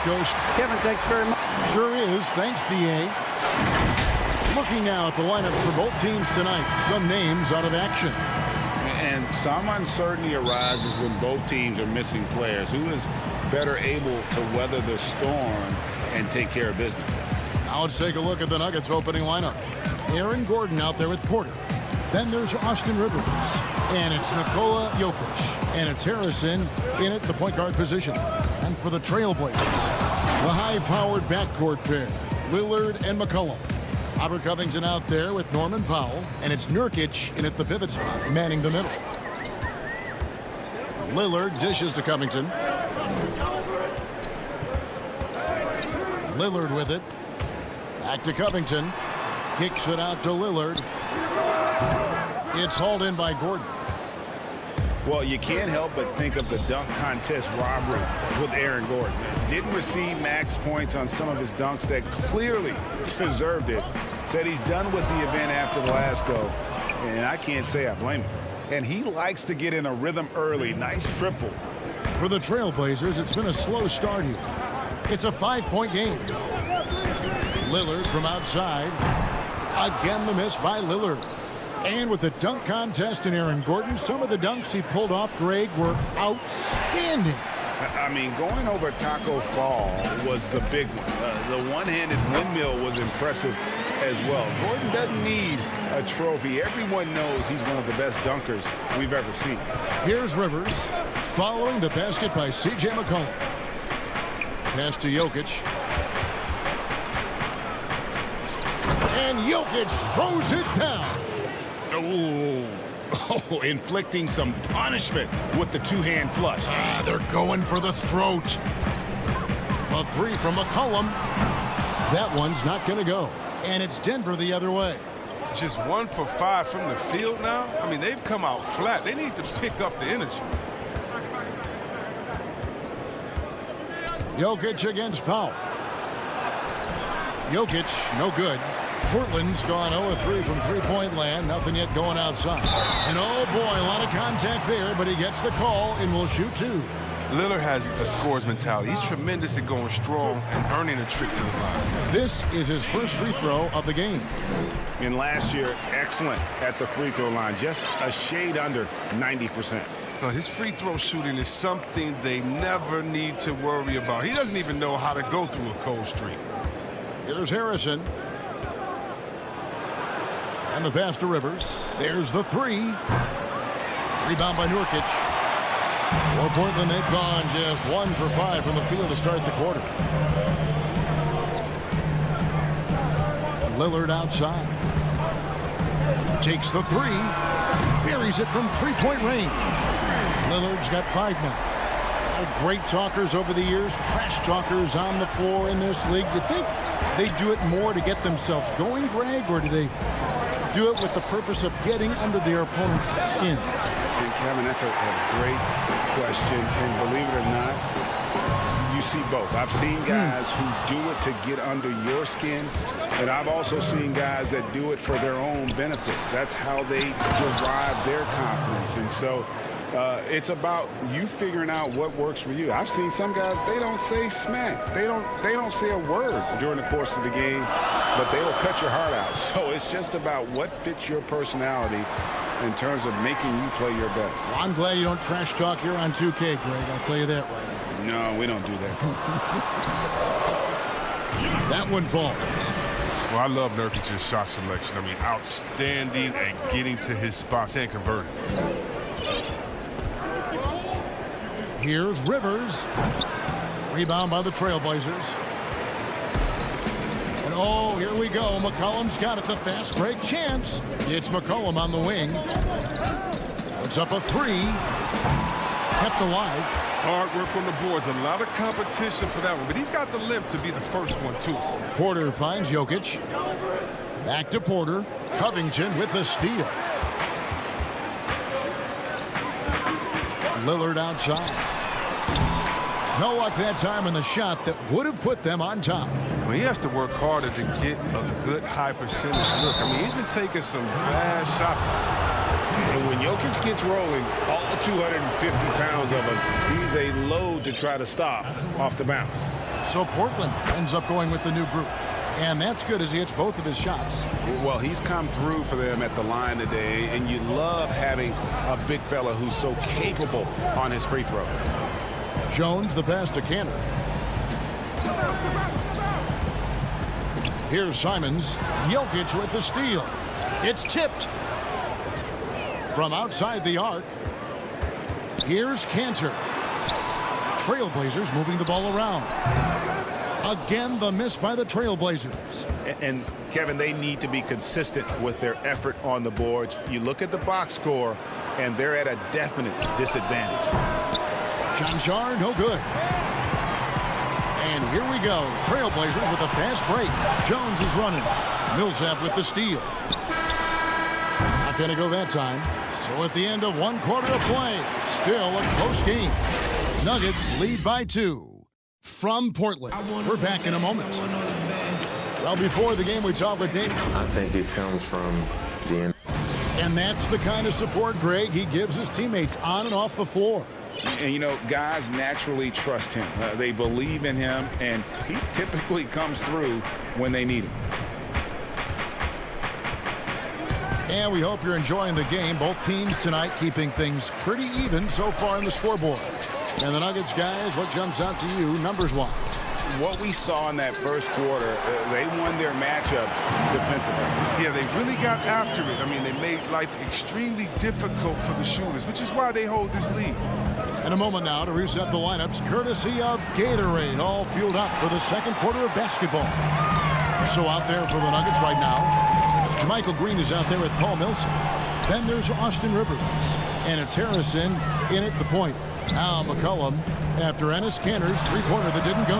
Let's go. Kevin, thanks very much. Sure is. Thanks, D.A. Looking now at the lineups for both teams tonight. Some names out of action. And some uncertainty arises when both teams are missing players. Who is better able to weather the storm and take care of business? Now let's take a look at the Nuggets opening lineup. Aaron Gordon out there with Porter. Then there's Austin Rivers. And it's Nikola Jokic. And it's Harrison in at the point guard position. And for the Trailblazers, the high-powered backcourt pair, Lillard and McCollum. Robert Covington out there with Norman Powell. And it's Nurkic in at the pivot spot, manning the middle. Lillard dishes to Covington. Lillard with it. Back to Covington. Kicks it out to Lillard. It's hauled in by Gordon. Well, you can't help but think of the dunk contest robbery with Aaron Gordon. Didn't receive max points on some of his dunks that clearly deserved it. Said he's done with the event after the last go. And I can't say I blame him. And he likes to get in a rhythm early. Nice triple. For the Trailblazers, it's been a slow start here. It's a 5-point game. Lillard from outside. Again, the miss by Lillard. And with the dunk contest in Aaron Gordon, some of the dunks he pulled off, Greg, were outstanding. I mean, going over Taco Fall was the big one. The one-handed windmill was impressive as well. Gordon doesn't need a trophy. Everyone knows he's one of the best dunkers we've ever seen. Here's Rivers following the basket by C.J. McCollum. Pass to Jokic. And Jokic throws it down. Oh, inflicting some punishment with the two-hand flush. They're going for the throat. A three from McCollum. That one's not going to go. And it's Denver the other way. Just 1 for 5 from the field now. I mean, they've come out flat. They need to pick up the energy. Jokic against Powell. Jokic, no good. Portland's gone 0-3 from three-point land. Nothing yet going outside. And oh boy, a lot of contact there, but he gets the call and will shoot two. Lillard has a scorer's mentality. He's tremendous at going strong and earning a trip to the line. This is his first free throw of the game. And last year, excellent at the free throw line. Just a shade under 90%. Now, his free throw shooting is something they never need to worry about. He doesn't even know how to go through a cold streak. Here's Harrison. And the pass to Rivers. There's the three. Rebound by Nurkic. For Portland, they've gone just 1 for 5 from the field to start the quarter. Lillard outside. Takes the three. Buries it from three-point range. Lillard's got 5 now. They're great talkers over the years. Trash talkers on the floor in this league. Do you think they do it more to get themselves going, Greg, or do they do it with the purpose of getting under their opponent's skin? And Kevin, that's a great question. And believe it or not, you see both. I've seen guys who do it to get under your skin, and I've also seen guys that do it for their own benefit. That's how they derive their confidence. And so it's about you figuring out what works for you. I've seen some guys, they don't say smack. They don't say a word during the course of the game, but they will cut your heart out. So it's just about what fits your personality in terms of making you play your best. Well, I'm glad you don't trash talk here on 2K, Greg. I'll tell you that right now. No, we don't do that. That one falls. Well, I love Nurkic's shot selection. I mean, outstanding at getting to his spots and converting. Here's Rivers. Rebound by the Trailblazers. And oh, here we go. McCollum's got it. The fast break chance. It's McCollum on the wing. Puts up a three. Kept alive. Hard work on the boards. A lot of competition for that one. But he's got the limp to be the first one, too. Porter finds Jokic. Back to Porter. Covington with the steal. Lillard outside. No luck that time in the shot that would have put them on top. Well, he has to work harder to get a good high percentage look. I mean, he's been taking some bad shots. And when Jokic gets rolling, all 250 pounds of him, he's a load to try to stop off the bounce. So Portland ends up going with the new group. And that's good as he hits both of his shots. Well, he's come through for them at the line today, and you love having a big fella who's so capable on his free throw. Jones, the pass to Canner. Here's Simons. Jokic with the steal. It's tipped. From outside the arc. Here's Cantor. Trailblazers moving the ball around. Again, the miss by the Trailblazers. And Kevin, they need to be consistent with their effort on the boards. You look at the box score, and they're at a definite disadvantage. Janjar, no good. And here we go. Trailblazers with a fast break. Jones is running. Millsap with the steal. Not going to go that time. So at the end of 1 quarter of play, still a close game. Nuggets lead by 2. From Portland. We're back in a moment. Well, before the game, we talked with Dave. I think it comes from the end. And that's the kind of support, Greg, he gives his teammates on and off the floor. And, you know, guys naturally trust him. They believe in him, and he typically comes through when they need him. And we hope you're enjoying the game. Both teams tonight keeping things pretty even so far on the scoreboard. And the Nuggets, guys, what jumps out to you numbers-wise? What we saw in that first quarter, they won their matchups defensively. Yeah, they really got after it. I mean, they made life extremely difficult for the shooters, which is why they hold this lead. In a moment now to reset the lineups, courtesy of Gatorade, all fueled up for the second quarter of basketball. So out there for the Nuggets right now, Jermichael Green is out there with Paul Millsap. Then there's Austin Rivers, and it's Harrison in at the point. Now McCollum after Enes Kanter's three-pointer that didn't go.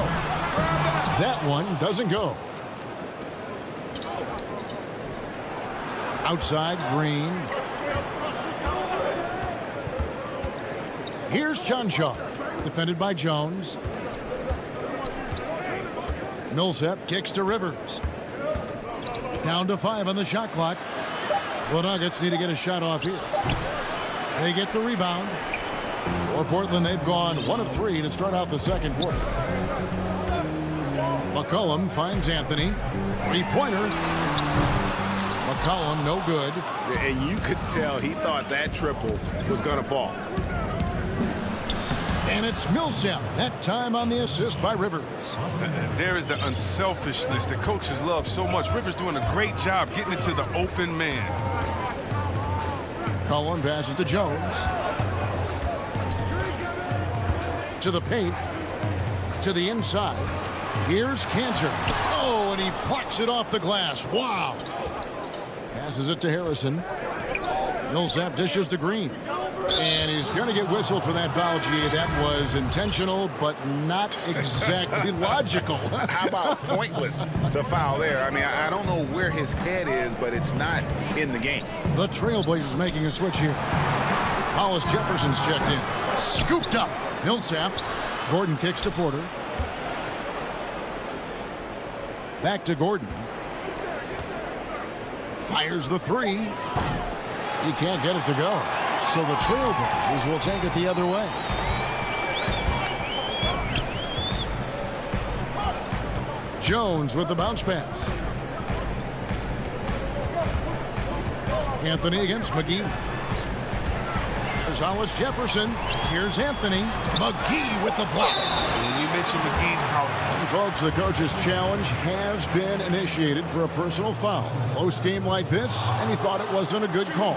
That one doesn't go. Outside, Green. Here's Chanshaw, defended by Jones. Millsap kicks to Rivers. Down to 5 on the shot clock. The Nuggets need to get a shot off here. They get the rebound. For Portland, they've gone 1 of 3 to start out the second quarter. McCollum finds Anthony. Three-pointer. McCollum, no good. And you could tell he thought that triple was going to fall. And it's Millsap, that time on the assist by Rivers. There is the unselfishness that coaches love so much. Rivers doing a great job getting it to the open man. Cullen passes to Jones. To the paint. To the inside. Here's Cantor. Oh, and he parks it off the glass. Wow. Passes it to Harrison. Millsap dishes to Green. And he's going to get whistled for that foul, G. That was intentional, but not exactly logical. How about pointless to foul there? I mean, I don't know where his head is, but it's not in the game. The Trailblazers making a switch here. Hollis Jefferson's checked in. Scooped up. Millsap. Gordon kicks to Porter. Back to Gordon. Fires the three. He can't get it to go. So the Trailblazers will take it the other way. Jones with the bounce pass. Anthony against McGee. There's Hollis Jefferson. Here's Anthony. McGee with the block. When you mentioned McGee's house. Folks, the coach's challenge has been initiated for a personal foul. Close game like this, and he thought it wasn't a good call.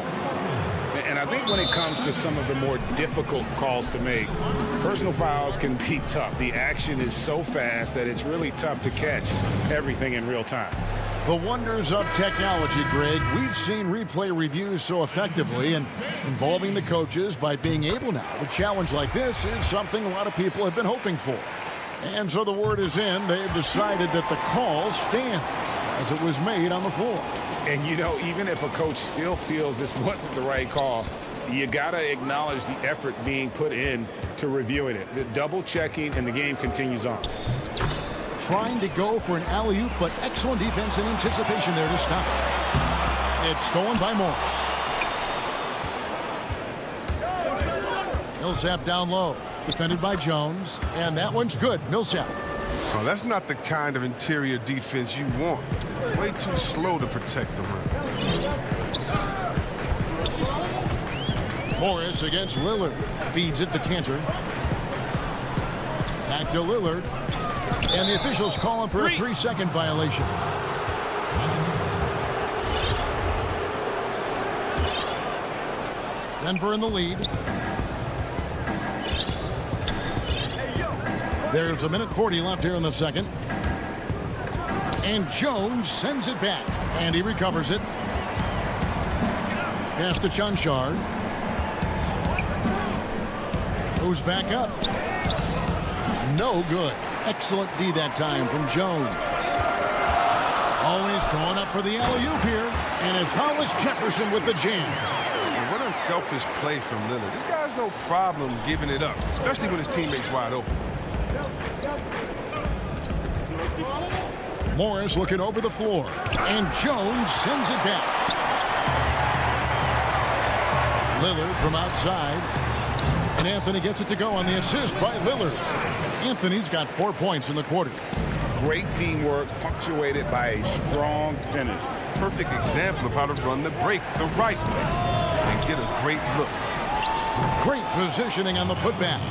And I think when it comes to some of the more difficult calls to make, personal fouls can be tough. The action is so fast that it's really tough to catch everything in real time. The wonders of technology, Greg. We've seen replay reviews so effectively, and involving the coaches by being able now to challenge like this is something a lot of people have been hoping for. And so the word is in. They've decided that the call stands as it was made on the floor. And, you know, even if a coach still feels this wasn't the right call, you got to acknowledge the effort being put in to reviewing it. The double checking, and the game continues on. Trying to go for an alley-oop, but excellent defense and anticipation there to stop it. It's stolen by Morris. Millsap down low. Defended by Jones. And that one's good. Millsap. Oh, that's not the kind of interior defense you want. Way too slow to protect the rim. Morris against Lillard. Feeds it to Cantor. Back to Lillard. And the officials call him for a 3-second violation. Denver in the lead. There's 1:40 left here in the second. And Jones sends it back. And he recovers it. Pass to Chanchard. Goes back up. No good. Excellent D that time from Jones. Always going up for the alley-oop here. And it's Hollis Jefferson with the jam. And what unselfish play from Lillard. This guy's no problem giving it up, especially when his teammate's wide open. Morris looking over the floor. And Jones sends it back. Lillard from outside. And Anthony gets it to go on the assist by Lillard. Anthony's got 4 points in the quarter. Great teamwork, punctuated by a strong finish. Perfect example of how to run the break the right way and get a great look. Great positioning on the putback.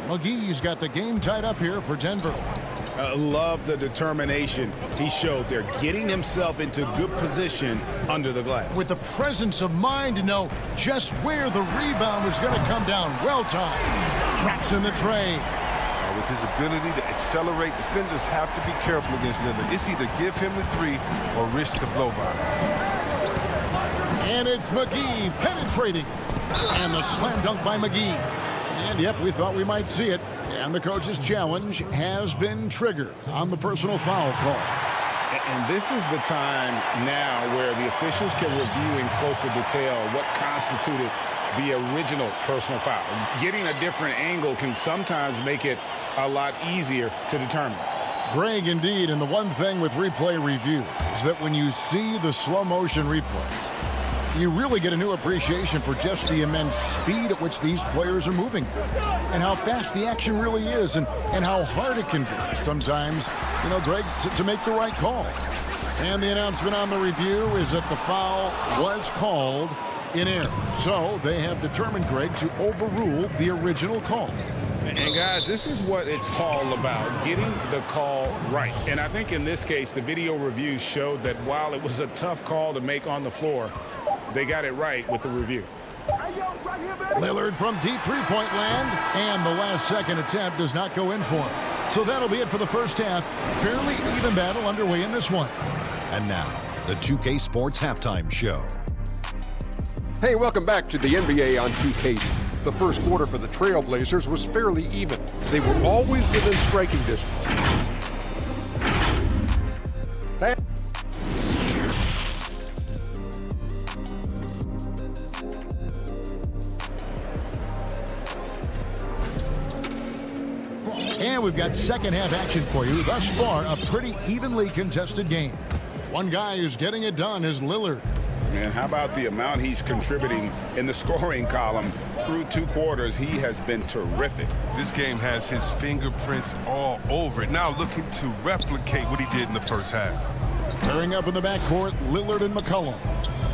McGee's got the game tied up here for Denver. Love the determination he showed there, getting himself into good position under the glass. With the presence of mind to know just where the rebound was going to come down. Well timed. Drops in the tray. With his ability to accelerate, defenders have to be careful against Lillard. It's either give him the three or risk the blow by. And it's McGee penetrating. And the slam dunk by McGee. And yep, we thought we might see it. And the coach's challenge has been triggered on the personal foul call. And this is the time now where the officials can review in closer detail what constituted the original personal foul. Getting a different angle can sometimes make it a lot easier to determine. Greg, indeed, and the one thing with replay review is that when you see the slow motion replays, you really get a new appreciation for just the immense speed at which these players are moving and how fast the action really is and how hard it can be sometimes, you know, Greg, to make the right call. And the announcement on the review is that the foul was called in error. So they have determined, Greg, to overrule the original call. And guys, this is what it's all about, getting the call right. And I think in this case, the video review showed that while it was a tough call to make on the floor, they got it right with the review. Lillard from deep three-point land, and the last second attempt does not go in for him. So that'll be it for the first half. Fairly even battle underway in this one. And now, the 2K Sports Halftime Show. Hey, welcome back to the NBA on 2K. The first quarter for the Trailblazers was fairly even. They were always within striking distance. And we've got second half action for you. Thus far, a pretty evenly contested game. One guy who's getting it done is Lillard. And how about the amount he's contributing in the scoring column through 2 quarters? He has been terrific. This game has his fingerprints all over it. Now looking to replicate what he did in the first half. Pairing up in the backcourt, Lillard and McCollum.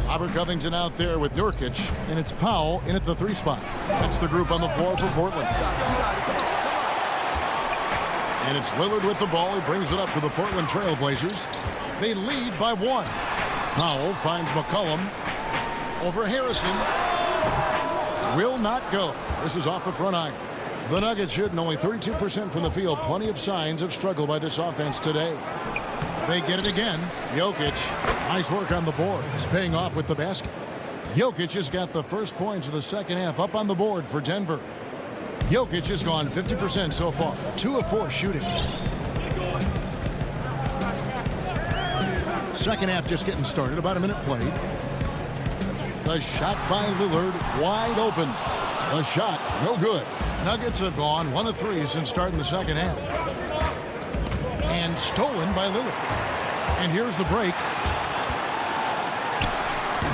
Robert Covington out there with Nurkic, and it's Powell in at the 3 spot. That's the group on the floor for Portland. And it's Lillard with the ball. He brings it up to the Portland Trailblazers. They lead by 1. Powell finds McCollum over Harrison. Will not go. This is off the front iron. The Nuggets shooting only 32% from the field. Plenty of signs of struggle by this offense today. They get it again. Jokic, nice work on the board. It's paying off with the basket. Jokic has got the first points of the second half up on the board for Denver. Jokic has gone 50% so far. 2 of 4 shooting. Second half just getting started. About a minute played. The shot by Lillard wide open. The shot no good. Nuggets have gone 1 of 3 since starting the second half. And stolen by Lillard. And here's the break.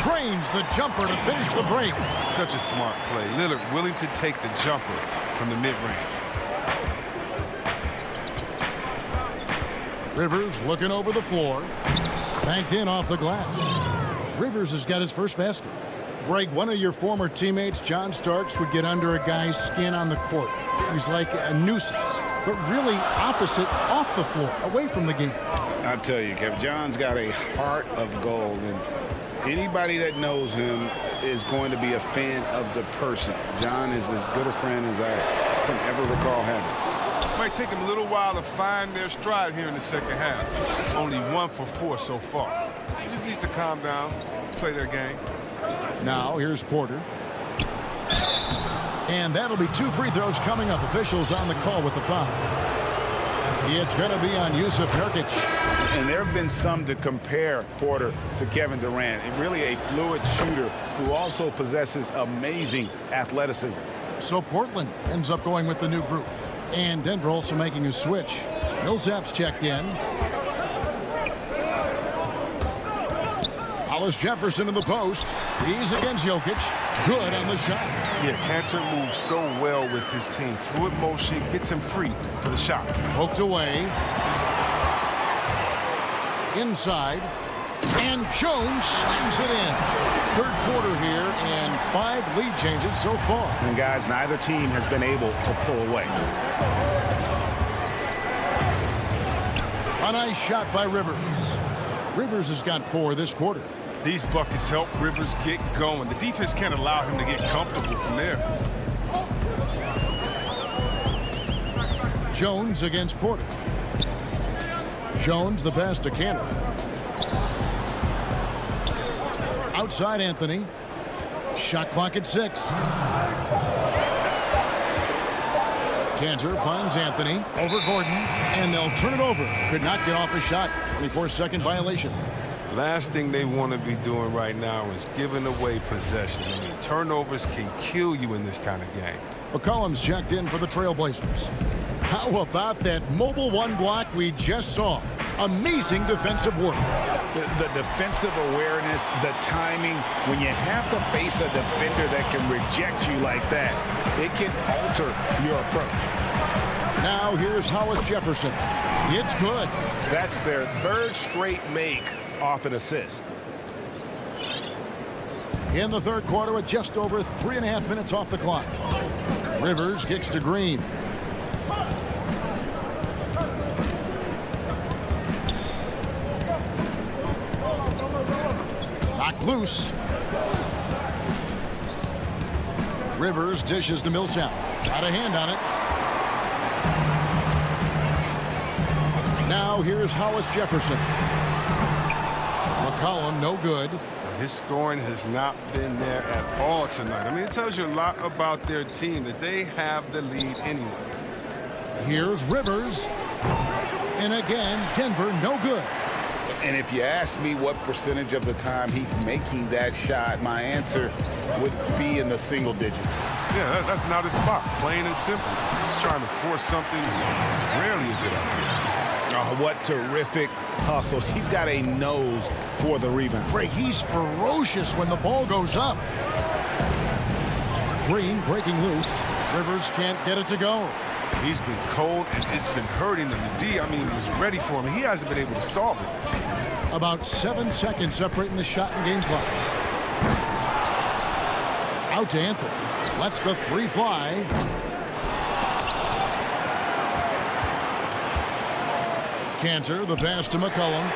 Drains the jumper to finish the break. Such a smart play. Lillard willing to take the jumper from the mid-range. Rivers looking over the floor. Banked in off the glass. Rivers has got his first basket. Greg, one of your former teammates, John Starks, would get under a guy's skin on the court. He's like a nuisance, but really opposite off the floor, away from the game. I'll tell you, Kevin, John's got a heart of gold, and anybody that knows him is going to be a fan of the person. John is as good a friend as I can ever recall having. It might take them a little while to find their stride here in the second half. Only 1 for 4 so far. They just need to calm down, play their game. Now here's Porter. And that'll be 2 free throws coming up. Officials on the call with the foul. It's going to be on Yusuf Nurkic. And there have been some to compare Porter to Kevin Durant. And really a fluid shooter who also possesses amazing athleticism. So Portland ends up going with the new group. And Denver also making a switch. Millsap's checked in. Hollis Jefferson in the post. He's against Jokic. Good on the shot. Yeah, Cantor moves so well with his team. Fluid motion gets him free for the shot. Poked away. Inside. And Jones slams it in. Third quarter here and 5 lead changes so far. And guys, neither team has been able to pull away. A nice shot by Rivers. Rivers has got 4 this quarter. These buckets help Rivers get going. The defense can't allow him to get comfortable from there. Jones against Porter. Jones the pass to Cantor. Outside Anthony. Shot clock at 6. Cantor finds Anthony over Gordon, and they'll turn it over. Could not get off a shot. 24-second violation. Last thing they want to be doing right now is giving away possession. I mean, turnovers can kill you in this kind of game. McCollum's checked in for the Trailblazers. How about that mobile 1 block we just saw? Amazing defensive work. The defensive awareness, the timing, when you have to face a defender that can reject you like that, it can alter your approach. Now here's Hollis Jefferson. It's good. That's their 3rd straight make off an assist. In the third quarter with just over 3.5 minutes off the clock. Rivers kicks to Green. Knocked loose. Rivers dishes to Millsap. Got a hand on it. Now here's Hollis Jefferson. McCollum, no good. His scoring has not been there at all tonight. I mean, it tells you a lot about their team that they have the lead anyway. Here's Rivers. And again, Denver, no good. And if you ask me what percentage of the time he's making that shot, my answer would be in the single digits. Yeah, that's not his spot, plain and simple. He's trying to force something that's rarely a good idea. Oh, what terrific hustle. He's got a nose for the rebound. Greg, he's ferocious when the ball goes up. Green breaking loose. Rivers can't get it to go. He's been cold, and it's been hurting him. The D, I mean, was ready for him. He hasn't been able to solve it. About 7 seconds separating the shot and game clocks. Out to Anthony. Lets the 3 fly. Cantor, the pass to McCollum.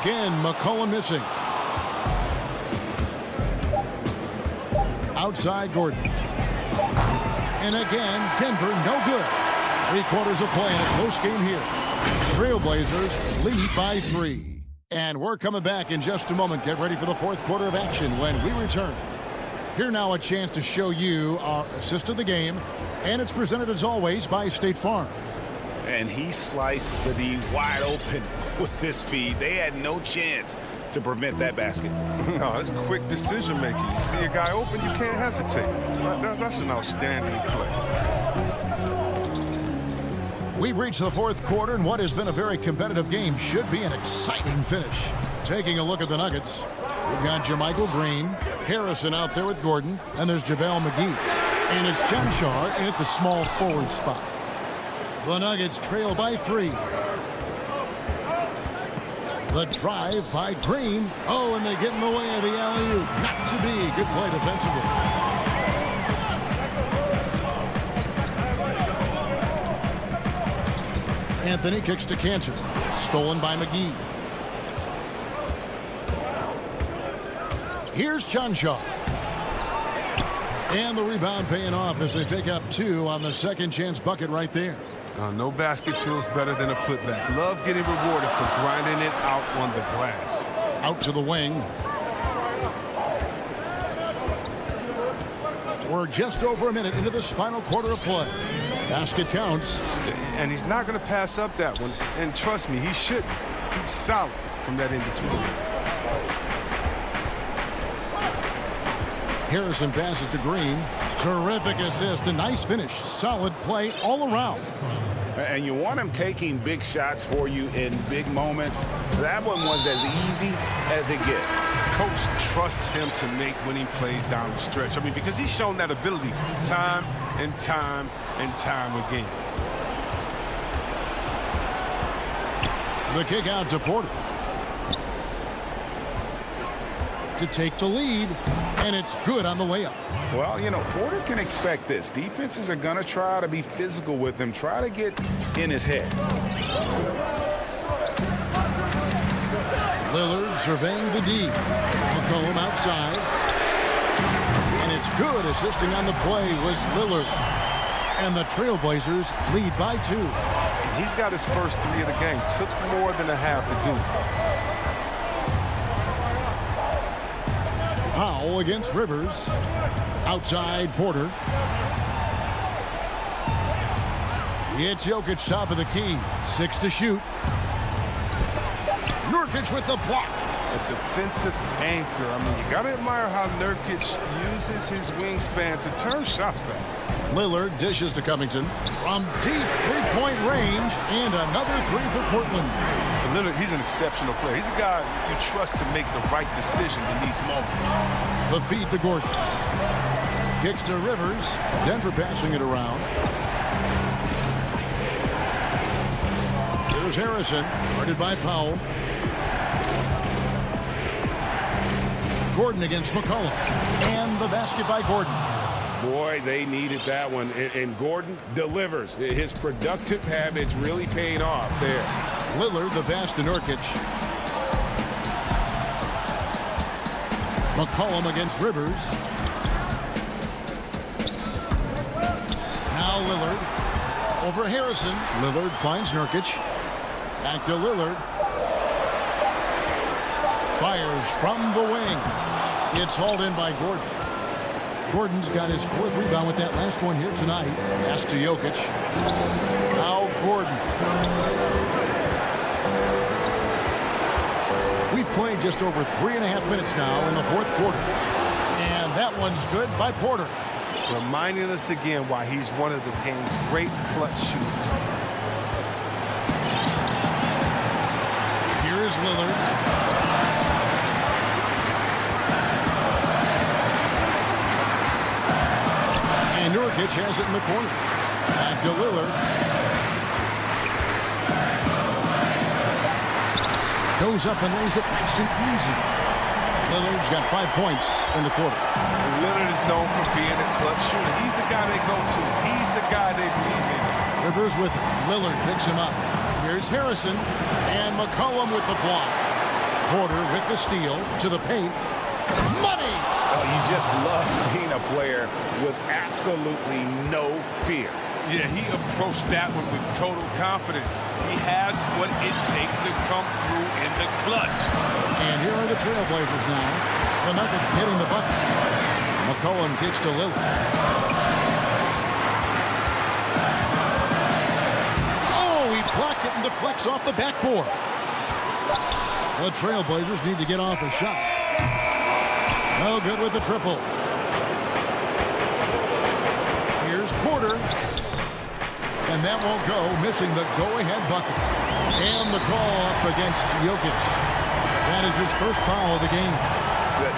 Again, McCollum missing. Outside Gordon. And again, Denver, no good. 3 quarters of play in a close game here. Trailblazers lead by 3. And we're coming back in just a moment. Get ready for the 4th quarter of action when we return. Here now a chance to show you our assist of the game. And it's presented as always by State Farm. And he sliced the D wide open with this feed. They had no chance to prevent that basket. No, it's quick decision making. You see a guy open, you can't hesitate. That's an outstanding play. We've reached the 4th quarter, and what has been a very competitive game should be an exciting finish. Taking a look at the Nuggets, we've got Jermichael Green, Harrison out there with Gordon, and there's JaVale McGee. And it's Chen Shar at the small forward spot. The Nuggets trail by 3. The drive by Green. Oh, and they get in the way of the alley-oop. Not to be. Good play defensively. Anthony kicks to Cantor. Stolen by McGee. Here's Chanshaw. And the rebound paying off as they pick up 2 on the second chance bucket right there. No basket feels better than a putback. Love getting rewarded for grinding it out on the glass. Out to the wing. We're just over a minute into this final quarter of play. Basket counts. And he's not going to pass up that one. And trust me, he shouldn't. He's solid from that in-between. Harrison passes to Green. Terrific assist. A nice finish. Solid play all around. And you want him taking big shots for you in big moments. That one was as easy as it gets. Coach trusts him to make winning plays down the stretch. I mean, because he's shown that ability time and time and time again. The kick out to Porter. To take the lead, and it's good on the way up. Well, you know, Porter can expect this. Defenses are going to try to be physical with him, try to get in his head. Lillard surveying the D. McCollum outside. And it's good. Assisting on the play was Lillard. And the Trailblazers lead by 2. He's got his first 3 of the game. Took more than a half to do. Powell against Rivers. Outside Porter. It's Jokic top of the key. 6 to shoot. Nurkic with the block. A defensive anchor. I mean, you got to admire how Nurkic uses his wingspan to turn shots back. Lillard dishes to Covington from deep three-point range, and another 3 for Portland. Lillard, he's an exceptional player. He's a guy you trust to make the right decision in these moments. The feed to Gordon. Kicks to Rivers. Denver passing it around. There's Harrison, guarded by Powell. Gordon against McCollum. And the basket by Gordon. Boy, they needed that one. And Gordon delivers. His productive habits really paid off there. Lillard, the pass to Nurkic. McCollum against Rivers. Now Lillard. Over Harrison. Lillard finds Nurkic. Back to Lillard. Fires from the wing. It's hauled in by Gordon. Gordon's got his 4th rebound with that last one here tonight. Pass to Jokic. Now Gordon. We've played just over 3.5 minutes now in the 4th quarter. And that one's good by Porter. Reminding us again why he's one of the game's great clutch shooters. Here is Lillard. And Nurkic has it in the corner. Back to Lillard. Goes up and lays it nice and easy. Lillard's got 5 points in the quarter. Lillard is known for being a clutch shooter. He's the guy they go to. He's the guy they believe in. Rivers with Lillard picks him up. Here's Harrison and McCollum with the block. Porter with the steal to the paint. Money! Oh, you just love seeing a player with absolutely no fear. Yeah, he approached that one with total confidence. He has what it takes to come through in the clutch. And here are the Trailblazers now. The Nuggets getting the bucket. McCollum kicks to Lillard. Oh, he blocked it and deflects off the backboard. The Trailblazers need to get off a shot. No good with the triple. Here's Porter. And that won't go, missing the go-ahead bucket. And the call up against Jokic. That is his first foul of the game.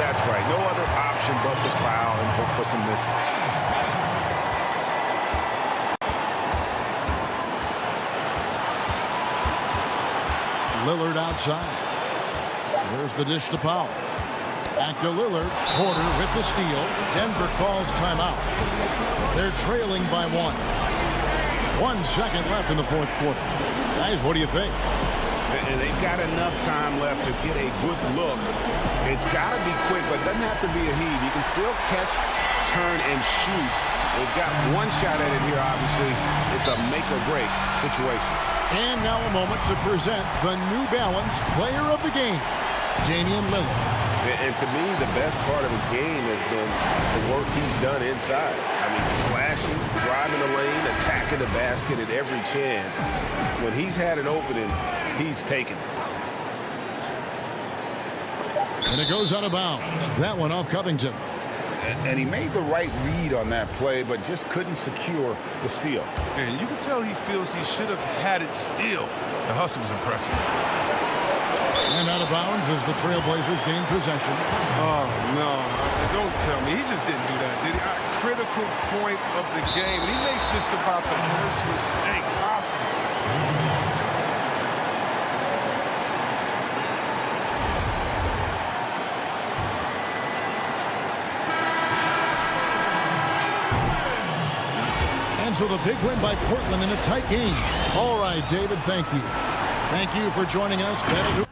That's right. No other option but to foul and hope for some misses. Lillard outside. There's the dish to Powell. Back to Lillard. Porter with the steal. Denver calls timeout. They're trailing by 1. 1 second left in the fourth quarter. Guys, what do you think? And they've got enough time left to get a good look. It's got to be quick, but it doesn't have to be a heave. You can still catch, turn, and shoot. They've got one shot at it here, obviously. It's a make-or-break situation. And now a moment to present the New Balance Player of the Game, Damian Lillard. And to me, the best part of his game has been the work he's done inside. I mean, slashing, driving the lane, attacking the basket at every chance. When he's had an opening, he's taken it. And it goes out of bounds. That one off Covington. And he made the right read on that play, but just couldn't secure the steal. And you can tell he feels he should have had it still. The hustle was impressive. And out of bounds as the Trailblazers gain possession. Oh, no. Don't tell me. He just didn't do that, did he? A critical point of the game. And he makes just about the worst mistake possible. And so the big win by Portland in a tight game. All right, David, thank you. Thank you for joining us. That'll do.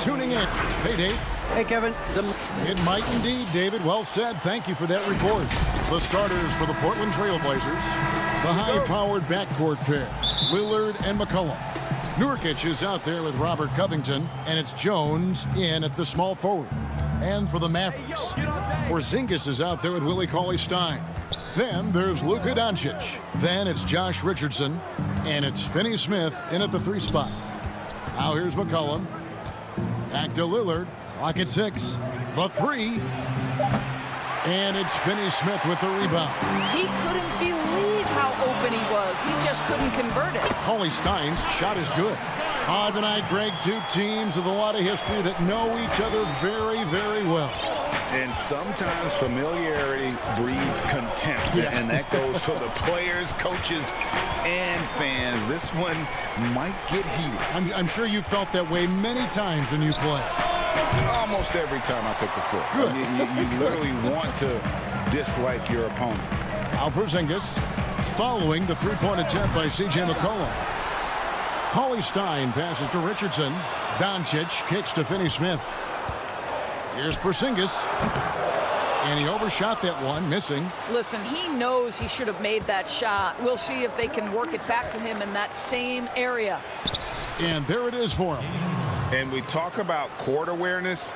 Tuning in. Hey, Dave. Hey, Kevin. It might indeed, David. Well said. Thank you for that report. The starters for the Portland Trailblazers. The high-powered backcourt pair, Lillard and McCollum. Nurkic is out there with Robert Covington, and it's Jones in at the small forward. And for the Mavericks, Porzingis is out there with Willie Cauley-Stein. Then there's Luka Doncic. Then it's Josh Richardson, and it's Finney Smith in at the 3 spot. Now here's McCollum. Back to Lillard. Clock at 6. The 3. And it's Finney Smith with the rebound. He couldn't believe how open he was. He just couldn't convert it. Cauley Stein's shot is good. Tonight, Greg, two teams with a lot of history that know each other very, very well. And sometimes familiarity breeds contempt. Yeah. And that goes for the players, coaches, and fans. This one might get heated. I'm sure you felt that way many times when you play. Almost every time I took the floor. Good. You literally want to dislike your opponent. Al Porzingis following the three-point attempt by C.J. McCollum. Cauley Stein passes to Richardson. Doncic kicks to Finney Smith. Here's Porzingis. And he overshot that one, missing. Listen, he knows he should have made that shot. We'll see if they can work it back to him in that same area. And there it is for him. And we talk about court awareness.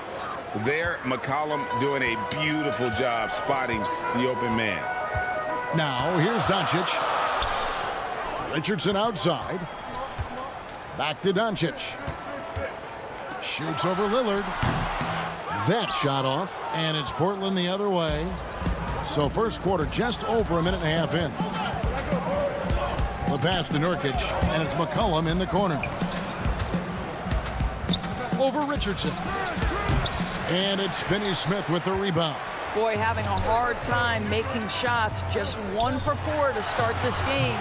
There, McCollum doing a beautiful job spotting the open man. Now, here's Doncic. Richardson outside. Back to Doncic. Shoots over Lillard. That shot off, and it's Portland the other way. So first quarter just over a minute and a half in. The pass to Nurkic, and it's McCollum in the corner. Over Richardson. And it's Finney Smith with the rebound. Boy, having a hard time making shots. Just 1 for 4 to start this game.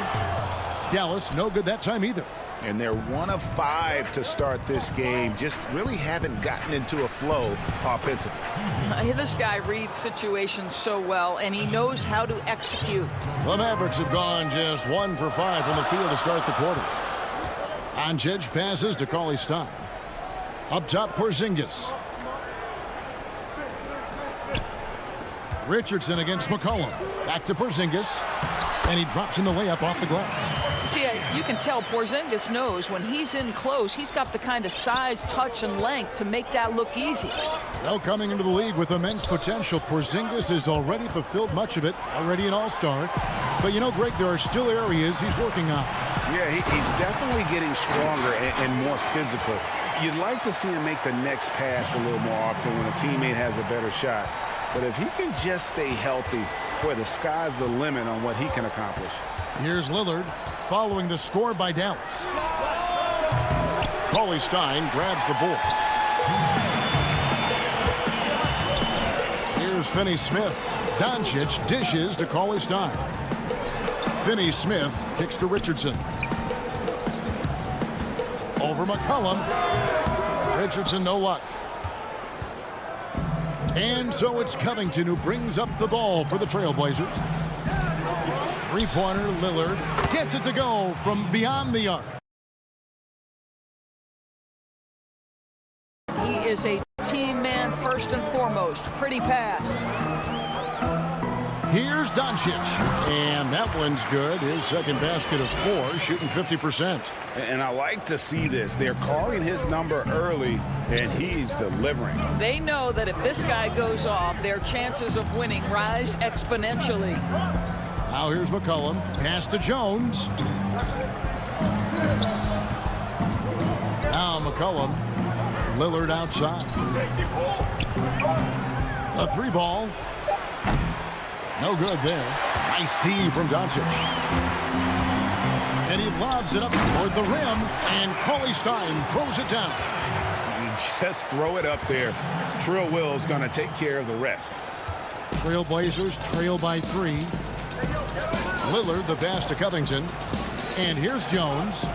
Dallas, no good that time either. And they're 1 of 5 to start this game. Just really haven't gotten into a flow offensively. This guy reads situations so well, and he knows how to execute. The Mavericks have gone just 1 for 5 from the field to start the quarter. Doncic passes to Cauley Stein. Up top, Porzingis. Richardson against McCollum. Back to Porzingis. And he drops in the layup off the glass. See, you can tell Porzingis knows when he's in close, he's got the kind of size, touch, and length to make that look easy. Well, coming into the league with immense potential, Porzingis has already fulfilled much of it, already an all-star. But, you know, Greg, there are still areas he's working on. Yeah, he's definitely getting stronger and more physical. You'd like to see him make the next pass a little more often when a teammate has a better shot. But if he can just stay healthy, boy, the sky's the limit on what he can accomplish. Here's Lillard following the score by Dallas. Cauley Stein grabs the ball. Here's Finney Smith. Doncic dishes to Cauley Stein. Finney Smith kicks to Richardson. Over McCollum. Richardson, no luck. And so it's Covington who brings up the ball for the Trailblazers. Three-pointer, Lillard gets it to go from beyond the arc. He is a team man first and foremost. Pretty pass. Here's Doncic. And that one's good. His second basket of 4, shooting 50%. And I like to see this. They're calling his number early, and he's delivering. They know that if this guy goes off, their chances of winning rise exponentially. Now here's McCollum. Pass to Jones. Now McCollum. Lillard outside. A 3-ball. No good there. Nice D from Doncic. And he lobs it up toward the rim, and Cauley Stein throws it down. You just throw it up there. Trill Will's going to take care of the rest. Trailblazers trail by 3. Lillard the pass to Covington. And here's Jones.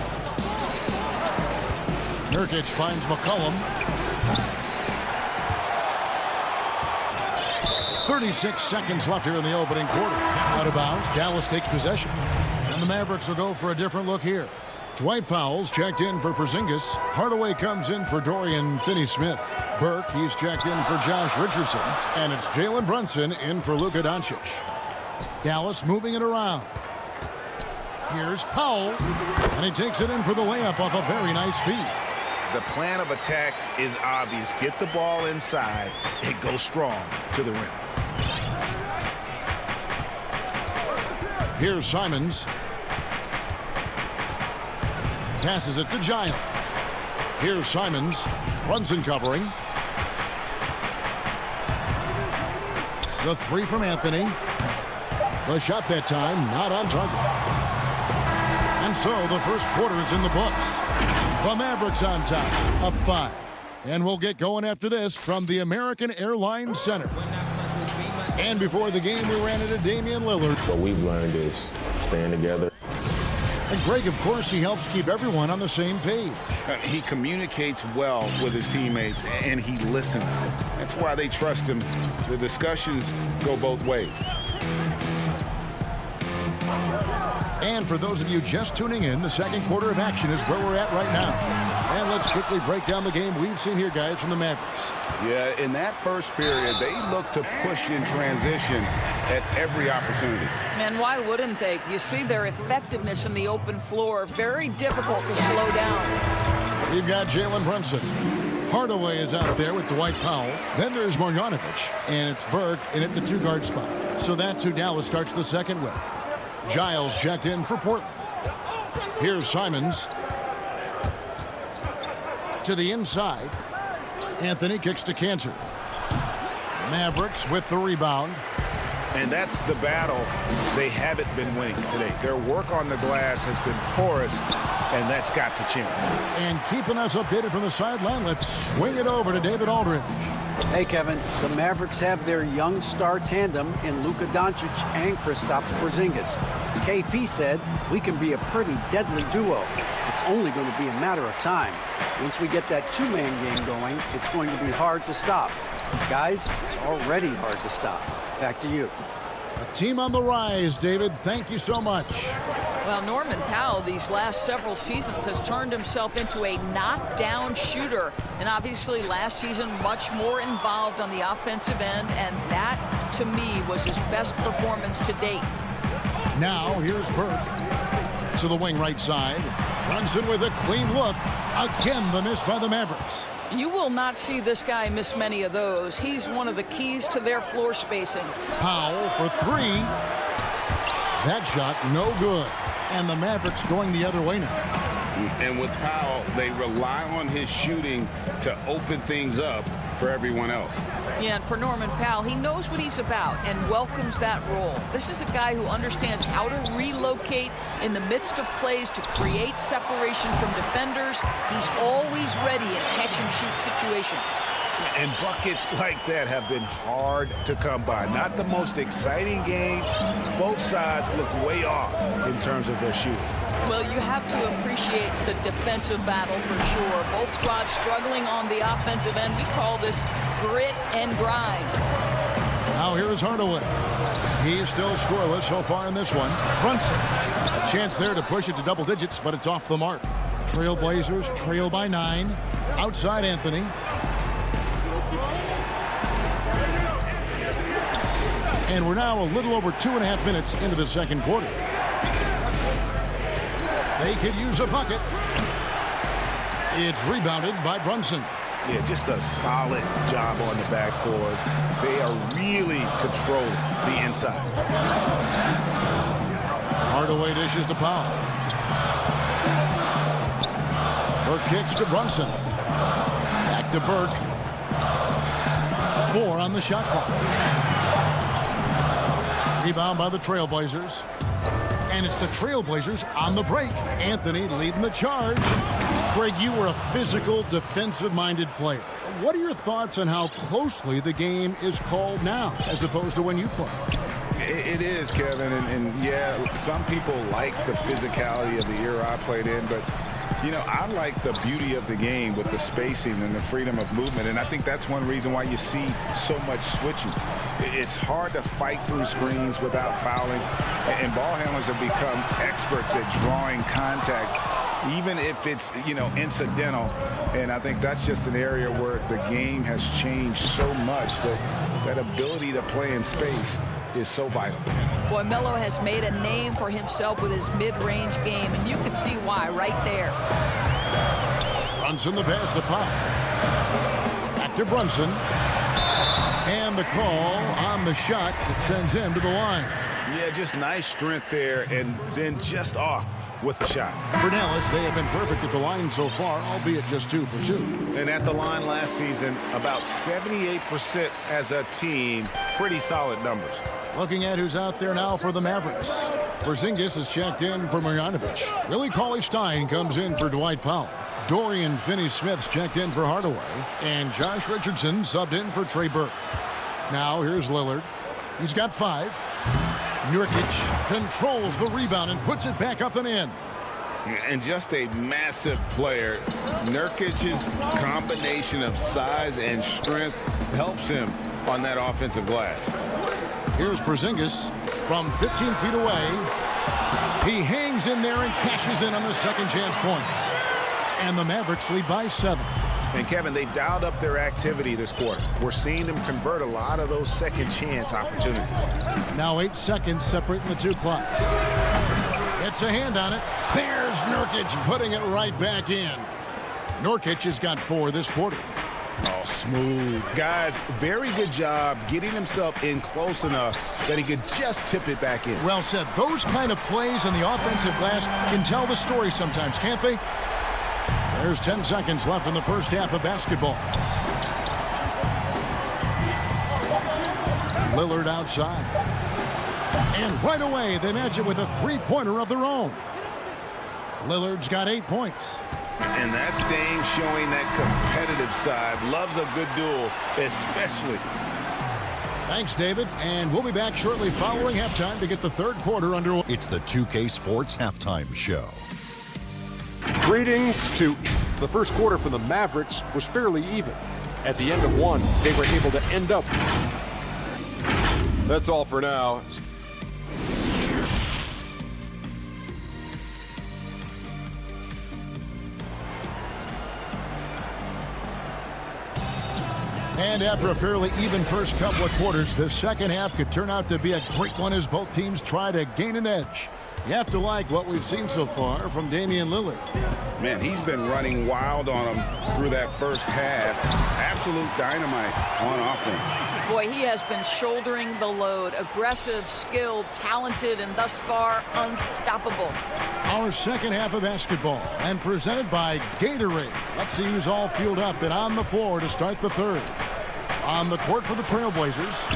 Nurkic finds McCollum. 36 seconds left here in the opening quarter. Out of bounds. Dallas takes possession. And the Mavericks will go for a different look here. Dwight Powell's checked in for Porzingis. Hardaway comes in for Dorian Finney-Smith. Burke, he's checked in for Josh Richardson. And it's Jalen Brunson in for Luka Doncic. Dallas moving it around. Here's Powell. And he takes it in for the layup off a very nice feed. The plan of attack is obvious. Get the ball inside and go strong to the rim. Here's Simons. Passes it to Giant. Here's Simons. Brunson covering. The three from Anthony. The shot that time not on target. And so the first quarter is in the books. The Mavericks on top, up 5. And we'll get going after this from the American Airlines Center. And before the game, we ran into Damian Lillard. What we've learned is staying together. And Greg, of course, he helps keep everyone on the same page. He communicates well with his teammates, and he listens. That's why they trust him. The discussions go both ways. And for those of you just tuning in, the second quarter of action is where we're at right now. And let's quickly break down the game we've seen here, guys, from the Mavericks. Yeah, in that first period, they looked to push in transition at every opportunity. Man, why wouldn't they? You see their effectiveness in the open floor. Very difficult to slow down. We've got Jalen Brunson. Hardaway is out there with Dwight Powell. Then there's Marjanovic, and it's Burke in at the 2-guard spot. So that's who Dallas starts the second with. Giles checked in for Portland. Here's Simons. To the inside. Anthony kicks to Cantor. Mavericks with the rebound. And that's the battle they haven't been winning today. Their work on the glass has been porous, and that's got to change. And keeping us updated from the sideline, let's swing it over to David Aldridge. Hey, Kevin, the Mavericks have their young star tandem in Luka Doncic and Kristaps Porzingis. KP said, we can be a pretty deadly duo. It's only going to be a matter of time. Once we get that two-man game going, it's going to be hard to stop. Guys, it's already hard to stop. Back to you. A team on the rise, David. Thank you so much. Well, Norman Powell, these last several seasons, has turned himself into a knockdown shooter. And obviously last season, much more involved on the offensive end. And that, to me, was his best performance to date. Now, here's Burke. To the wing right side. Brunson with a clean look. Again, the miss by the Mavericks. You will not see this guy miss many of those. He's one of the keys to their floor spacing. Powell for 3. That shot, no good. And the Mavericks going the other way now. And with Powell, they rely on his shooting to open things up for everyone else. Yeah, and for Norman Powell, he knows what he's about and welcomes that role. This is a guy who understands how to relocate in the midst of plays to create separation from defenders. He's always ready in catch-and-shoot situations. And buckets like that have been hard to come by. Not the most exciting game. Both sides look way off in terms of their shooting. Well, you have to appreciate the defensive battle for sure. Both squads struggling on the offensive end. We call this grit and grind. Now here's Hardaway. He's still scoreless so far in this one. Brunson. A chance there to push it to double digits, but it's off the mark. Trailblazers trail by 9. Outside Anthony. And we're now a little over 2.5 minutes into the second quarter. They could use a bucket. It's rebounded by Brunson. Yeah, just a solid job on the backboard. They are really controlling the inside. Hardaway dishes to Powell. Burke kicks to Brunson. Back to Burke. 4 on the shot clock. Rebound by the Trailblazers. And it's the Trailblazers on the break. Anthony leading the charge. Greg, you were a physical, defensive-minded player. What are your thoughts on how closely the game is called now as opposed to when you played? It is, Kevin. And yeah, some people like the physicality of the era I played in, but you know, I like the beauty of the game with the spacing and the freedom of movement, and I think that's one reason why you see so much switching. It's hard to fight through screens without fouling, and ball handlers have become experts at drawing contact, even if it's, you know, incidental. And I think that's just an area where the game has changed so much that that ability to play in space is so vital. Boy, Melo has made a name for himself with his mid-range game, and you can see why right there. Brunson the pass to Powell. Back to Brunson. And the call on the shot that sends him to the line. Yeah, just nice strength there, and then just off with the shot. For Dallas, they have been perfect at the line so far, albeit just 2 for 2. And at the line last season, about 78% as a team. Pretty solid numbers. Looking at who's out there now for the Mavericks. Porzingis is checked in for Marjanovic. Willie Cauley-Stein comes in for Dwight Powell. Dorian Finney-Smith's checked in for Hardaway. And Josh Richardson subbed in for Trey Burke. Now here's Lillard. He's got 5. Nurkic controls the rebound and puts it back up and in. And just a massive player. Nurkic's combination of size and strength helps him on that offensive glass. Here's Porzingis from 15 feet away. He hangs in there and cashes in on the second chance points. And the Mavericks lead by 7. And Kevin, they dialed up their activity this quarter. We're seeing them convert a lot of those second chance opportunities. Now 8 seconds separating the 2 clocks. It's a hand on it. There's Nurkic putting it right back in. Nurkic has got 4 this quarter. Oh, smooth. Guys, very good job getting himself in close enough that he could just tip it back in. Well said. Those kind of plays in the offensive glass can tell the story sometimes, can't they? There's 10 seconds left in the first half of basketball. Lillard outside. And right away, they match it with a 3-pointer of their own. Lillard's got 8 points. And that's Dame showing that competitive side. Loves a good duel, especially. Thanks, David. And we'll be back shortly following halftime to get the third quarter underway. It's the 2K Sports Halftime Show. Greetings to the first quarter for the Mavericks was fairly even. At the end of one, they were able to end up. That's all for now. And after a fairly even first couple of quarters, the second half could turn out to be a great one as both teams try to gain an edge. You have to like what we've seen so far from Damian Lillard. Man, he's been running wild on him through that first half. Absolute dynamite on offense. Boy, he has been shouldering the load. Aggressive, skilled, talented, and thus far unstoppable. Our second half of basketball and presented by Gatorade. Let's see who's all fueled up and on the floor to start the third. On the court for the Trailblazers.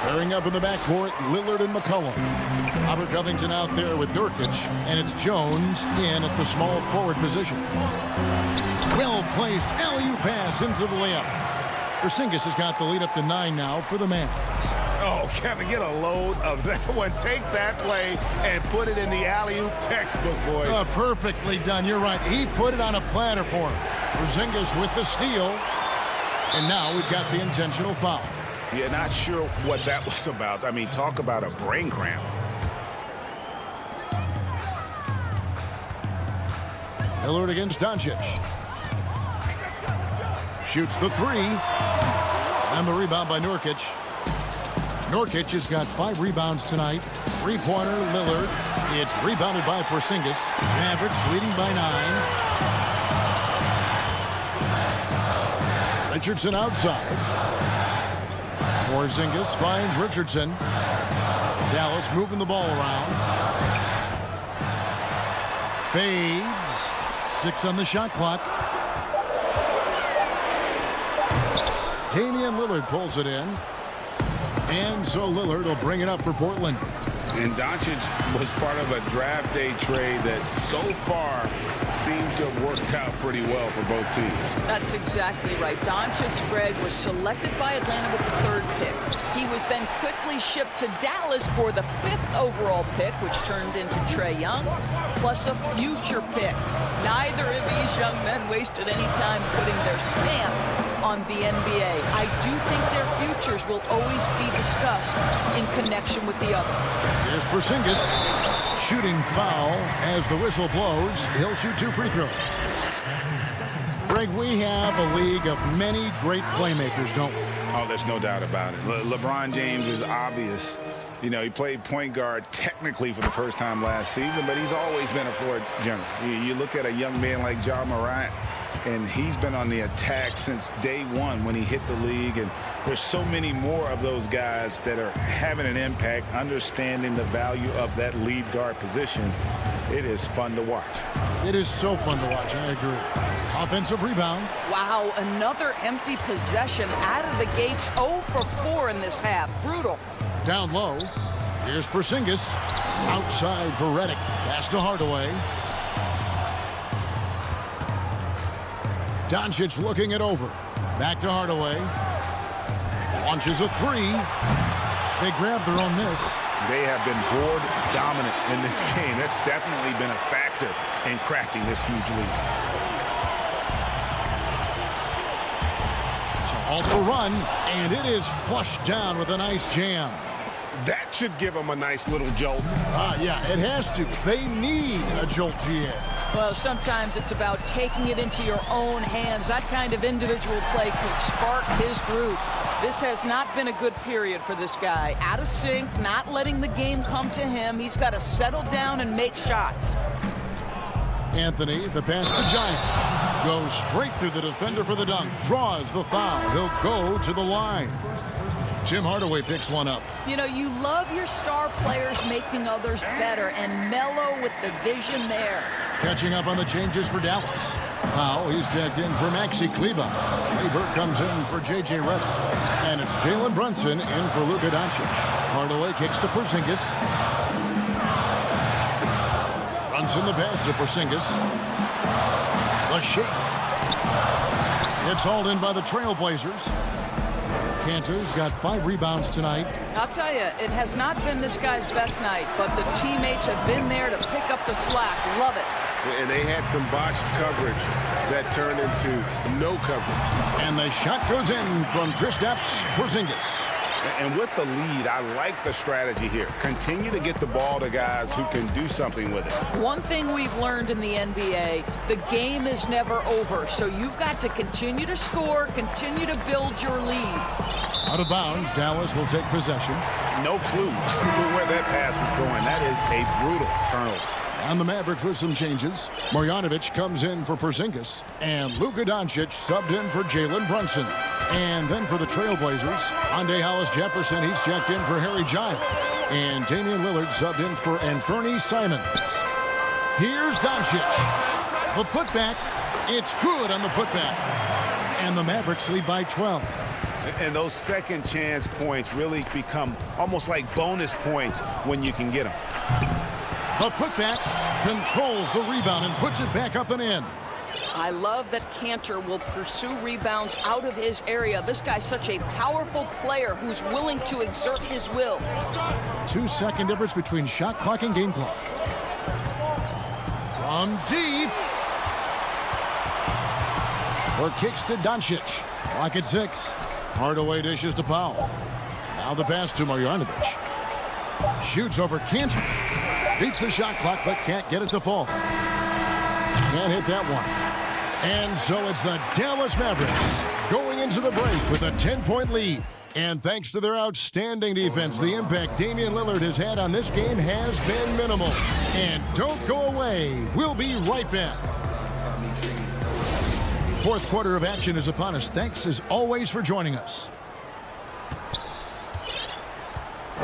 Pairing up in the backcourt, Lillard and McCollum. Robert Covington out there with Nurkic, and it's Jones in at the small forward position. Well-placed alley-oop pass into the layup. Porzingis has got the lead up to 9 now for the Mavs. Oh, Kevin, get a load of that one. Take that play and put it in the alley-oop textbook, boys. Perfectly done. You're right. He put it on a platter for him. Porzingis with the steal. And now we've got the intentional foul. Yeah, not sure what that was about. I mean, talk about a brain cramp. Lillard against Doncic. Shoots the 3. And the rebound by Nurkic. Nurkic has got 5 rebounds tonight. 3-pointer, Lillard. It's rebounded by Porzingis. Mavericks leading by 9. Richardson outside. Porzingis finds Richardson. Dallas moving the ball around. Fades. 6 on the shot clock. Damian Lillard pulls it in. And so Lillard will bring it up for Portland. And Doncic was part of a draft day trade that so far seems to have worked out pretty well for both teams. That's exactly right. Doncic, Greg, was selected by Atlanta with the 3rd pick. He was then quickly shipped to Dallas for the 5th overall pick, which turned into Trae Young, plus a future pick. Neither of these young men wasted any time putting their stamp on the NBA. I do think their futures will always be discussed in connection with the other. Here's Porzingis. Shooting foul as the whistle blows. He'll shoot 2 free throws. Greg, we have a league of many great playmakers, don't we? Oh, there's no doubt about it. LeBron James is obvious. You know, he played point guard technically for the first time last season, but he's always been a floor general. You look at a young man like Ja Morant, and he's been on the attack since day one when he hit the league. And there's so many more of those guys that are having an impact, understanding the value of that lead guard position. it is fun to watch. It is so fun to watch. I agree. Offensive rebound. Wow, another empty possession out of the gates. 0 for 4 in this half. Brutal. Down low. Here's Porzingis. Outside for Redick. Pass to Hardaway. Doncic looking it over. Back to Hardaway. Launches a three. They grab their own miss. They have been board dominant in this game. That's definitely been a factor in cracking this huge lead. It's a halt for run, and it is flushed down with a nice jam. That should give them a nice little jolt. Yeah, it has to. They need a jolt, GA. Well, sometimes it's about taking it into your own hands. That kind of individual play could spark his group. This has not been a good period for this guy. Out of sync, not letting the game come to him. He's got to settle down and make shots. Anthony, the pass to Giant. Goes straight through the defender for the dunk. Draws the foul. He'll go to the line. Tim Hardaway picks one up. You know, you love your star players making others better, and Melo with the vision there. Catching up on the changes for Dallas. Now he's checked in for Maxi Kleba. Trey Burke comes in for J.J. Redick. And it's Jalen Brunson in for Luka Doncic. Hardaway kicks to Porzingis. Brunson the pass to Porzingis. The shake. It's hauled in by the Trailblazers. Kanter's got 5 rebounds tonight. I'll tell you, it has not been this guy's best night, but the teammates have been there to pick up the slack. Love it. And they had some botched coverage that turned into no coverage. And the shot goes in from Kristaps Porzingis. And with the lead, I like the strategy here. Continue to get the ball to guys who can do something with it. One thing we've learned in the NBA, the game is never over. So you've got to continue to score, continue to build your lead. Out of bounds, Dallas will take possession. No clue where that pass was going. That is a brutal turnover. And the Mavericks with some changes. Marjanovic comes in for Porzingis. And Luka Doncic subbed in for Jalen Brunson. And then for the Trailblazers, Ande Hollis-Jefferson, he's checked in for Harry Giles. And Damian Lillard subbed in for Anthony Simons. Here's Doncic. The putback. It's good on the putback. And the Mavericks lead by 12. And those second chance points really become almost like bonus points when you can get them. The putback controls the rebound and puts it back up and in. I love that Kanter will pursue rebounds out of his area. This guy's such a powerful player who's willing to exert his will. 2-second difference between shot clock and game clock. From deep. Or kicks to Doncic. Clock at 6. Hardaway dishes to Powell. Now the pass to Marjanovic. Shoots over Kanter. Beats the shot clock, but can't get it to fall. Can't hit that one. And so it's the Dallas Mavericks going into the break with a 10-point lead. And thanks to their outstanding defense, the impact Damian Lillard has had on this game has been minimal. And don't go away. We'll be right back. Fourth quarter of action is upon us. Thanks, as always, for joining us.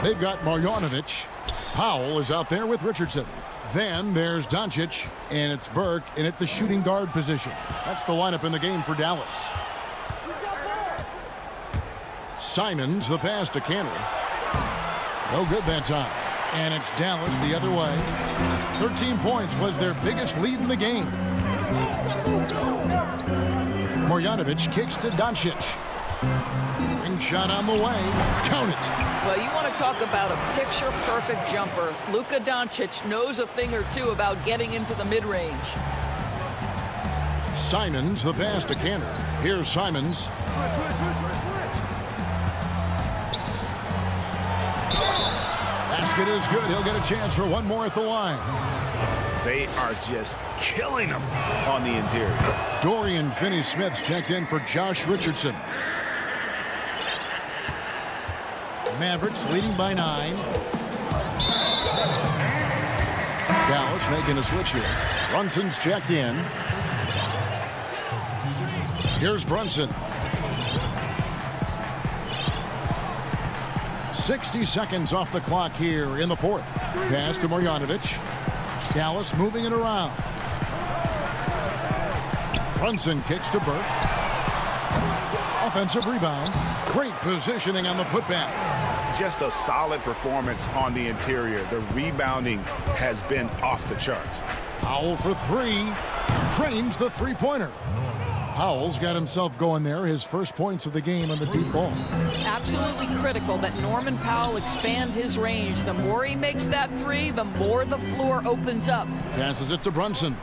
They've got Marjanovic. Powell is out there with Richardson. Then there's Doncic, and it's Burke in at the shooting guard position. That's the lineup in the game for Dallas. Simons, the pass to Kanter. No good that time. And it's Dallas the other way. 13 points was their biggest lead in the game. Marjanovic kicks to Doncic. Ring shot on the way. Count it. Well, you want to talk about a picture-perfect jumper. Luka Doncic knows a thing or two about getting into the mid-range. Simons, the pass to Kanter. Here's Simons. Basket is good. He'll get a chance for one more at the line. They are just killing them on the interior. Dorian Finney-Smith's checked in for Josh Richardson. Mavericks leading by 9. Dallas making a switch here. Brunson's checked in. Here's Brunson. 60 seconds off the clock here in the fourth. Pass to Marjanovic. Dallas moving it around. Brunson kicks to Burke. Offensive rebound. Great positioning on the putback. Just a solid performance on the interior. The rebounding has been off the charts. Powell for three. Drains the three-pointer. Powell's got himself going there. His first points of the game on the deep ball. Absolutely critical that Norman Powell expand his range. The more he makes that three, the more the floor opens up. Passes it to Brunson.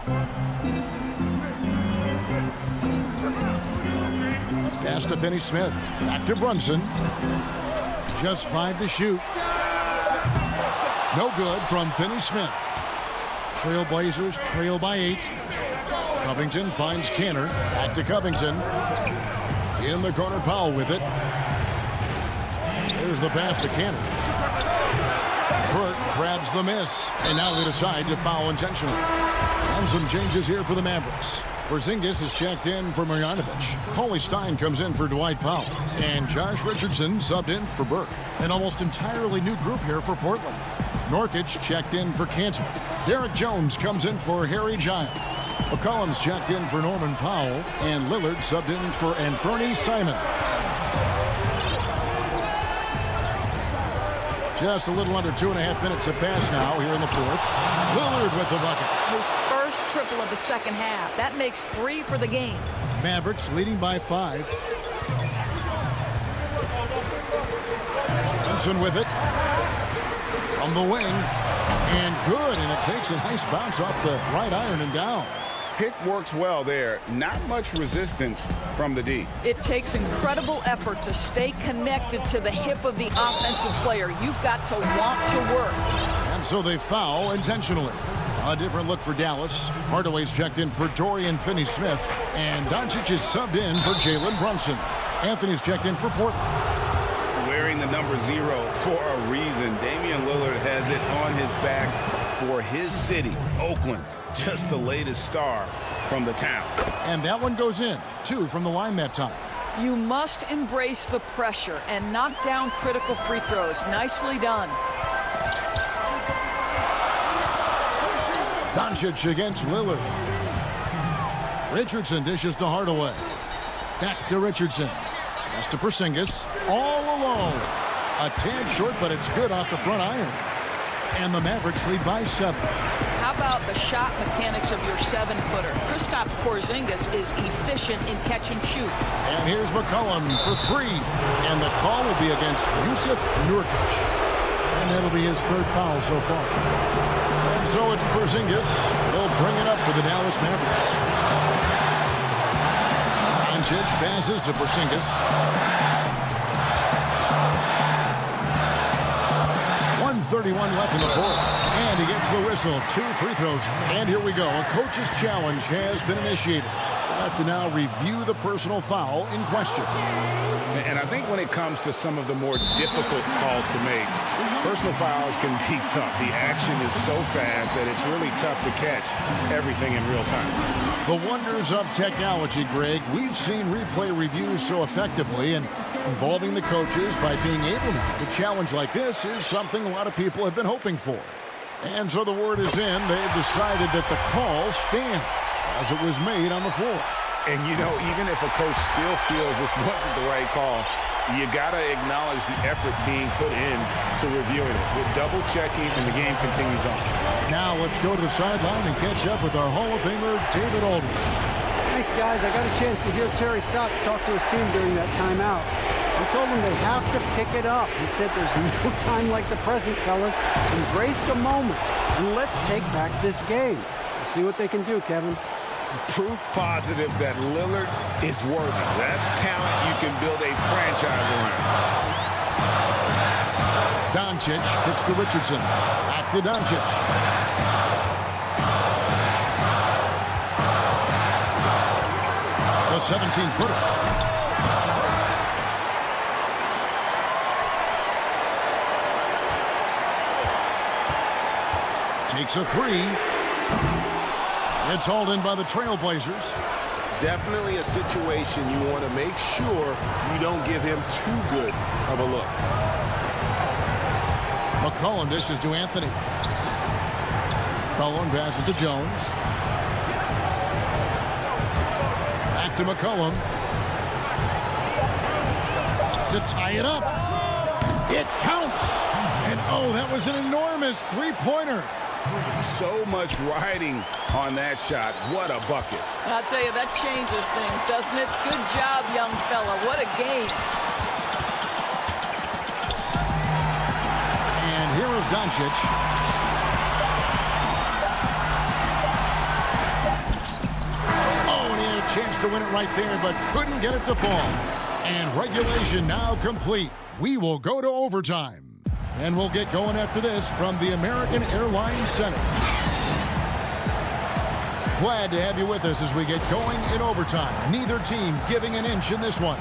Pass to Finney-Smith. Back to Brunson. Just 5 to shoot. No good from Finney-Smith. Trailblazers trail by 8. Covington finds Canner. Back to Covington. In the corner, Powell with it. There's the pass to Canner. Burke grabs the miss. And now they decide to foul intentionally. And some changes here for the Mavericks. Porzingis is checked in for Marjanovic. Cauley Stein comes in for Dwight Powell. And Josh Richardson subbed in for Burke. An almost entirely new group here for Portland. Nurkic checked in for Cantor. Derek Jones comes in for Harry Giles. McCollum's checked in for Norman Powell. And Lillard subbed in for Anthony Simon. Just a little under 2.5 minutes have passed now here in the fourth. Lillard with the bucket. His first triple of the second half. That makes 3 for the game. Mavericks leading by 5. Johnson with it. From the wing. And good. And it takes a nice bounce off the right iron and down. Pick works well there. Not much resistance from the D. It takes incredible effort to stay connected to the hip of the offensive player. You've got to want to work. And so they foul intentionally. A different look for Dallas. Hardaway's checked in for Dorian Finney-Smith. And Doncic is subbed in for Jalen Brunson. Anthony's checked in for Portland. Wearing the number 0 for a reason. Damian Lillard has it on his back for his city, Oakland. Just the latest star from the town. And that one goes in. 2 from the line that time. You must embrace the pressure and knock down critical free throws. Nicely done. Doncic against Lillard. Richardson dishes to Hardaway. Back to Richardson. Pass to Porzingis. All alone. A tad short, but it's good off the front iron. And the Mavericks lead by 7. How about the shot mechanics of your 7-footer? Kristaps Porzingis is efficient in catch and shoot. And here's McCollum for 3. And the call will be against Jusuf Nurkic. And that'll be his 3rd foul so far. And so it's Porzingis. They'll bring it up for the Dallas Mavericks. Doncic passes to Porzingis. 1:31 left in the fourth. And he gets the whistle. 2 free throws. And here we go. A coach's challenge has been initiated. We'll have to now review the personal foul in question. And I think when it comes to some of the more difficult calls to make, personal fouls can be tough. The action is so fast that it's really tough to catch everything in real time. The wonders of technology, Greg. We've seen replay reviews so effectively, and involving the coaches by being able to challenge like this is something a lot of people have been hoping for. And so the word is in. They've decided that the call stands as it was made on the floor. And, you know, even if a coach still feels this wasn't the right call, you got to acknowledge the effort being put in to reviewing it. With double checking, and the game continues on. Now let's go to the sideline and catch up with our Hall of Famer, David Aldridge. Thanks, guys. I got a chance to hear Terry Stotts talk to his team during that timeout. He told them they have to pick it up. He said there's no time like the present, fellas. Embrace the moment, and let's take back this game. We'll see what they can do, Kevin. Proof positive that Lillard is worthy. That's talent you can build a franchise around. Doncic kicks to Richardson. Back to Doncic. The 17-footer. Takes a 3. It's hauled in by the Trailblazers. Definitely a situation you want to make sure you don't give him too good of a look. McCollum dishes to Anthony. McCollum passes to Jones. Back to McCollum. To tie it up. It counts. And oh, that was an enormous three-pointer. So much riding on that shot. What a bucket. I'll tell you, that changes things, doesn't it? Good job, young fella. What a game. And here is Doncic. Oh, and he had a chance to win it right there, but couldn't get it to fall. And regulation now complete. We will go to overtime. And we'll get going after this from the American Airlines Center. Glad to have you with us as we get going in overtime. Neither team giving an inch in this one.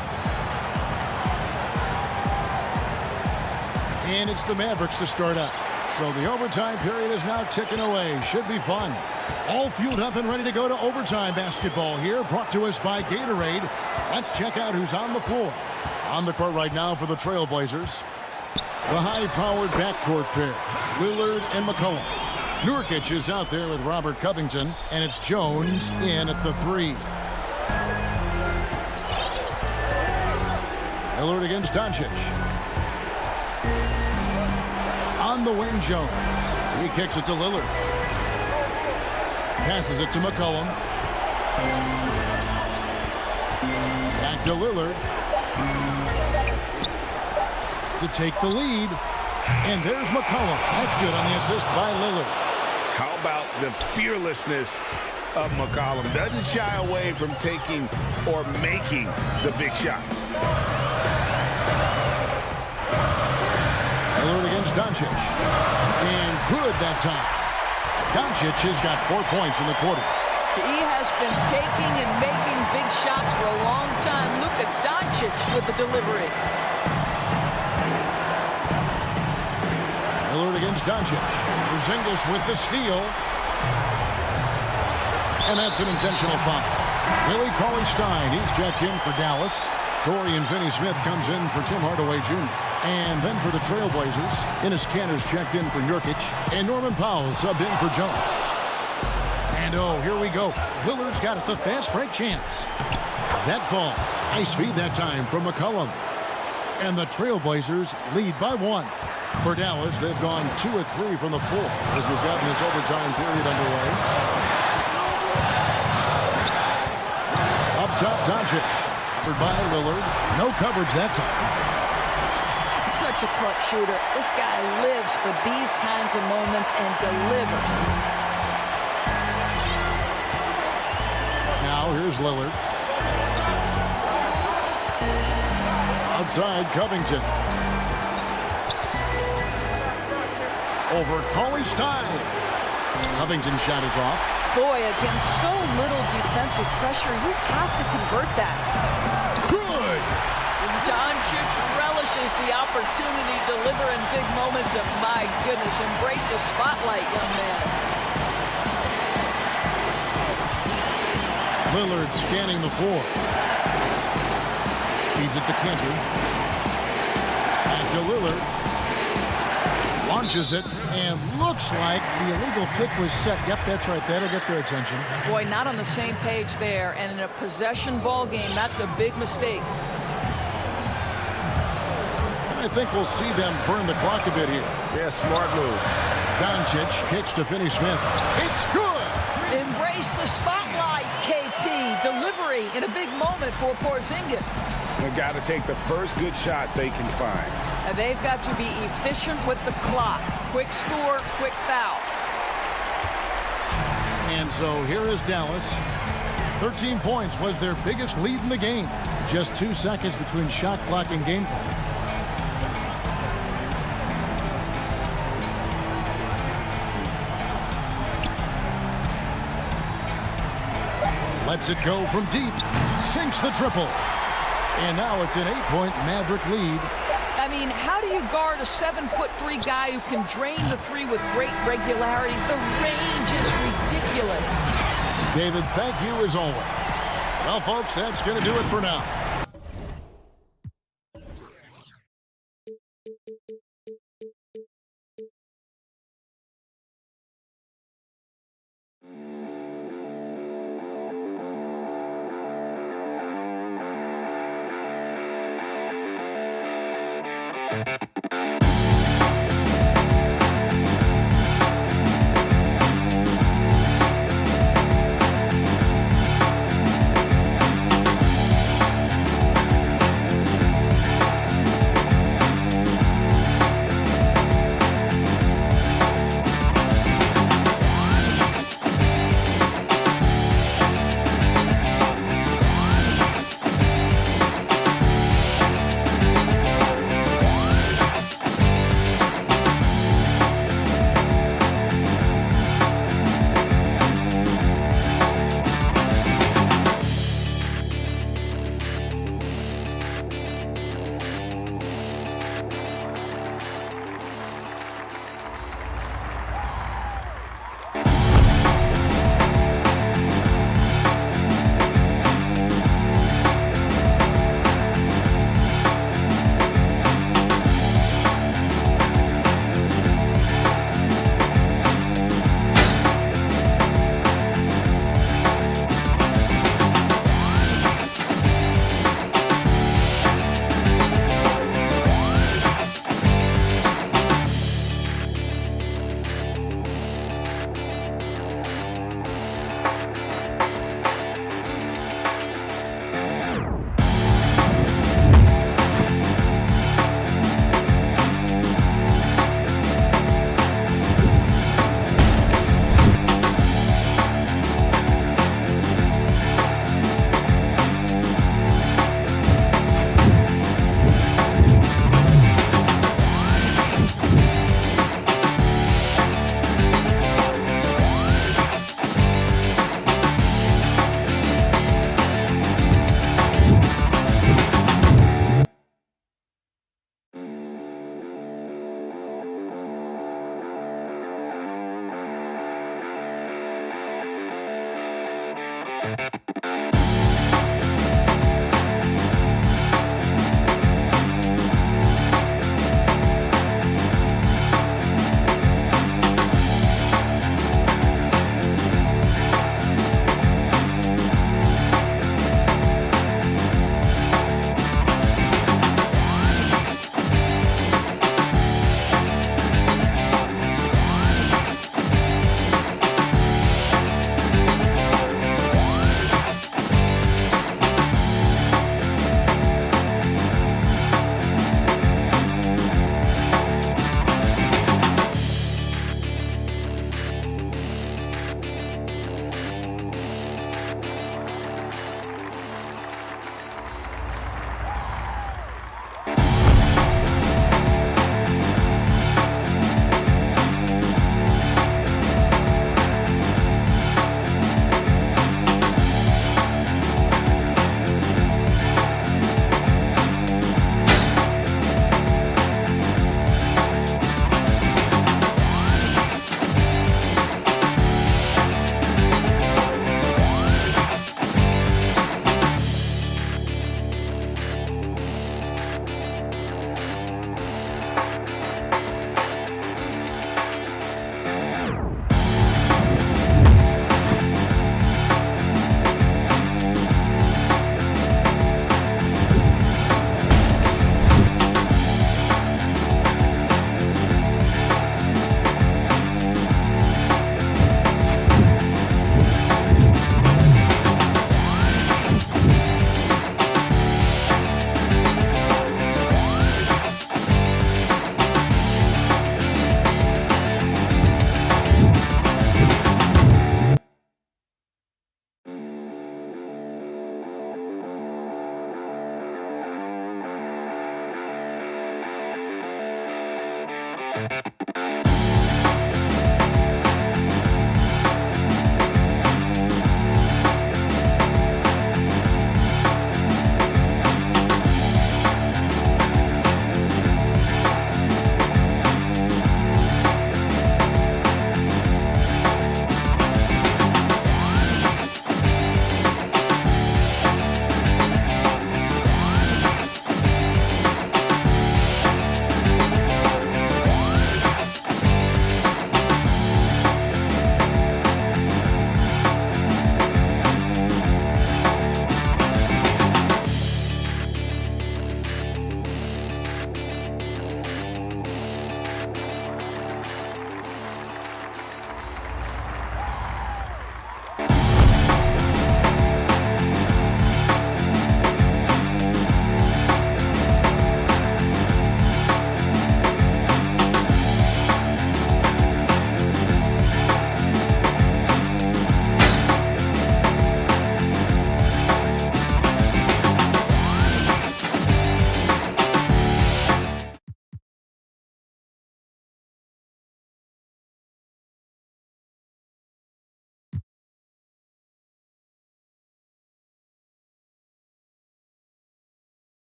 And it's the Mavericks to start up. So the overtime period is now ticking away. Should be fun. All fueled up and ready to go to overtime basketball here. Brought to us by Gatorade. Let's check out who's on the floor. On the court right now for the Trailblazers. The high-powered backcourt pair, Lillard and McCollum. Nurkic is out there with Robert Covington, and it's Jones in at the 3. Lillard against Doncic. On the wing, Jones. He kicks it to Lillard. Passes it to McCollum. Back to Lillard. To take the lead. And there's McCollum. That's good on the assist by Lillard. How about the fearlessness of McCollum? Doesn't shy away from taking or making the big shots. Lillard against Doncic. And good that time. Doncic has got 4 points in the quarter. He has been taking and making big shots for a long time. Look at Doncic with the delivery. Lillard against Doncic. Porzingis with the steal. And that's an intentional foul. Willie Cauley-Stein, he's checked in for Dallas. Dorian Finney-Smith comes in for Tim Hardaway Jr. And then for the Trailblazers, Enes Kanter's checked in for Nurkic. And Norman Powell subbed in for Jones. And oh, here we go. Lillard's got it, the fast break chance. That falls. Nice feed that time from McCollum. And the Trailblazers lead by 1. For Dallas, they've gone 2 of 3 from the floor as we've gotten this overtime period underway. Up top, Doncic. Covered by Lillard. No coverage that time. Such a clutch shooter. This guy lives for these kinds of moments and delivers. Now here's Lillard. Outside, Covington. Over Cauley-Stein. Covington's shot is off. Boy, against so little defensive pressure, you have to convert that. Good! Doncic relishes the opportunity to deliver in big moments, and my goodness, embrace the spotlight, young man. Lillard scanning the floor. Feeds it to Kanter. Back to Lillard. Launches it, and looks like the illegal kick was set. Yep, that's right. That'll get their attention. Boy, not on the same page there. And in a possession ball game, that's a big mistake. I think we'll see them burn the clock a bit here. Yeah, smart move. Doncic kicks to Finney-Smith. It's good! Embrace the spotlight, KP. Delivery in a big moment for Porzingis. They've got to take the first good shot they can find. And they've got to be efficient with the clock. Quick score, quick foul. And so here is Dallas. 13 points was their biggest lead in the game. Just 2 seconds between shot clock and game clock. Lets it go from deep. Sinks the triple. And now it's an 8-point Maverick lead. I mean, how do you guard a 7'3" guy who can drain the 3 with great regularity? The range is ridiculous. David, thank you as always. Well, folks, that's going to do it for now.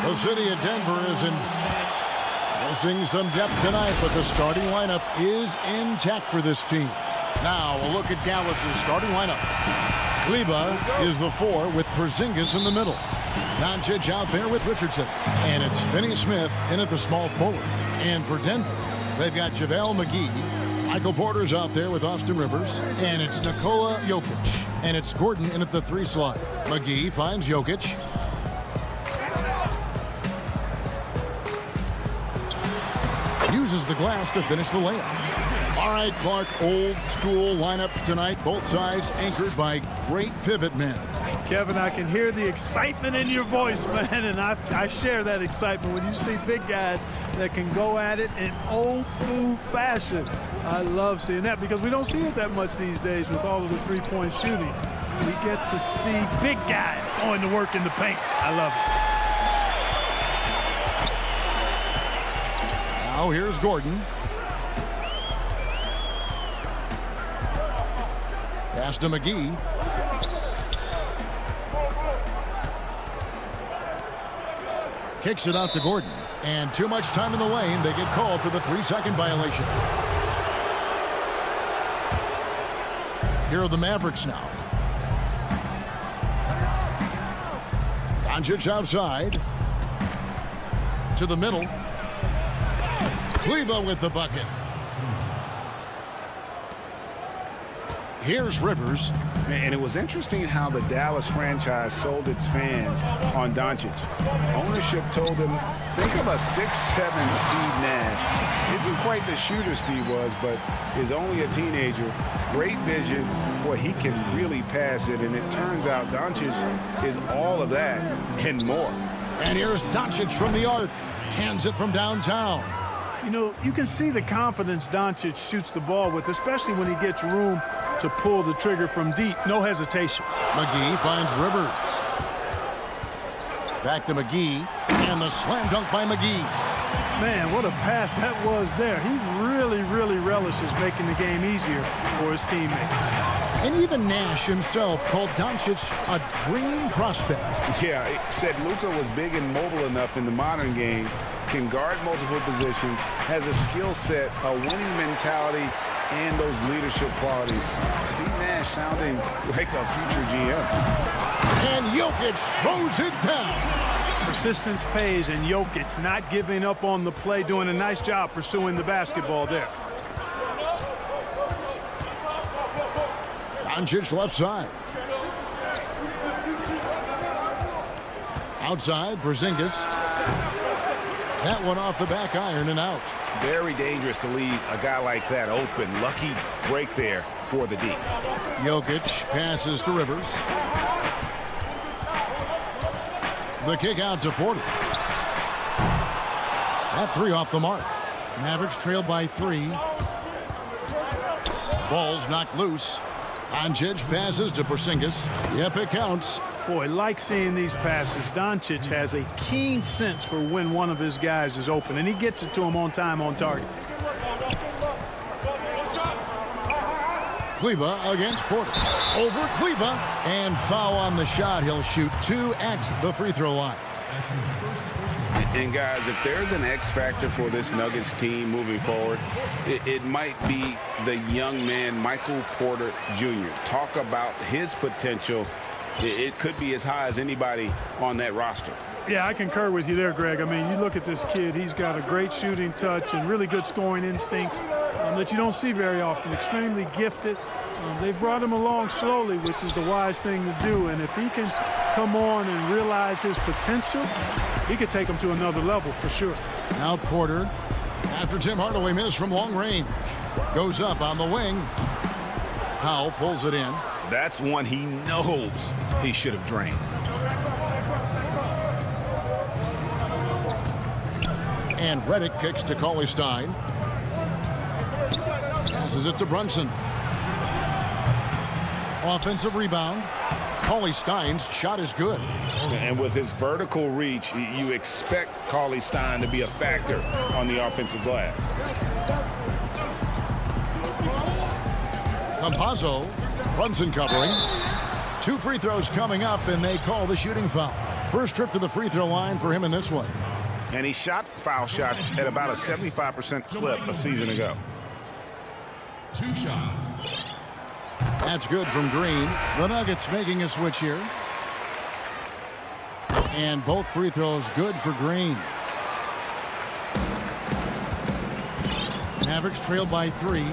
The city of Denver is missing some depth tonight, but the starting lineup is intact for this team. Now, a look at Dallas' starting lineup. Kleba is the 4 with Porzingis in the middle. Doncic out there with Richardson. And it's Finney-Smith in at the small forward. And for Denver, they've got JaVale McGee. Michael Porter's out there with Austin Rivers. And it's Nikola Jokic. And it's Gordon in at the 3 slot. McGee finds Jokic. Uses the glass to finish the layup. All right, Clark, old school lineup tonight. Both sides anchored by great pivot men. Kevin, I can hear the excitement in your voice, man, and I share that excitement when you see big guys that can go at it in old school fashion. I love seeing that because we don't see it that much these days with all of the three-point shooting. We get to see big guys going to work in the paint. I love it. Now here's Gordon. Pass to McGee. Kicks it out to Gordon. And too much time in the lane. They get called for the 3-second violation. Here are the Mavericks now. Doncic outside. To the middle. Kleber with the bucket. Here's Rivers. And it was interesting how the Dallas franchise sold its fans on Doncic. Ownership told them, think of a 6'7" Steve Nash. Isn't quite the shooter Steve was, but is only a teenager. Great vision. Boy, he can really pass it. And it turns out Doncic is all of that and more. And here's Doncic from the arc. Cans it from downtown. You know, you can see the confidence Doncic shoots the ball with, especially when he gets room to pull the trigger from deep. No hesitation. McGee finds Rivers. Back to McGee. And the slam dunk by McGee. Man, what a pass that was there. He really, really relishes making the game easier for his teammates. And even Nash himself called Doncic a dream prospect. Yeah, it said Luka was big and mobile enough in the modern game, can guard multiple positions, has a skill set, a winning mentality, and those leadership qualities. Steve Nash sounding like a future GM. And Jokic throws it down. Persistence pays, and Jokic not giving up on the play, doing a nice job pursuing the basketball there. Doncic left side. Outside, Porzingis. That one off the back iron and out. Very dangerous to leave a guy like that open. Lucky break there for the D. Jokic passes to Rivers. The kick out to Porter. That three off the mark. Mavericks trailed by 3. Ball's knocked loose. Doncic passes to Porzingis. Yep, it counts. Boy, like seeing these passes. Doncic has a keen sense for when one of his guys is open, and he gets it to him on time, on target. Kleber against Porter. Over Kleber. And foul on the shot. He'll shoot 2 at the free throw line. And guys, if there's an X factor for this Nuggets team moving forward, it might be the young man, Michael Porter Jr. Talk about his potential. It could be as high as anybody on that roster. Yeah, I concur with you there, Greg. I mean, you look at this kid, he's got a great shooting touch and really good scoring instincts that you don't see very often. Extremely gifted. They've brought him along slowly, which is the wise thing to do. And if he can come on and realize his potential, he could take him to another level for sure. Now Porter, after Tim Hardaway missed from long range, goes up on the wing. Powell pulls it in. That's one he knows he should have drained. And Redick kicks to Cauley Stein. Passes it to Brunson. Offensive rebound. Cauley Stein's shot is good. And with his vertical reach, you expect Cauley Stein to be a factor on the offensive glass. Campazzo. Brunson covering. 2 free throws coming up, and they call the shooting foul. First trip to the free throw line for him in this one. And he shot foul shots at about a 75% clip a season ago. 2 shots. That's good from Green. The Nuggets making a switch here. And both free throws good for Green. Mavericks trailed by 3.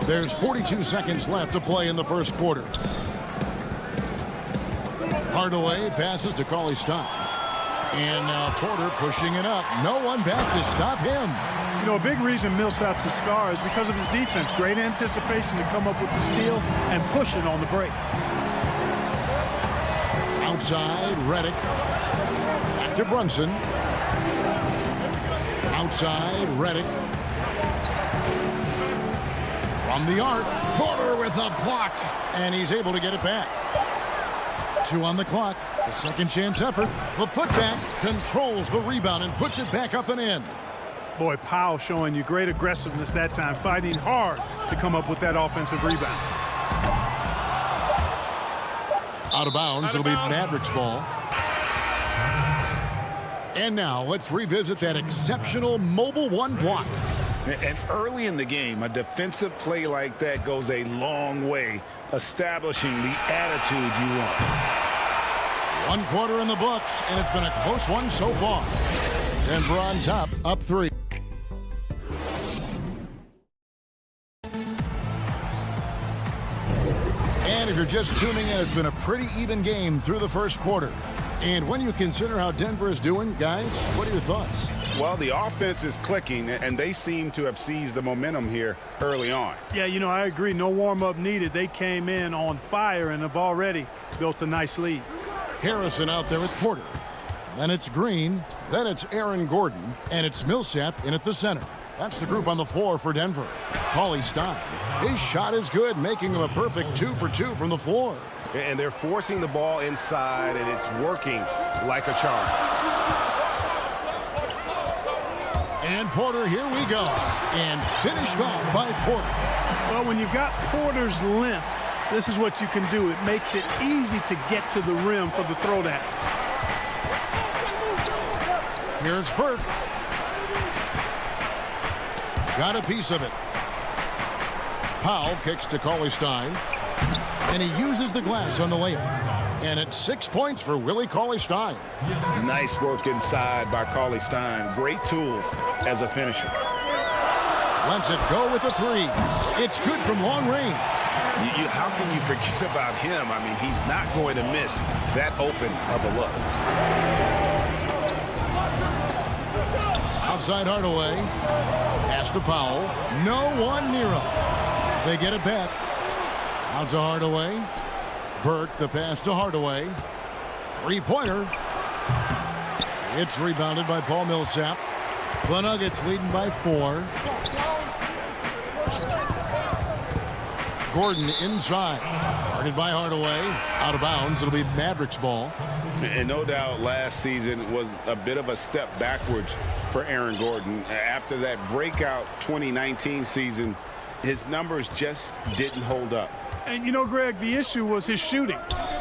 There's 42 seconds left to play in the first quarter. Hardaway passes to Cauley Stein. And now Porter pushing it up. No one back to stop him. You know, a big reason Millsap's a star is because of his defense. Great anticipation to come up with the steal and push it on the break. Outside, Redick. Back to Brunson. Outside, Redick. From the arc, Porter with a block. And he's able to get it back. 2 on the clock. The second chance effort. The putback controls the rebound and puts it back up and in. Boy, Powell showing you great aggressiveness that time, fighting hard to come up with that offensive rebound. Out of bounds, it'll be Mavericks ball. And now let's revisit that exceptional mobile 1 block. And early in the game, a defensive play like that goes a long way, establishing the attitude you want. 1 quarter in the books, and it's been a close one so far. Denver on top, up 3. And if you're just tuning in, it's been a pretty even game through the first quarter. And when you consider how Denver is doing, guys, what are your thoughts? Well, the offense is clicking, and they seem to have seized the momentum here early on. Yeah, you know, I agree. No warm-up needed. They came in on fire and have already built a nice lead. Harrison out there with Porter. Then it's Green. Then it's Aaron Gordon. And it's Millsap in at the center. That's the group on the floor for Denver. Cauley-Stein. His shot is good, making him a perfect 2 for 2 from the floor. And they're forcing the ball inside, and it's working like a charm. And Porter, here we go. And finished off by Porter. Well, when you've got Porter's length, this is what you can do. It makes it easy to get to the rim for the throwdown. Here's Burke. Got a piece of it. Powell kicks to Cauley-Stein. And he uses the glass on the layup. And it's 6 points for Willie Cauley-Stein. Nice work inside by Cauley-Stein. Great tools as a finisher. Lets it go with a 3. It's good from long range. How can you forget about him? I mean, he's not going to miss that open of a look. Outside Hardaway. Pass to Powell. No one near him. They get it back. Out to Hardaway. Burke, the pass to Hardaway. 3-pointer. It's rebounded by Paul Millsap. The Nuggets leading by 4. Gordon inside. Guarded by Hardaway. Out of bounds. It'll be Mavericks ball. And no doubt last season was a bit of a step backwards for Aaron Gordon. After that breakout 2019 season, his numbers just didn't hold up. And, you know, Greg, the issue was his shooting.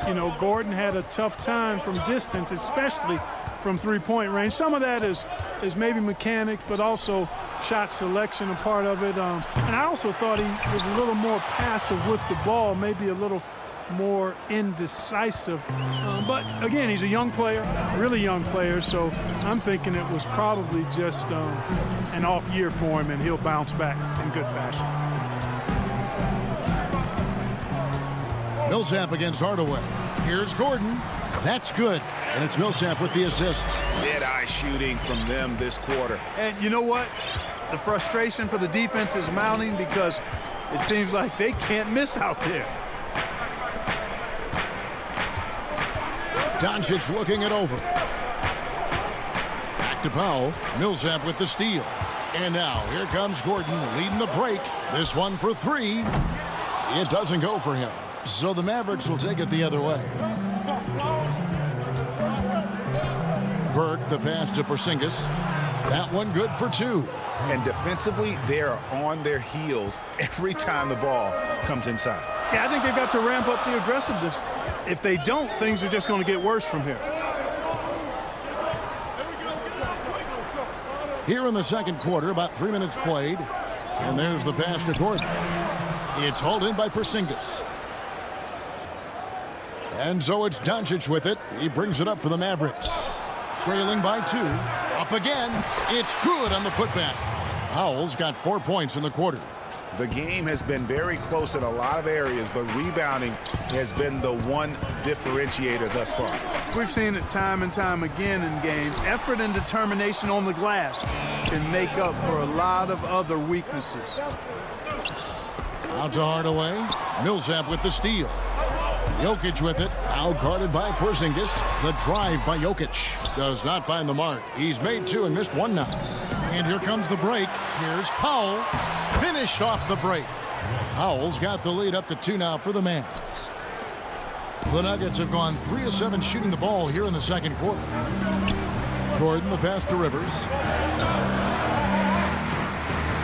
You know, Gordon had a tough time from distance, especially from three-point range. Some of that is maybe mechanics, but also shot selection a part of it. And I also thought he was a little more passive with the ball, maybe a little more indecisive. But, again, he's a young player, really young player, so I'm thinking it was probably just an off year for him, and he'll bounce back in good fashion. Millsap against Hardaway. Here's Gordon. That's good. And it's Millsap with the assist. Dead-eye shooting from them this quarter. And you know what? The frustration for the defense is mounting because it seems like they can't miss out there. Doncic looking it over. Back to Powell. Millsap with the steal. And now here comes Gordon leading the break. This one for 3. It doesn't go for him. So the Mavericks will take it the other way. Burke, the pass to Porzingis. That one good for 2. And defensively, they are on their heels every time the ball comes inside. Yeah, I think they've got to ramp up the aggressiveness. If they don't, things are just going to get worse from here. Here in the second quarter, about 3 minutes played. And there's the pass to Gordon. It's hauled in by Porzingis. And so it's Doncic with it. He brings it up for the Mavericks. Trailing by 2. Up again. It's good on the putback. Powell's got 4 points in the quarter. The game has been very close in a lot of areas, but rebounding has been the one differentiator thus far. We've seen it time and time again in games. Effort and determination on the glass can make up for a lot of other weaknesses. Out to Hardaway. Millsap with the steal. Jokic with it. Now guarded by Porzingis. The drive by Jokic. Does not find the mark. He's made 2 and missed 1 now. And here comes the break. Here's Powell. Finished off the break. Powell's got the lead up to 2 now for the Mavs. The Nuggets have gone 3 of 7 shooting the ball here in the second quarter. Gordon, the pass to Rivers.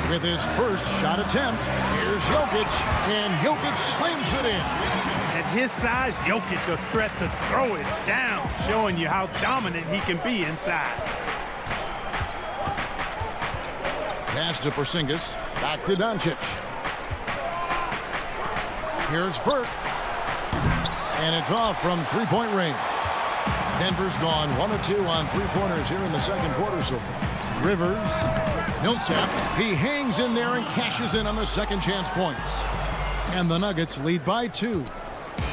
With his first shot attempt, here's Jokic, and Jokic slams it in. At his size, Jokic a threat to throw it down, showing you how dominant he can be inside. Pass to Porzingis. Back to Doncic. Here's Burke. And it's off from three-point range. Denver's gone 1 of 2 on three-pointers here in the second quarter so far. Rivers. Millsap. He hangs in there and cashes in on the second chance points. And the Nuggets lead by 2.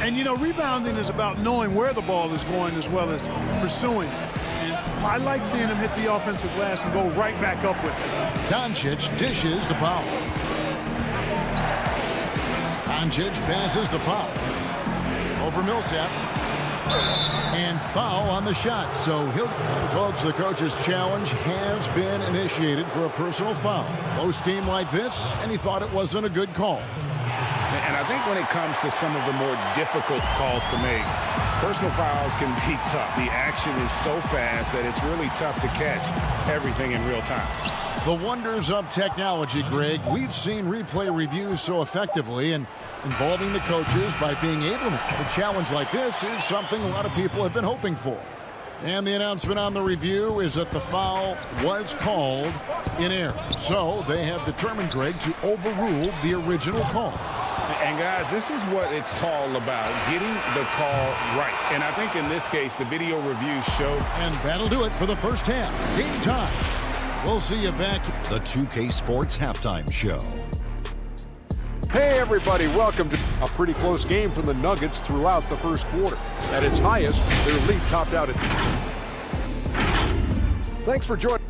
And, you know, rebounding is about knowing where the ball is going as well as pursuing it. And I like seeing him hit the offensive glass and go right back up with it. Doncic dishes to Powell. Doncic passes to Powell. Over Millsap. And foul on the shot. So folks, the coach's challenge has been initiated for a personal foul. Close game like this, and he thought it wasn't a good call. And I think when it comes to some of the more difficult calls to make, personal fouls can be tough. The action is so fast that it's really tough to catch everything in real time. The wonders of technology, Greg. We've seen replay reviews so effectively, and involving the coaches by being able to a challenge like this is something a lot of people have been hoping for. And the announcement on the review is that the foul was called in error. So they have determined, Greg, to overrule the original call. And, guys, this is what it's all about, getting the call right. And I think in this case, the video review showed. And that'll do it for the first half. Game time. We'll see you back. The 2K Sports Halftime Show. Hey, everybody, welcome to a pretty close game for the Nuggets throughout the first quarter. At its highest, their lead topped out at... Thanks for joining.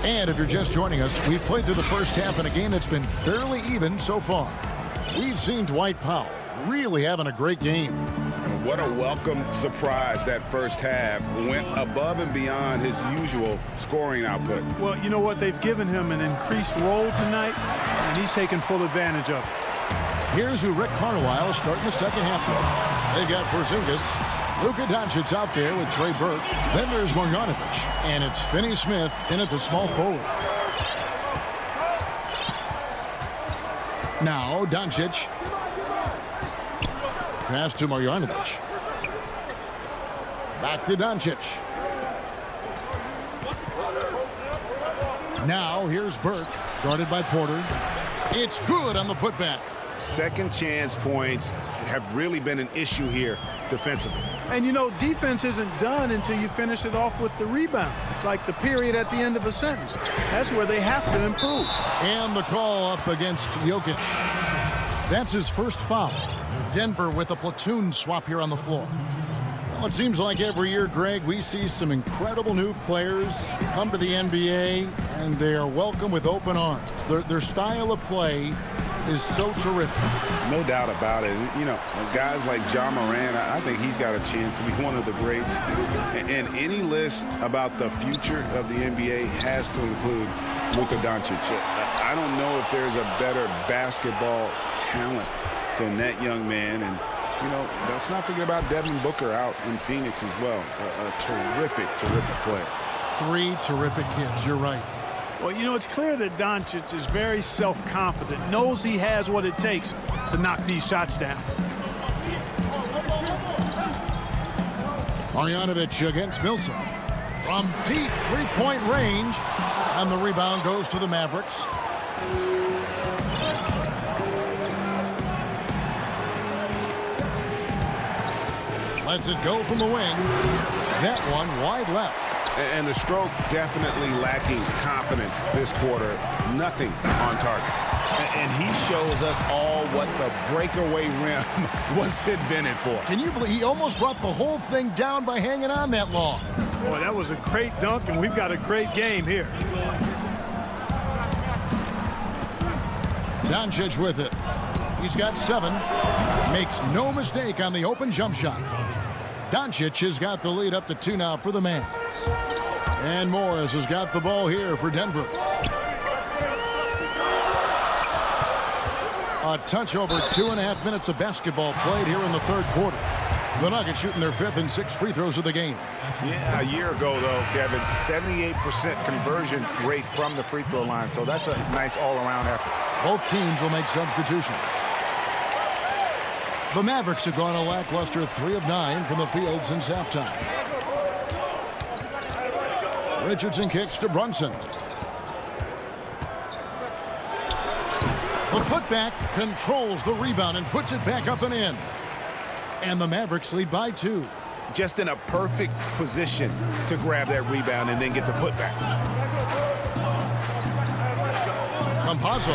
And if you're just joining us, we've played through the first half in a game that's been fairly even so far. We've seen Dwight Powell really having a great game. What a welcome surprise that first half. Went above and beyond his usual scoring output. Well, you know what? They've given him an increased role tonight, and he's taken full advantage of it. Here's who Rick Carlisle is starting the second half with. They've got Porzingis. Luka Doncic out there with Trey Burke. Then there's Marjanovic. And it's Finney Smith in at the small forward. Now Doncic. Pass to Marjanovic. Back to Doncic. Now here's Burke, guarded by Porter. It's good on the putback. Second chance points have really been an issue here defensively. And, you know, defense isn't done until you finish it off with the rebound. It's like the period at the end of a sentence. That's where they have to improve. And the call up against Jokic. That's his first foul. Denver with a platoon swap here on the floor. Well, it seems like every year, Greg, we see some incredible new players come to the NBA, and they are welcome with open arms. Their style of play is so terrific. No doubt about it. You know, guys like Ja Morant, I think he's got a chance to be one of the greats. And any list about the future of the NBA has to include Luka Doncic. I don't know if there's a better basketball talent than that young man. And, you know, let's not forget about Devin Booker out in Phoenix as well. A terrific, terrific player. 3 terrific kids. You're right. Well, you know, it's clear that Doncic is very self-confident, knows he has what it takes to knock these shots down. Marjanovic against Millsap. From deep three-point range, and the rebound goes to the Mavericks. Lets it go from the wing. That one wide left. And the stroke definitely lacking confidence this quarter. Nothing on target. And he shows us all what the breakaway rim was invented for. Can you believe he almost brought the whole thing down by hanging on that long? Boy, that was a great dunk, and we've got a great game here. Doncic with it. He's got 7. Makes no mistake on the open jump shot. Doncic has got the lead up to 2 now for the Mavs. And Morris has got the ball here for Denver. A touch over 2.5 minutes of basketball played here in the third quarter. The Nuggets shooting their 5th and 6th free throws of the game. Yeah, a year ago, though, Kevin, 78% conversion rate from the free throw line. So that's a nice all-around effort. Both teams will make substitutions. The Mavericks have gone a lackluster 3 of 9 from the field since halftime. Richardson kicks to Brunson. The putback controls the rebound and puts it back up and in. And the Mavericks lead by 2. Just in a perfect position to grab that rebound and then get the putback. Campazzo.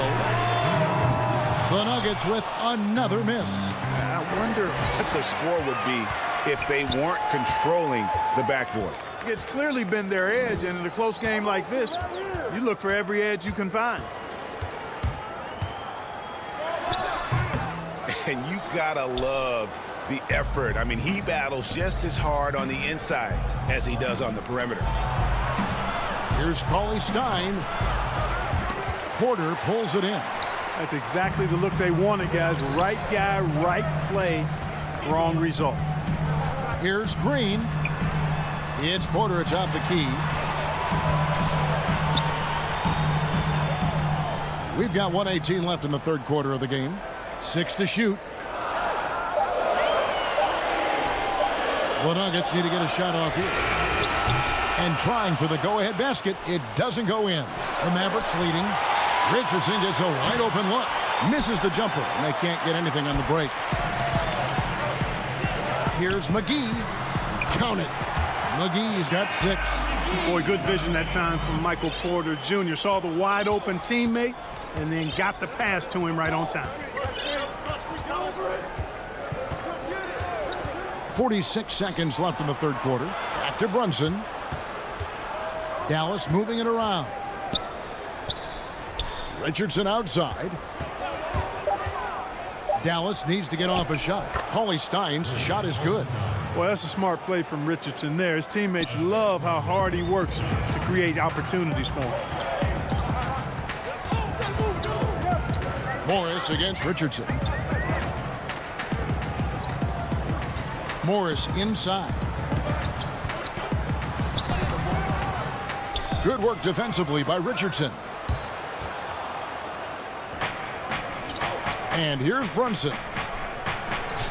The Nuggets with another miss. I wonder what the score would be if they weren't controlling the backboard. It's clearly been their edge, and in a close game like this, you look for every edge you can find. And you gotta love the effort. I mean, he battles just as hard on the inside as he does on the perimeter. Here's Cauley Stein. Porter pulls it in. That's exactly the look they wanted, guys. Right guy, right play, wrong result. Here's Green. It's Porter atop the key. We've got 1:18 left in the third quarter of the game. 6 to shoot. The Nuggets need to get a shot off here. And trying for the go-ahead basket. It doesn't go in. The Mavericks leading. Richardson gets a wide open look. Misses the jumper. And they can't get anything on the break. Here's McGee. Count it. McGee's got 6. Boy, good vision that time from Michael Porter Jr. Saw the wide open teammate and then got the pass to him right on time. 46 seconds left in the third quarter. Back to Brunson. Dallas moving it around. Richardson outside. Dallas needs to get off a shot. Cauley Stein's shot is good. Well, that's a smart play from Richardson there. His teammates love how hard he works to create opportunities for him. Morris against Richardson. Morris inside. Good work defensively by Richardson. And here's Brunson.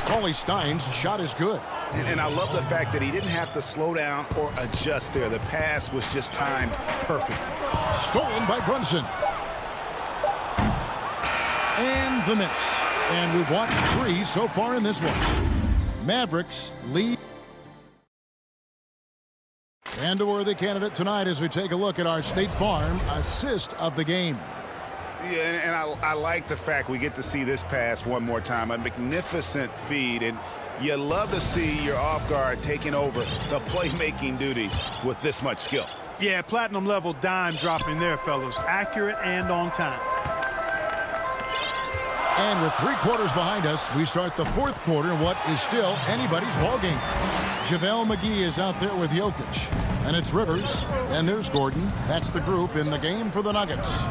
Cauley Stein's shot is good. And I love the fact that he didn't have to slow down or adjust there. The pass was just timed perfect. Stolen by Brunson. And the miss. And we've watched 3 so far in this one. Mavericks lead. And a worthy candidate tonight as we take a look at our State Farm assist of the game. Yeah, and I like the fact we get to see this pass one more time. A magnificent feed, and you love to see your off guard taking over the playmaking duties with this much skill. Yeah, platinum level dime dropping there, fellas. Accurate and on time. And with 3 quarters behind us, we start the fourth quarter in what is still anybody's ballgame. JaVale McGee is out there with Jokic. And it's Rivers. And there's Gordon. That's the group in the game for the Nuggets.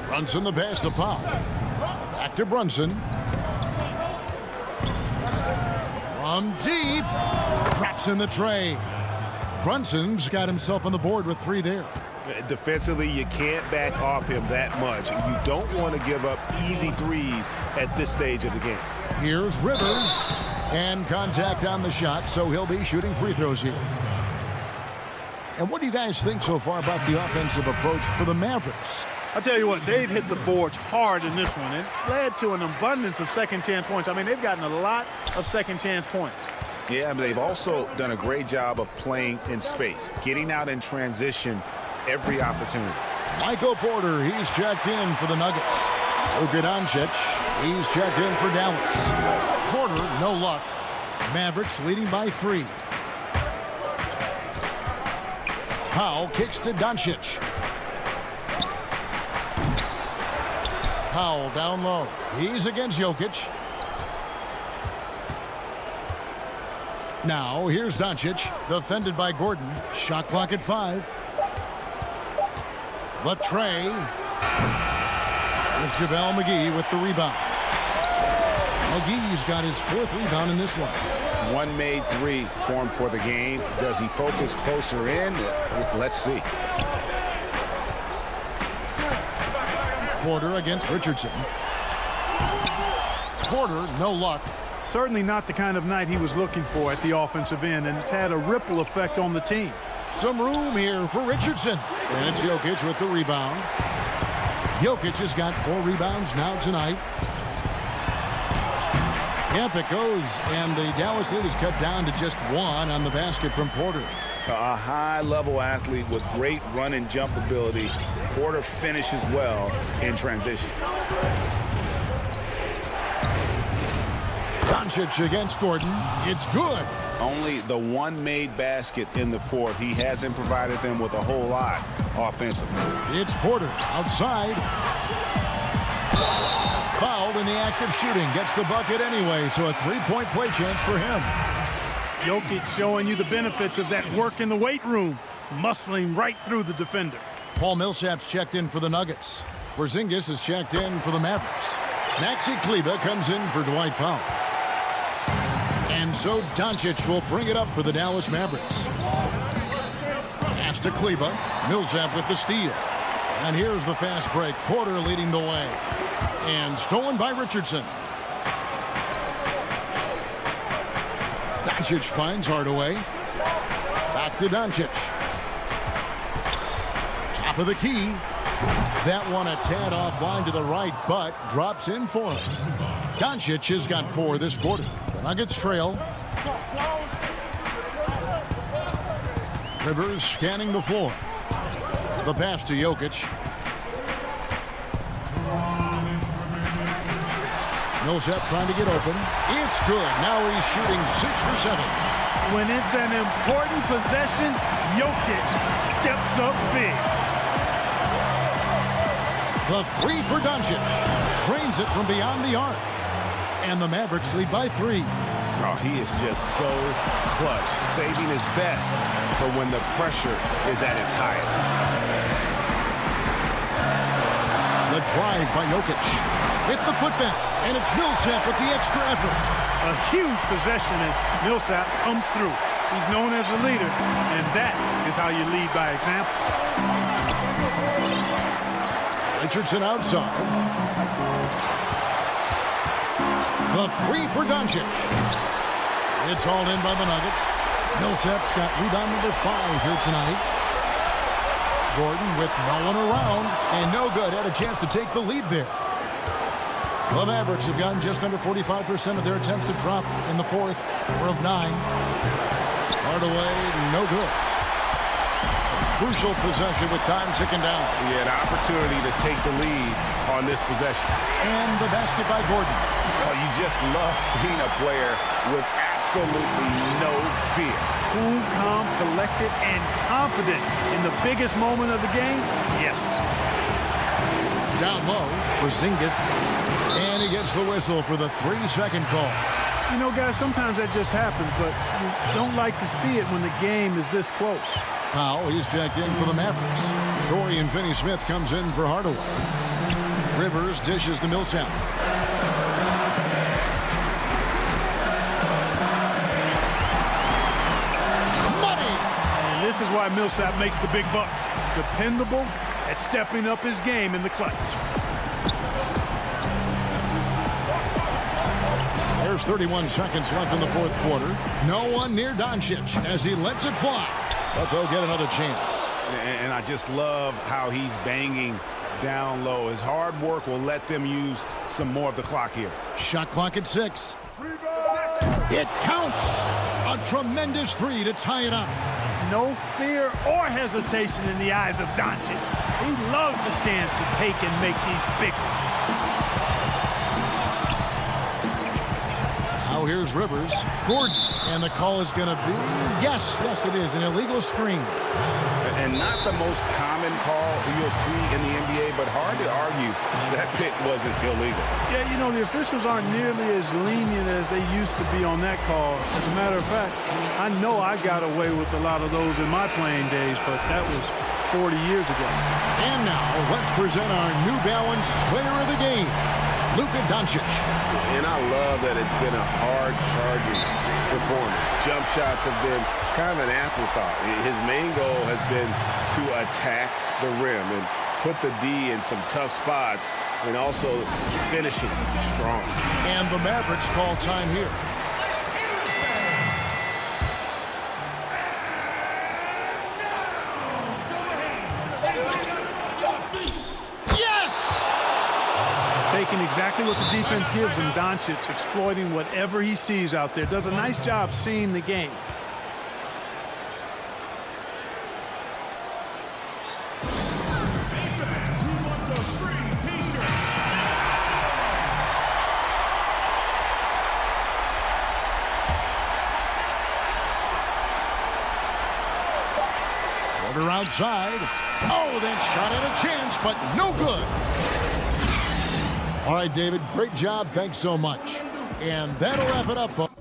Brunson the pass to Powell. Back to Brunson. From deep. Drops in the tray. Brunson's got himself on the board with 3 there. Defensively, you can't back off him that much. You don't want to give up easy threes at this stage of the game. Here's Rivers. And contact on the shot, so he'll be shooting free throws here. And what do you guys think so far about the offensive approach for the Mavericks? I'll tell you what, they've hit the boards hard in this one. It's led to an abundance of second-chance points. I mean, they've gotten a lot of second-chance points. Yeah, but they've also done a great job of playing in space, getting out in transition every opportunity. Michael Porter, he's checked in for the Nuggets. Luka Doncic, he's checked in for Dallas. Porter, no luck. Mavericks leading by 3. Powell kicks to Doncic. Powell down low. He's against Jokic. Now, here's Doncic, defended by Gordon. Shot clock at 5. The tray. There's JaVale McGee with the rebound. McGee's got his 4th rebound in this one. One made 3 for him for the game. Does he focus closer in? Let's see. Porter against Richardson. Porter, no luck. Certainly not the kind of night he was looking for at the offensive end, and it's had a ripple effect on the team. Some room here for Richardson. And it's Jokic with the rebound. Jokic has got 4 rebounds now tonight. Yep, it goes, and the Dallas lead is cut down to just 1 on the basket from Porter. A high-level athlete with great run and jump ability. Porter finishes well in transition. Doncic against Gordon. It's good. Only the one made basket in the fourth. He hasn't provided them with a whole lot offensively. It's Porter outside. Fouled in the act of shooting. Gets the bucket anyway, so a 3-point play chance for him. Jokic showing you the benefits of that work in the weight room, muscling right through the defender. Paul Millsap's checked in for the Nuggets. Porzingis is checked in for the Mavericks. Maxi Kleber comes in for Dwight Powell. And so Doncic will bring it up for the Dallas Mavericks. Pass to Kleber. Millsap with the steal. And here's the fast break. Porter leading the way. And stolen by Richardson. Doncic finds Hardaway. Back to Doncic. Top of the key. That one a tad offline to the right, but drops in for him. Doncic has got 4 this quarter. The Nuggets trail. Rivers scanning the floor. The pass to Jokic. Millsap trying to get open. It's good. Now he's shooting 6 for 7. When it's an important possession, Jokic steps up big. The 3 for Doncic. Trains it from beyond the arc. And the Mavericks lead by 3. Oh, he is just so clutch, saving his best for when the pressure is at its highest. The drive by Jokic. With the putback. And it's Millsap with the extra effort. A huge possession, and Millsap comes through. He's known as a leader, and that is how you lead by example. Richardson outside. The 3 for Doncic. It's hauled in by the Nuggets. Millsap's got rebound number 5 here tonight. Gordon with no one around, and no good. Had a chance to take the lead there. The Mavericks have gotten just under 45% of their attempts to drop in the fourth. 4 of 9. Hardaway, no good. Crucial possession with time ticking down. He had an opportunity to take the lead on this possession. And the basket by Gordon. Oh, you just love seeing a player with absolutely no fear. Cool, calm, collected, and confident in the biggest moment of the game? Yes. Down low, Porzingis. And he gets the whistle for the 3-second call. You know, guys, sometimes that just happens, but you don't like to see it when the game is this close. Powell, he's checked in for the Mavericks. Dorian Finney-Smith comes in for Hardaway. Rivers dishes to Millsap. Money! And this is why Millsap makes the big bucks. Dependable at stepping up his game in the clutch. There's 31 seconds left in the fourth quarter. No one near Doncic as he lets it fly. But they'll get another chance. And I just love how he's banging down low. His hard work will let them use some more of the clock here. Shot clock at 6. It counts. A tremendous 3 to tie it up. No fear or hesitation in the eyes of Doncic. He loves the chance to take and make these big ones. Now here's Rivers. Gordon. And the call is going to be, yes, it is, an illegal screen. And not the most common call you'll see in the NBA, but hard to argue that pick wasn't illegal. Yeah, you know, the officials aren't nearly as lenient as they used to be on that call. As a matter of fact, I know I got away with a lot of those in my playing days, but that was 40 years ago. And now, let's present our New Balance player of the game, Luka Doncic. And I love that it's been a hard-charging performance. Jump shots have been kind of an afterthought. His main goal has been to attack the rim, and put the D in some tough spots and also finishing strong. And the Mavericks call time here. Taking exactly what the defense gives him, Doncic exploiting whatever he sees out there. Does a nice job seeing the game. Porter outside. Oh, that shot had a chance, but no good. All right, David, great job. Thanks so much. And that'll wrap it up.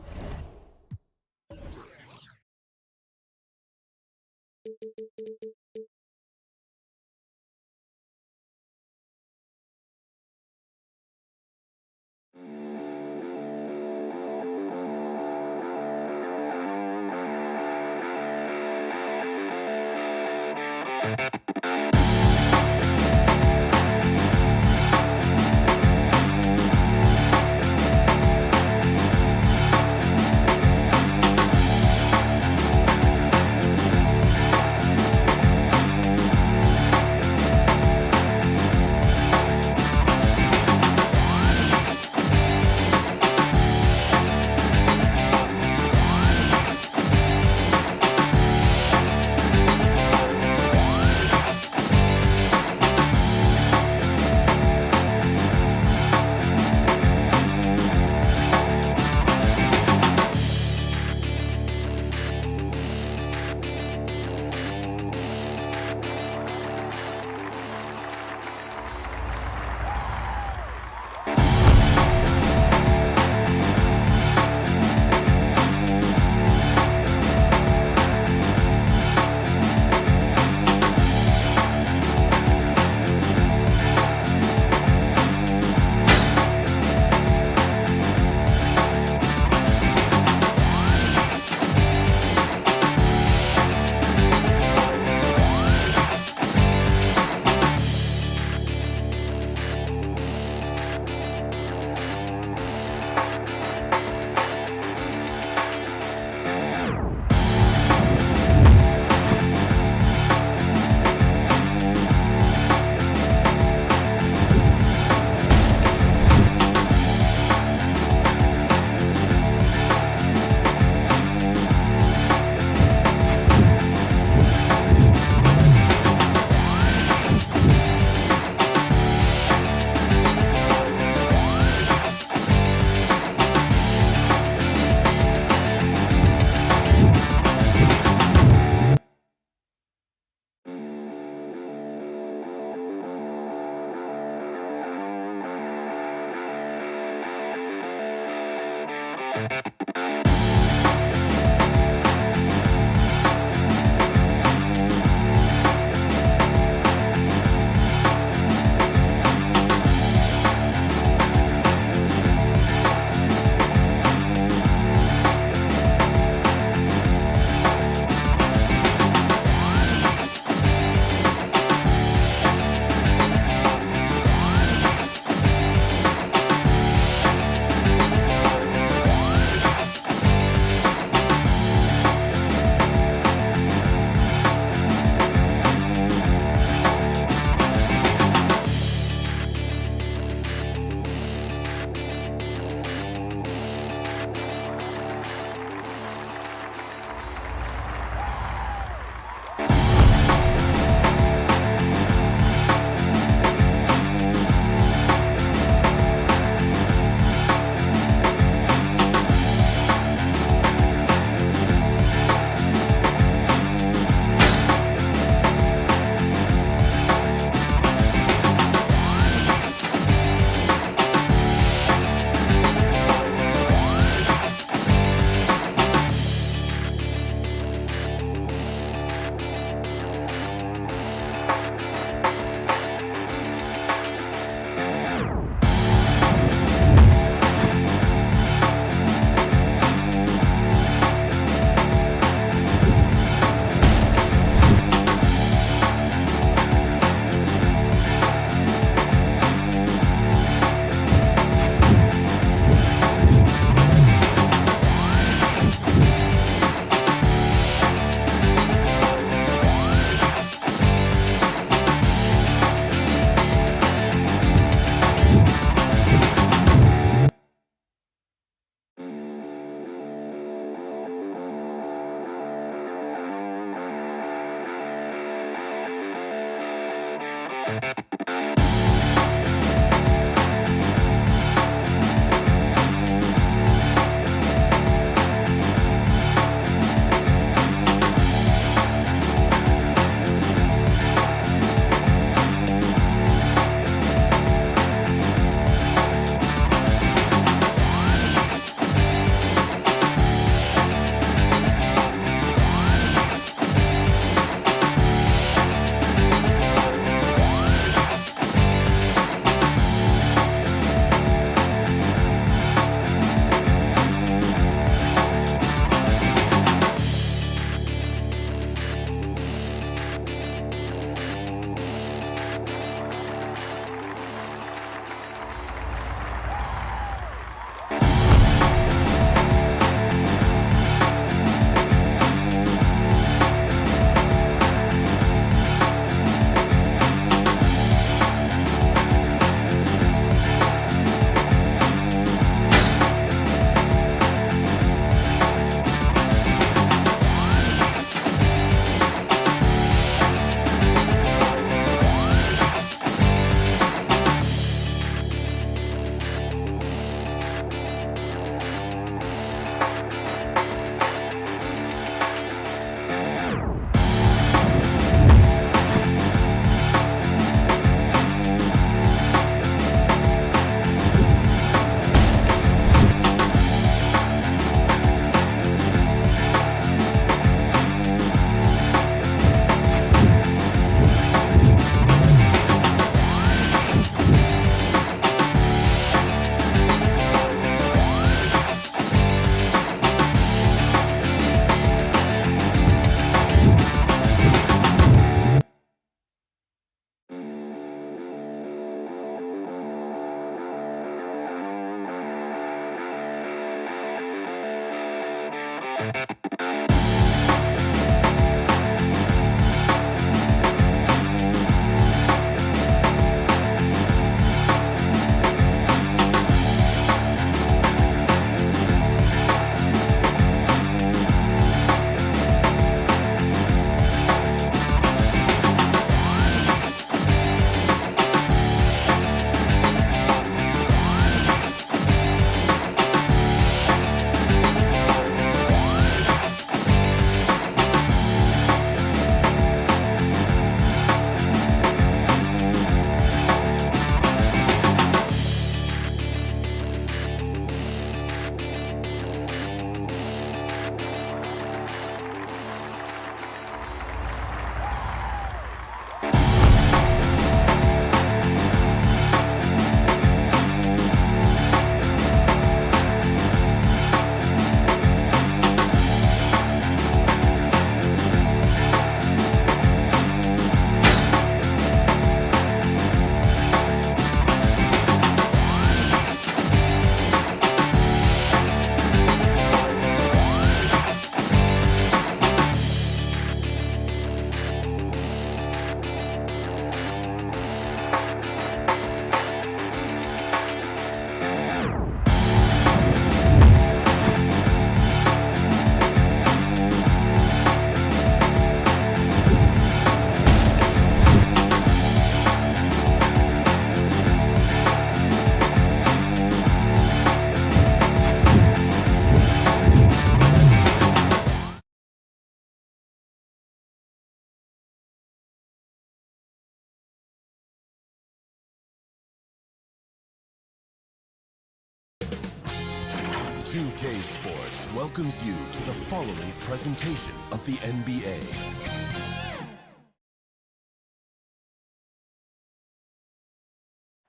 2K Sports welcomes you to the following presentation of the NBA.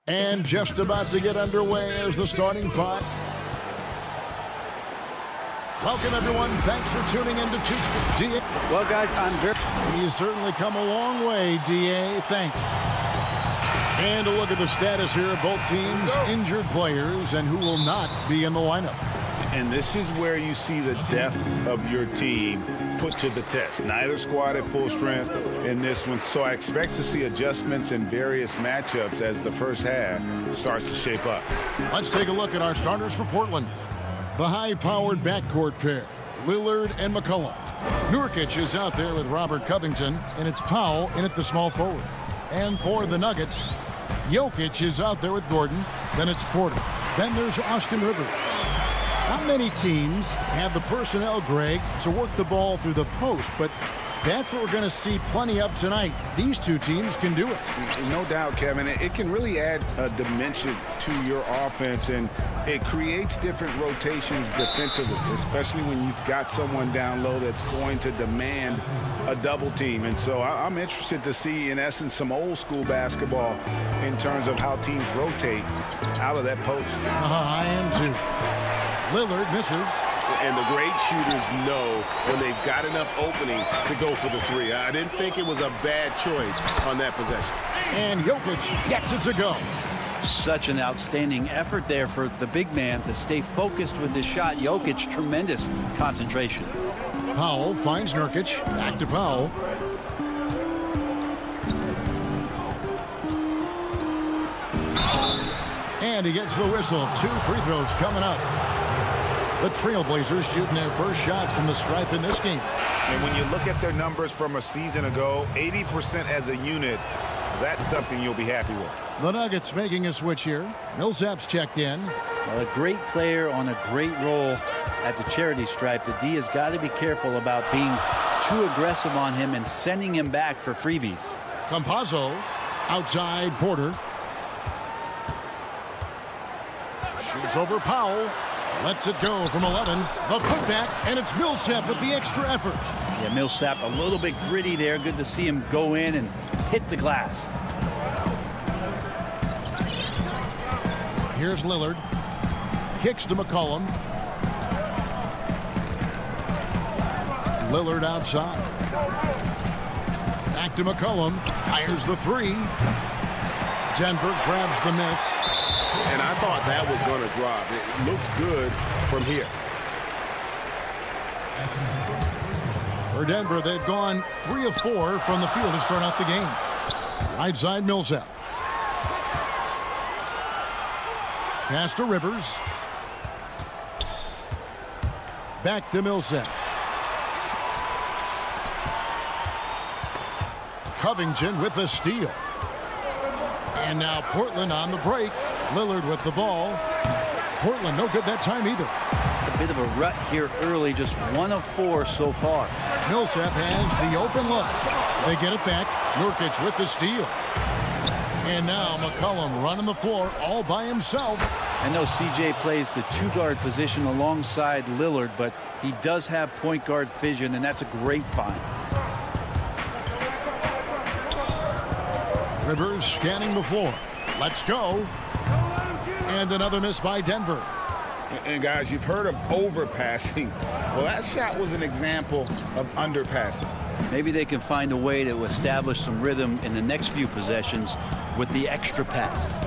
And just about to get underway as the starting five. Welcome, everyone. Thanks for tuning in to 2K. Well, guys, He's certainly come a long way, DA. Thanks. And a look at the status here of both teams' injured players and who will not be in the lineup. And this is where you see the depth of your team put to the test. Neither squad at full strength in this one, so I expect to see adjustments in various matchups as the first half starts to shape up. Let's take a look at our starters for Portland. The high-powered backcourt pair, Lillard and McCollum. Nurkic is out there with Robert Covington, and it's Powell in at the small forward. And for the Nuggets, Jokic is out there with Gordon. Then it's Porter. Then there's Austin Rivers. Not many teams have the personnel, Greg, to work the ball through the post, but that's what we're going to see plenty of tonight. These two teams can do it. No doubt, Kevin. It can really add a dimension to your offense, and it creates different rotations defensively, especially when you've got someone down low that's going to demand a double team. And so I'm interested to see, in essence, some old school basketball in terms of how teams rotate out of that post. I am too. Lillard misses. And the great shooters know when they've got enough opening to go for the three. I didn't think it was a bad choice on that possession. And Jokic gets it to go. Such an outstanding effort there for the big man to stay focused with his shot. Jokic, tremendous concentration. Powell finds Nurkic. Back to Powell. And he gets the whistle. 2 free throws coming up. The Trailblazers shooting their first shots from the stripe in this game. And when you look at their numbers from a season ago, 80% as a unit, that's something you'll be happy with. The Nuggets making a switch here. Millsap's checked in. Well, a great player on a great role at the charity stripe. The D has got to be careful about being too aggressive on him and sending him back for freebies. Campazzo outside Porter. Shoots over Powell. Lets it go from 11. The putback, and it's Millsap with the extra effort. Yeah, Millsap a little bit gritty there. Good to see him go in and hit the glass. Here's Lillard. Kicks to McCollum. Lillard outside. Back to McCollum. Fires the 3. Denver grabs the miss. And I thought that was going to drop. It looked good from here. For Denver, they've gone 3 of 4 from the field to start out the game. Right side, Millsap. Pass to Rivers. Back to Millsap. Covington with the steal. And now Portland on the break. Lillard with the ball. Portland no good that time either. A bit of a rut here early, just 1 of 4 so far. Millsap has the open look. They get it back. Nurkic with the steal. And now McCollum running the floor all by himself. I know CJ plays the 2-guard position alongside Lillard, but he does have point guard vision, and that's a great find. Rivers scanning the floor. Let's go. And another miss by Denver. And guys, you've heard of overpassing. Well, that shot was an example of underpassing. Maybe they can find a way to establish some rhythm in the next few possessions with the extra pass.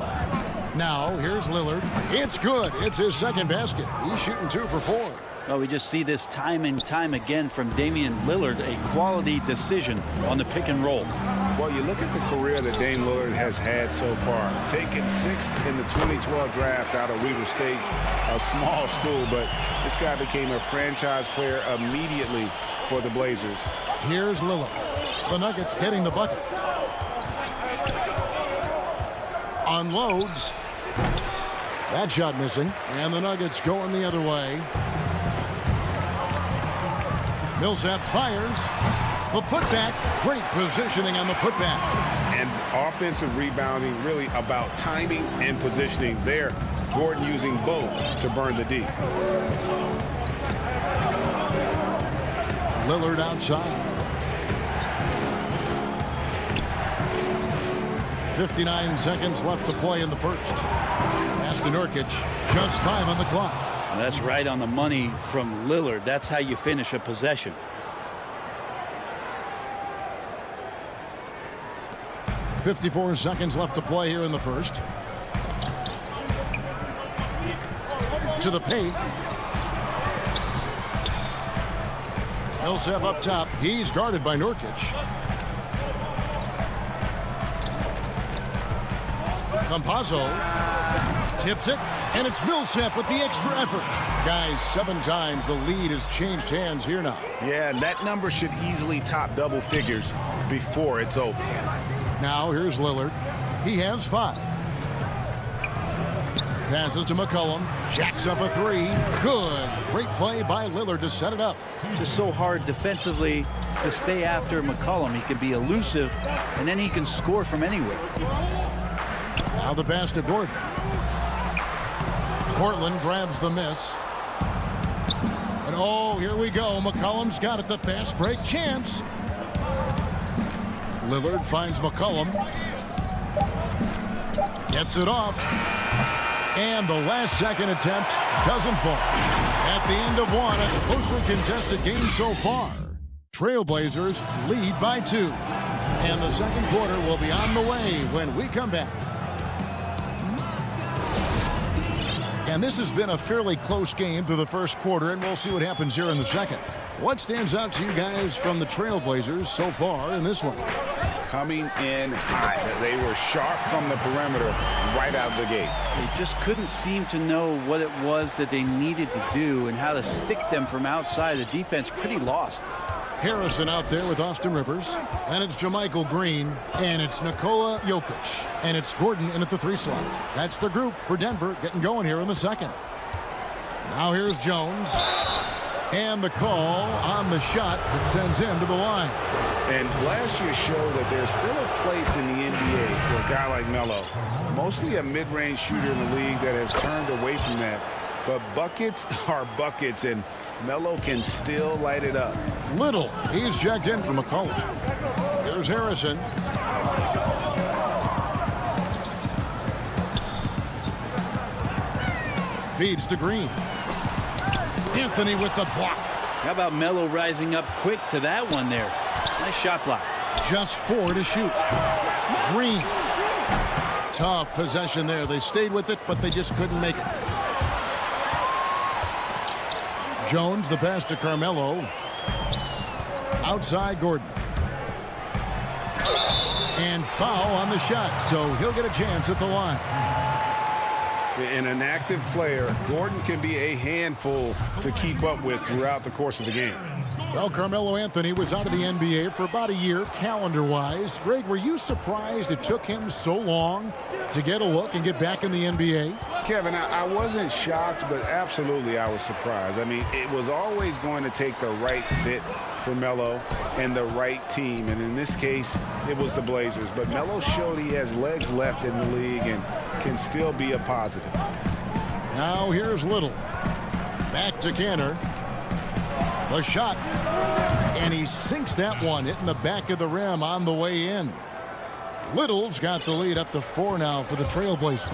Now, here's Lillard. It's good. It's his second basket. He's shooting 2 for 4. Well, we just see this time and time again from Damian Lillard, a quality decision on the pick and roll. Well, you look at the career that Dame Lillard has had so far. Taken 6th in the 2012 draft out of Weber State, a small school, but this guy became a franchise player immediately for the Blazers. Here's Lillard. The Nuggets getting the bucket. Unloads. That shot missing. And the Nuggets going the other way. Millsap fires. The putback. Great positioning on the putback. And offensive rebounding really about timing and positioning there. Gordon using both to burn the D. Lillard outside. 59 seconds left to play in the first. Pass to Nurkic. Just 5 on the clock. And that's right on the money from Lillard. That's how you finish a possession. .54 seconds left to play here in the first. To the paint. Millsap up top. He's guarded by Nurkic. Campazzo tips it, and it's Millsap with the extra effort. Guys, 7 times the lead has changed hands here now. Yeah, and that number should easily top double figures before it's over. Now here's Lillard. He has 5. Passes to McCollum. Jacks up a 3. Good. Great play by Lillard to set it up. It's so hard defensively to stay after McCollum. He can be elusive, and then he can score from anywhere. Now the pass to Gordon. Portland grabs the miss. And oh, here we go. McCollum's got it. The fast break chance. Lillard finds McCollum. Gets it off. And the last second attempt doesn't fall. At the end of one, a closely contested game so far. Trailblazers lead by 2. And the second quarter will be on the way when we come back. And this has been a fairly close game through the first quarter, and we'll see what happens here in the second. What stands out to you guys from the Trailblazers so far in this one? Coming in hot. They were sharp from the perimeter right out of the gate. They just couldn't seem to know what it was that they needed to do and how to stick them from outside. The defense pretty lost. Harrison out there with Austin Rivers. And it's JaMychal Green. And it's Nikola Jokic. And it's Gordon in at the 3 slot. That's the group for Denver getting going here in the second. Now here's Jones. And the call on the shot that sends him to the line. And last year showed that there's still a place in the NBA for a guy like Melo. Mostly a mid-range shooter in the league that has turned away from that. But buckets are buckets, and Melo can still light it up. Little. He's checked in for McCollum. Here's Harrison. Feeds to Green. Anthony with the block. How about Melo rising up quick to that one there? Nice shot block. Just 4 to shoot. Green. Tough possession there. They stayed with it, but they just couldn't make it. Jones, the pass to Carmelo. Outside Gordon. And foul on the shot, so he'll get a chance at the line. And an active player, Gordon can be a handful to keep up with throughout the course of the game. Well, Carmelo Anthony was out of the NBA for about a year, calendar-wise. Greg, were you surprised it took him so long to get a look and get back in the NBA? Kevin, I wasn't shocked, but absolutely I was surprised. I mean, it was always going to take the right fit for Melo and the right team. And in this case, it was the Blazers. But Melo showed he has legs left in the league and can still be a positive. Now here's Little. Back to Canner. The shot. And he sinks that one, hitting the back of the rim on the way in. Little's got the lead up to 4 now for the Trailblazers.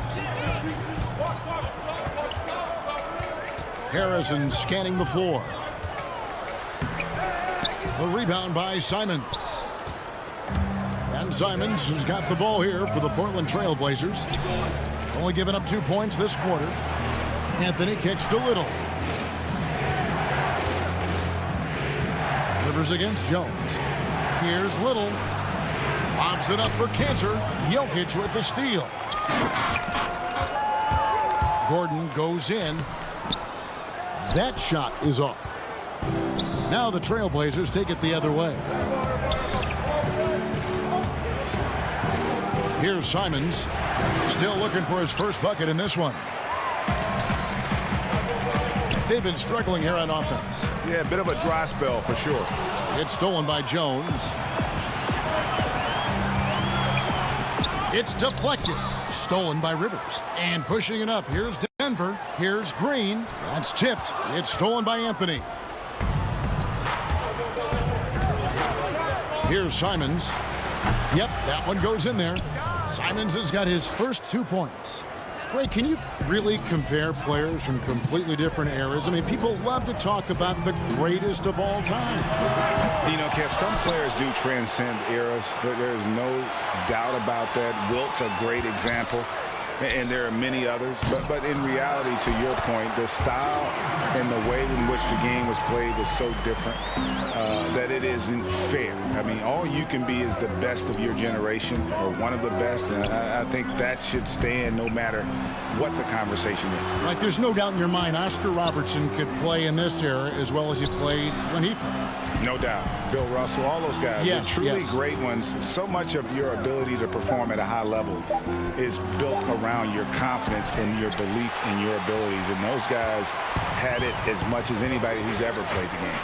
Harrison scanning the floor. A rebound by Simons. And Simons has got the ball here for the Portland Trailblazers. Only giving up 2 points this quarter. Anthony kicks to Little. Rivers against Jones. Here's Little. Lobs it up for Cantor. Jokic with the steal. Gordon goes in. That shot is off. Now the Trailblazers take it the other way. Here's Simons. Still looking for his first bucket in this one. They've been struggling here on offense. Yeah, a bit of a dry spell for sure. It's stolen by Jones. It's deflected. Stolen by Rivers. And pushing it up. Here's Denver. Here's Green. That's tipped. It's stolen by Anthony. Here's Simons. Yep, that one goes in there. Simons has got his first 2 points. Greg, can you really compare players from completely different eras? I mean, people love to talk about the greatest of all time. You know, Kev, some players do transcend eras. There's no doubt about that. Wilt's a great example, and there are many others. But in reality, to your point, the style and the way in which the game was played is so different that it isn't fair. I mean, all you can be is the best of your generation or one of the best, and I think that should stand no matter what the conversation is. Like, there's no doubt in your mind Oscar Robertson could play in this era as well as he played when he played. No doubt. Bill Russell, all those guys, yes, they're truly yes. great ones. So much of your ability to perform at a high level is built around your confidence and your belief in your abilities. And those guys had it as much as anybody who's ever played the game.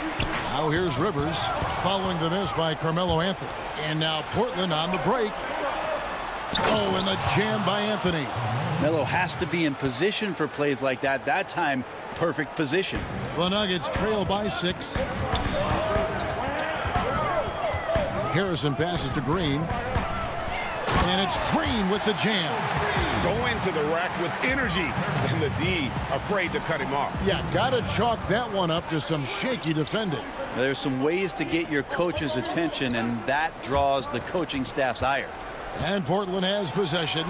Now here's Rivers following the miss by Carmelo Anthony. And now Portland on the break. Oh, and the jam by Anthony. Melo has to be in position for plays like that. That time, perfect position. The Nuggets trail by 6. Harrison passes to Green. And it's Green with the jam. Go into the rack with energy. And the D afraid to cut him off. Yeah, got to chalk that one up to some shaky defending. There's some ways to get your coach's attention, and that draws the coaching staff's ire. And Portland has possession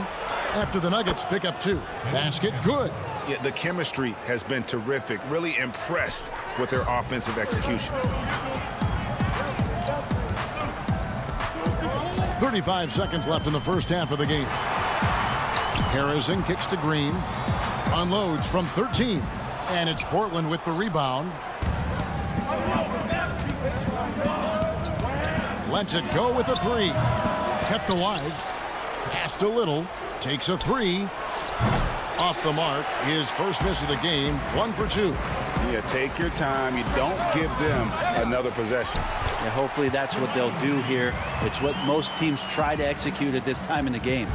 after the Nuggets pick up 2. Basket good. Yeah, the chemistry has been terrific. Really impressed with their offensive execution. 35 seconds left in the first half of the game. Harrison kicks to Green. Unloads from 13. And it's Portland with the rebound. Lets it go with a 3. Kept alive. Passed a little. Takes a 3. Off the mark. His first miss of the game. 1 for 2. Yeah, take your time. You don't give them another possession. And hopefully that's what they'll do here. It's what most teams try to execute at this time in the game.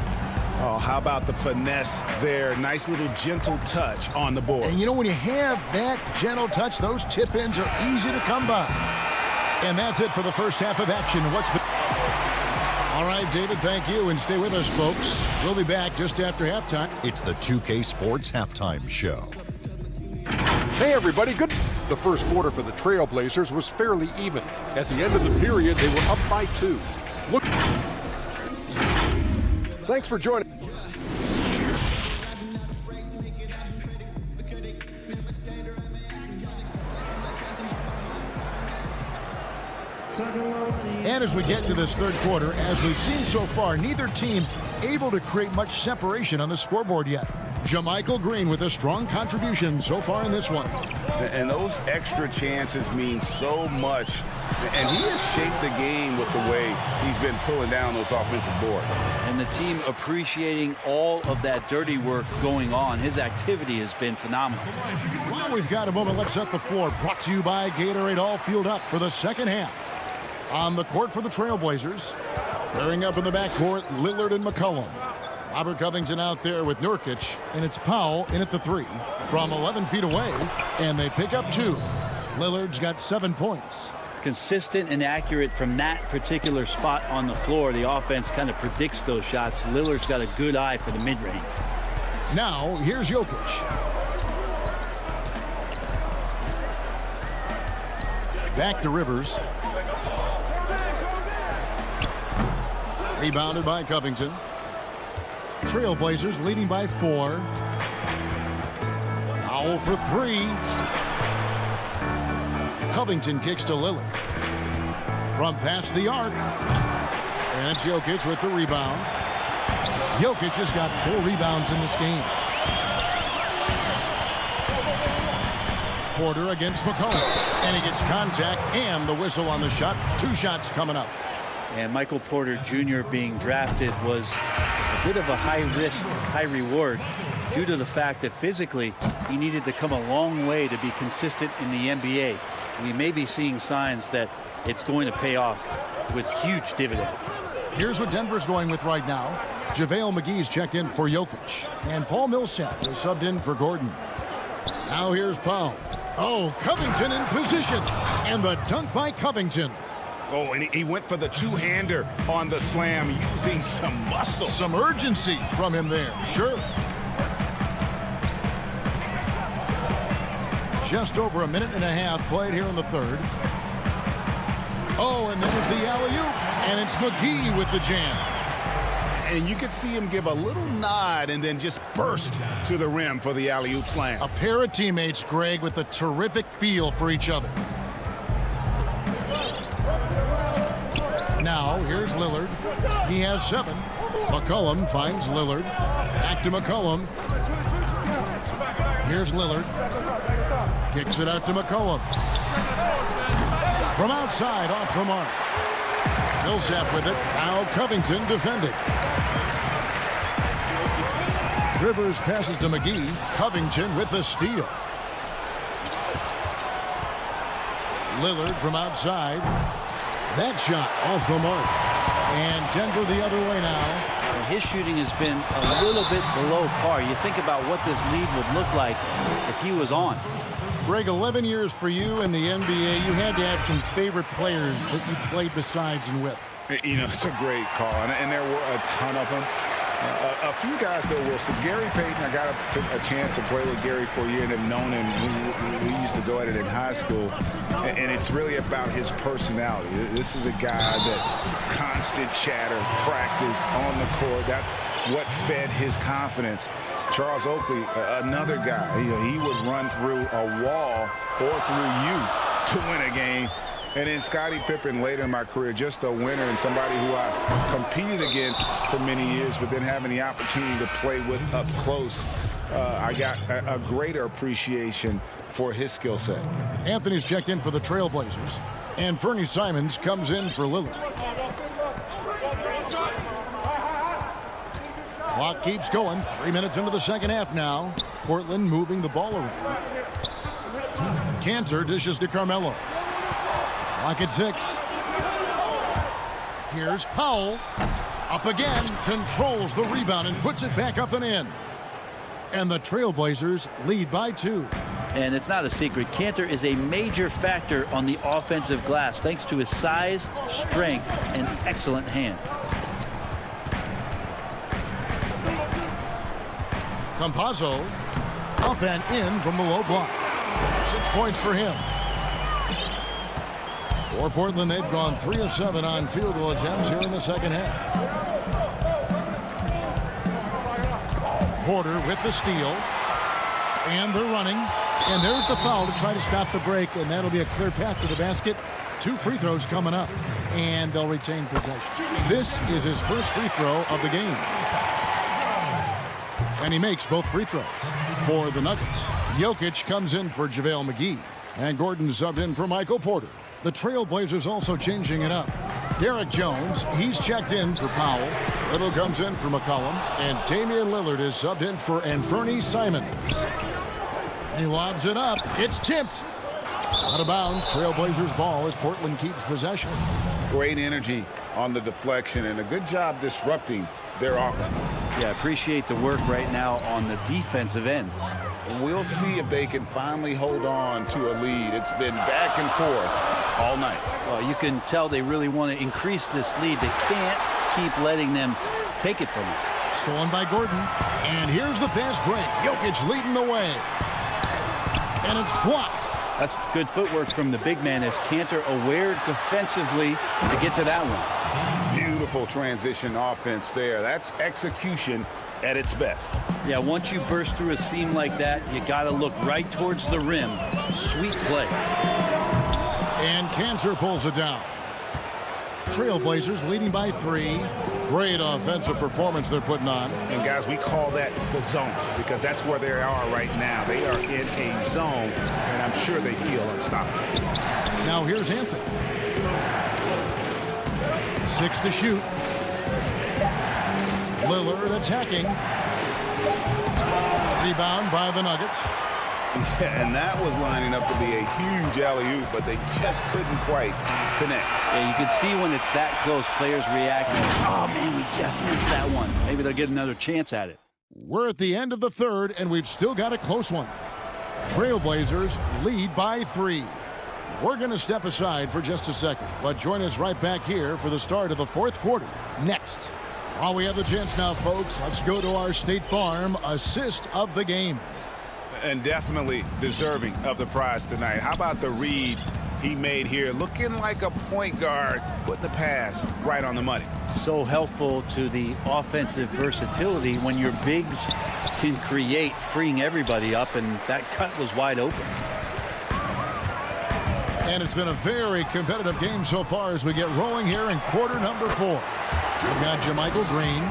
Oh, how about the finesse there? Nice little gentle touch on the board. And you know, when you have that gentle touch, those tip-ins are easy to come by. And that's it for the first half of action. All right, David, thank you. And stay with us, folks. We'll be back just after halftime. It's the 2K Sports Halftime Show. Hey, everybody. Good. The first quarter for the Trailblazers was fairly even. At the end of the period, they were up by 2. Look. Thanks for joining. And as we get into this third quarter, as we've seen so far, neither team able to create much separation on the scoreboard yet. JaMychal Green with a strong contribution so far in this one. And those extra chances mean so much. And he has shaped the game with the way he's been pulling down those offensive boards. And the team appreciating all of that dirty work going on. His activity has been phenomenal. Well, we've got a moment. Let's set the floor. Brought to you by Gatorade. All fueled up for the second half. On the court for the Trailblazers. Pairing up in the backcourt, Lillard and McCollum. Robert Covington out there with Nurkic, and it's Powell in at the 3 from 11 feet away, and they pick up 2. Lillard's got 7 points. Consistent and accurate from that particular spot on the floor. The offense kind of predicts those shots. Lillard's got a good eye for the mid-range. Now, here's Jokic. Back to Rivers. Rebounded by Covington. Trailblazers leading by 4. Powell for 3. Covington kicks to Lillard. From past the arc. And it's Jokic with the rebound. Jokic has got 4 rebounds in this game. Porter against McCollum. And he gets contact and the whistle on the shot. 2 shots coming up. And Michael Porter Jr. being drafted was a bit of a high risk, high reward due to the fact that physically he needed to come a long way to be consistent in the NBA. We may be seeing signs that it's going to pay off with huge dividends. Here's what Denver's going with right now. JaVale McGee's checked in for Jokic. And Paul Millsap is subbed in for Gordon. Now here's Powell. Oh, Covington in position. And the dunk by Covington. Oh, and he went for the two-hander on the slam, using some muscle. Some urgency from him there, sure. Just over a minute and a half played here in the third. Oh, and there's the alley-oop, and it's McGee with the jam. And you could see him give a little nod and then just burst to the rim for the alley-oop slam. A pair of teammates, Greg, with a terrific feel for each other. Now, here's Lillard. He has 7. McCollum finds Lillard. Back to McCollum. Here's Lillard. Kicks it out to McCollum. From outside, off the mark. Millsap with it. Now Covington defending. Rivers passes to McGee. Covington with the steal. Lillard from outside. That shot off the mark. And Denver the other way now. And his shooting has been a little bit below par. You think about what this lead would look like if he was on. Greg, 11 years for you in the NBA. You had to have some favorite players that you played besides and with. You know, it's a great call, and there were a ton of them. A few guys, though, Wilson. Gary Payton, I got a chance to play with Gary for a year and have known him. We used to go at it in high school, and it's really about his personality. This is a guy that constant chatter, practice on the court. That's what fed his confidence. Charles Oakley, another guy, he would run through a wall or through you to win a game. And then Scottie Pippen later in my career, just a winner and somebody who I competed against for many years, but then having the opportunity to play with up close, I got a greater appreciation for his skill set. Anthony's checked in for the Trailblazers, and Fernie Simons comes in for Lillard. Clock keeps going. 3 minutes into the second half now. Portland moving the ball around. Cantor dishes to Carmelo. Clock at 6. Here's Powell. Up again. Controls the rebound and puts it back up and in. And the Trailblazers lead by 2. And it's not a secret. Cantor is a major factor on the offensive glass thanks to his size, strength, and excellent hands. Campazzo up and in from the low block. 6 points for him. For Portland, they've gone 3 of 7 on field goal attempts here in the second half. Porter with the steal. And they're running. And there's the foul to try to stop the break, and that'll be a clear path to the basket. 2 free throws coming up, and they'll retain possession. This is his first free throw of the game. And he makes both free throws for the Nuggets. Jokic comes in for JaVale McGee. And Gordon subbed in for Michael Porter. The Trailblazers also changing it up. Derek Jones, he's checked in for Powell. Little comes in for McCollum. And Damian Lillard is subbed in for Fernie Simons. He lobs it up. It's tipped. Out of bounds. Trailblazers ball as Portland keeps possession. Great energy on the deflection and a good job disrupting their offense. Yeah, appreciate the work right now on the defensive end. We'll see if they can finally hold on to a lead. It's been back and forth all night. Well, you can tell they really want to increase this lead. They can't keep letting them take it from them. Stolen by Gordon. And here's the fast break. Jokic leading the way. And it's blocked. That's good footwork from the big man as Cantor aware defensively to get to that one. Beautiful transition offense there. That's execution at its best. Yeah, once you burst through a seam like that, you got to look right towards the rim. Sweet play. And Cantor pulls it down. Trailblazers leading by 3. Great offensive performance they're putting on. And guys, we call that the zone because that's where they are right now. They are in a zone, and I'm sure they feel unstoppable. Now here's Anthony. 6 to shoot. Lillard attacking. Rebound by the Nuggets. Yeah, and that was lining up to be a huge alley-oop, but they just couldn't quite connect. Yeah, you can see when it's that close, players reacting. Oh, man, we just missed that one. Maybe they'll get another chance at it. We're at the end of the third, and we've still got a close one. Trailblazers lead by 3. We're going to step aside for just a second, but join us right back here for the start of the fourth quarter next. While we have the chance now, folks, let's go to our State Farm assist of the game. And definitely deserving of the prize tonight. How about the read he made here? Looking like a point guard, putting the pass right on the money. So helpful to the offensive versatility when your bigs can create, freeing everybody up, and that cut was wide open. And it's been a very competitive game so far as we get rolling here in quarter number 4. We've got JaMychal Green.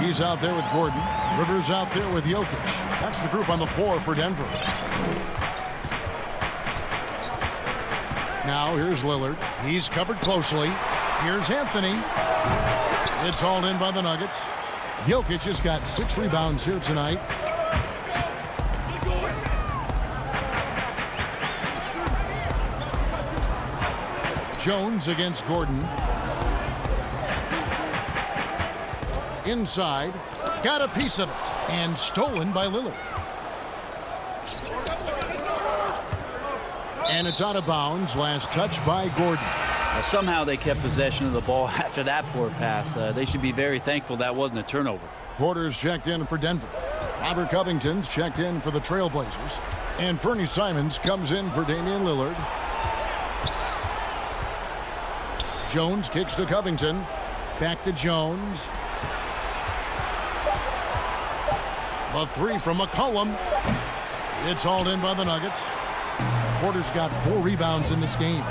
He's out there with Gordon. Rivers out there with Jokic. That's the group on the floor for Denver. now. Here's Lillard. He's covered closely. Here's Anthony. It's hauled in by the Nuggets. Jokic has got 6 rebounds here tonight. Jones against Gordon. Inside. Got a piece of it. And stolen by Lillard. And it's out of bounds. Last touch by Gordon. Well, somehow they kept possession of the ball after that poor pass. They should be very thankful that wasn't a turnover. Porter's checked in for Denver. Robert Covington's checked in for the Trailblazers. And Fernie Simons comes in for Damian Lillard. Jones kicks to Covington. Back to Jones. A 3 from McCollum. It's hauled in by the Nuggets. Porter's got 4 rebounds in this game.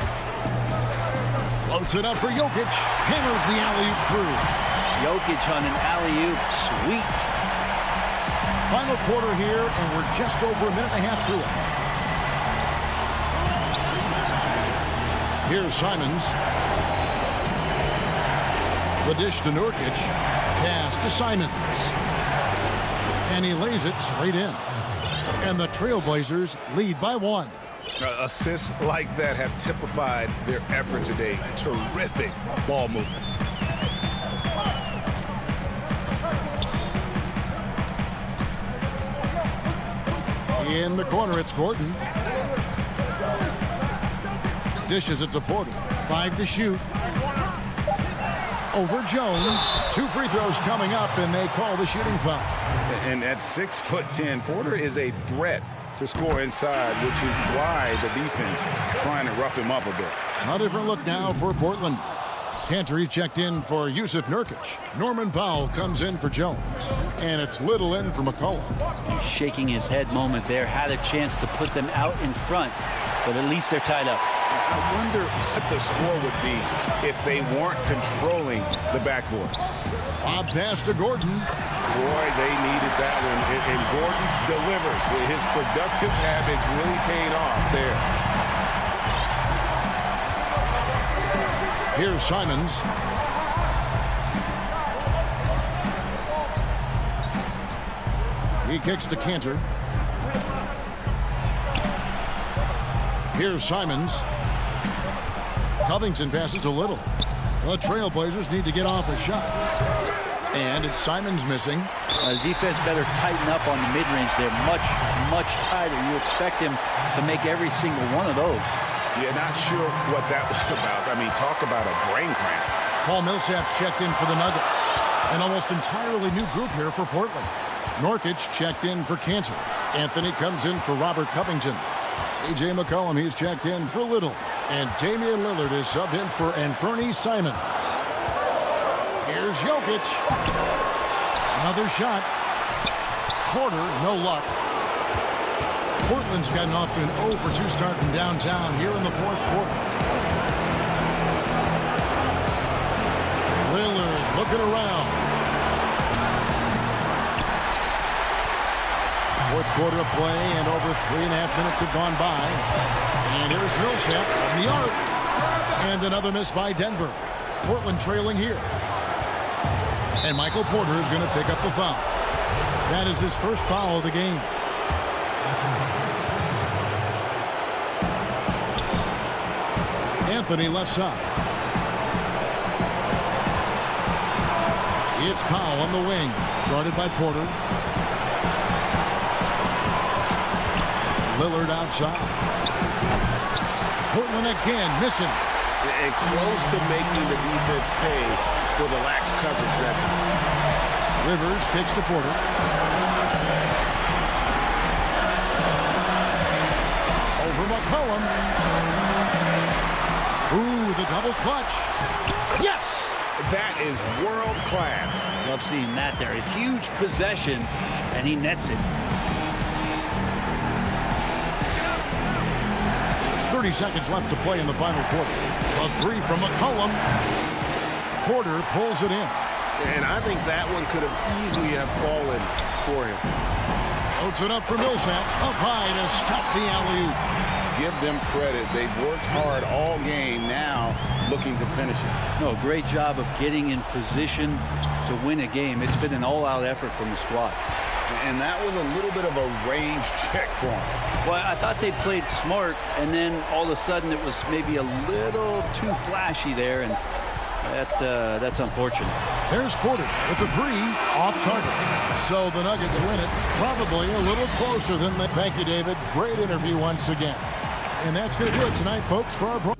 Floats it up for Jokic. Hammers the alley-oop through. Jokic on an alley-oop. Sweet. Final quarter here, and we're just over a minute and a half through it. Here's Simons. The dish to Nurkic. Pass to Simons. And he lays it straight in. And the Trailblazers lead by 1. Assists like that have typified their effort today. Terrific ball movement. In the corner, it's Gordon. Dishes it to Porter. 5 to shoot. Over Jones. 2 free throws coming up, and they call the shooting foul. And at 6'10", Porter is a threat to score inside, which is why the defense trying to rough him up a bit. A different look now for Portland. Cantor checked in for Yusuf Nurkic. Norman Powell comes in for Jones. And it's Little in for McCollum. He's shaking his head moment there. Had a chance to put them out in front, but at least they're tied up. I wonder what the score would be if they weren't controlling the backboard. Bob pass to Gordon. Boy, they needed that one. And Gordon delivers. His productive habits really paid off there. Here's Simons. He kicks to Cantor. Here's Simons. Covington passes a Little. The Trailblazers need to get off a shot. And it's Simons missing. The defense better tighten up on the mid-range. They're much, much tighter. You expect him to make every single one of those. Yeah, not sure what that was about. I mean, talk about a brain cramp. Paul Millsap's checked in for the Nuggets. An almost entirely new group here for Portland. Nurkic checked in for Cantor. Anthony comes in for Robert Covington. C.J. McCollum, he's checked in for Little. And Damian Lillard is subbed in for Fernie Simons. Here's Jokic. Another shot. Porter, no luck. Portland's gotten off to an 0 for 2 start from downtown here in the 4th quarter. Lillard looking around. 4th quarter of play, and over 3.5 minutes have gone by. And here's Millsap on the arc. And another miss by Denver. Portland trailing here. And Michael Porter is going to pick up the foul. That is his first foul of the game. Anthony left side. It's Powell on the wing, guarded by Porter. Lillard outside. Portland again missing. And close to making the defense pay for the lax coverage that time. Rivers kicks to Porter. Over McCollum. Ooh, the double clutch. Yes! That is world class. Love seeing that there. A huge possession, and he nets it. 30 seconds left to play in the final quarter. A 3 from McCollum. Porter pulls it in. And I think that one could have easily have fallen for him. Floats it up for Millsap. Up high to stop the alley-oop. give them credit. They've worked hard all game, now looking to finish it. No, great job of getting in position to win a game. It's been an all-out effort from the squad. And that was a little bit of a range check for them. Well, I thought they played smart, and then all of a sudden it was maybe a little too flashy there, and that's unfortunate. There's Porter with the three off target. So the Nuggets win it, probably a little closer than that. Thank you, David. Great interview once again. And that's going to do it tonight, folks, for our program.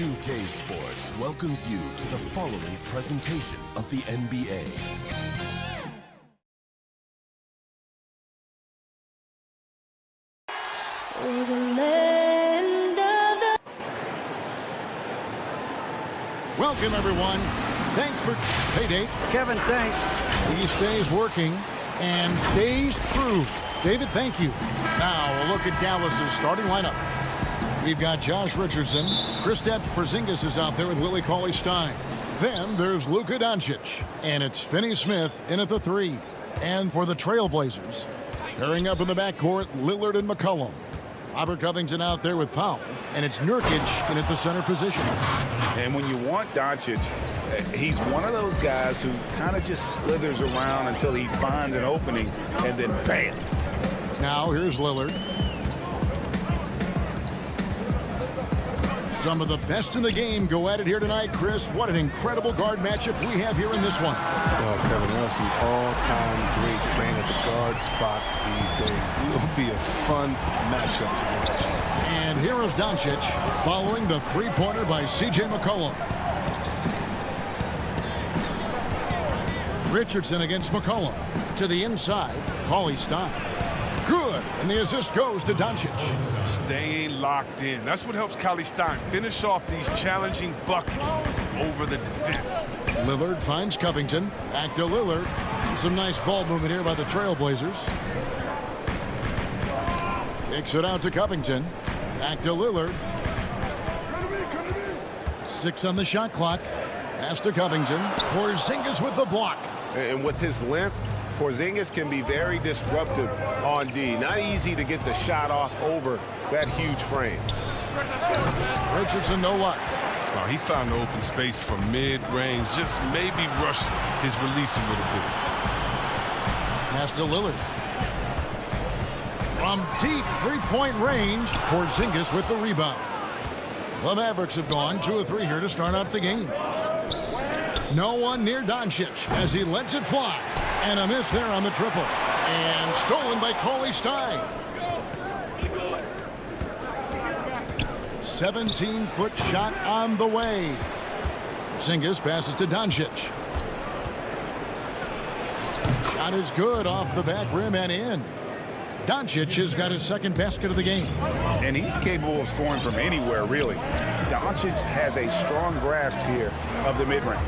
2K Sports welcomes you to the following presentation of the NBA. Welcome, everyone. Thanks for payday. Kevin, thanks. He stays working and stays true. David, thank you. Now, a look at Dallas's starting lineup. We've got Josh Richardson. Kristaps Porzingis is out there with Willie Cauley-Stein. Then there's Luka Doncic. And it's Finney Smith in at the 3. And for the Trailblazers, pairing up in the backcourt, Lillard and McCollum. Robert Covington out there with Powell. And it's Nurkic in at the center position. And when you want Doncic, he's one of those guys who kind of just slithers around until he finds an opening, and then bam. Now here's Lillard. Some of the best in the game go at it here tonight, Chris. What an incredible guard matchup we have here in this one. Oh, Kevin, there are some all-time greats playing at the guard spots these days. It will be a fun matchup to watch. And here is Doncic following the three-pointer by C.J. McCollum. Richardson against McCollum. To the inside, Cauley-Stein. Good, and the assist goes to Doncic. Staying locked in. That's what helps Cauley-Stein finish off these challenging buckets over the defense. Lillard finds Covington. Back to Lillard. Some nice ball movement here by the Trailblazers. Kicks it out to Covington. Back to Lillard. 6 on the shot clock. Pass to Covington. Porzingis with the block. And with his length, Porzingis can be very disruptive on D. Not easy to get the shot off over that huge frame. Richardson, no luck. Oh, he found the open space for mid-range. Just maybe rush his release a little bit. Pass to Lillard. From deep three-point range, Porzingis with the rebound. The Mavericks have gone 2 of 3 here to start out the game. No one near Doncic as he lets it fly. And a miss there on the triple. And stolen by Cauley Stein. 17-foot shot on the way. Porzingis passes to Doncic. Shot is good off the back rim and in. Doncic has got his second basket of the game. And he's capable of scoring from anywhere, really. Doncic has a strong grasp here of the mid-range.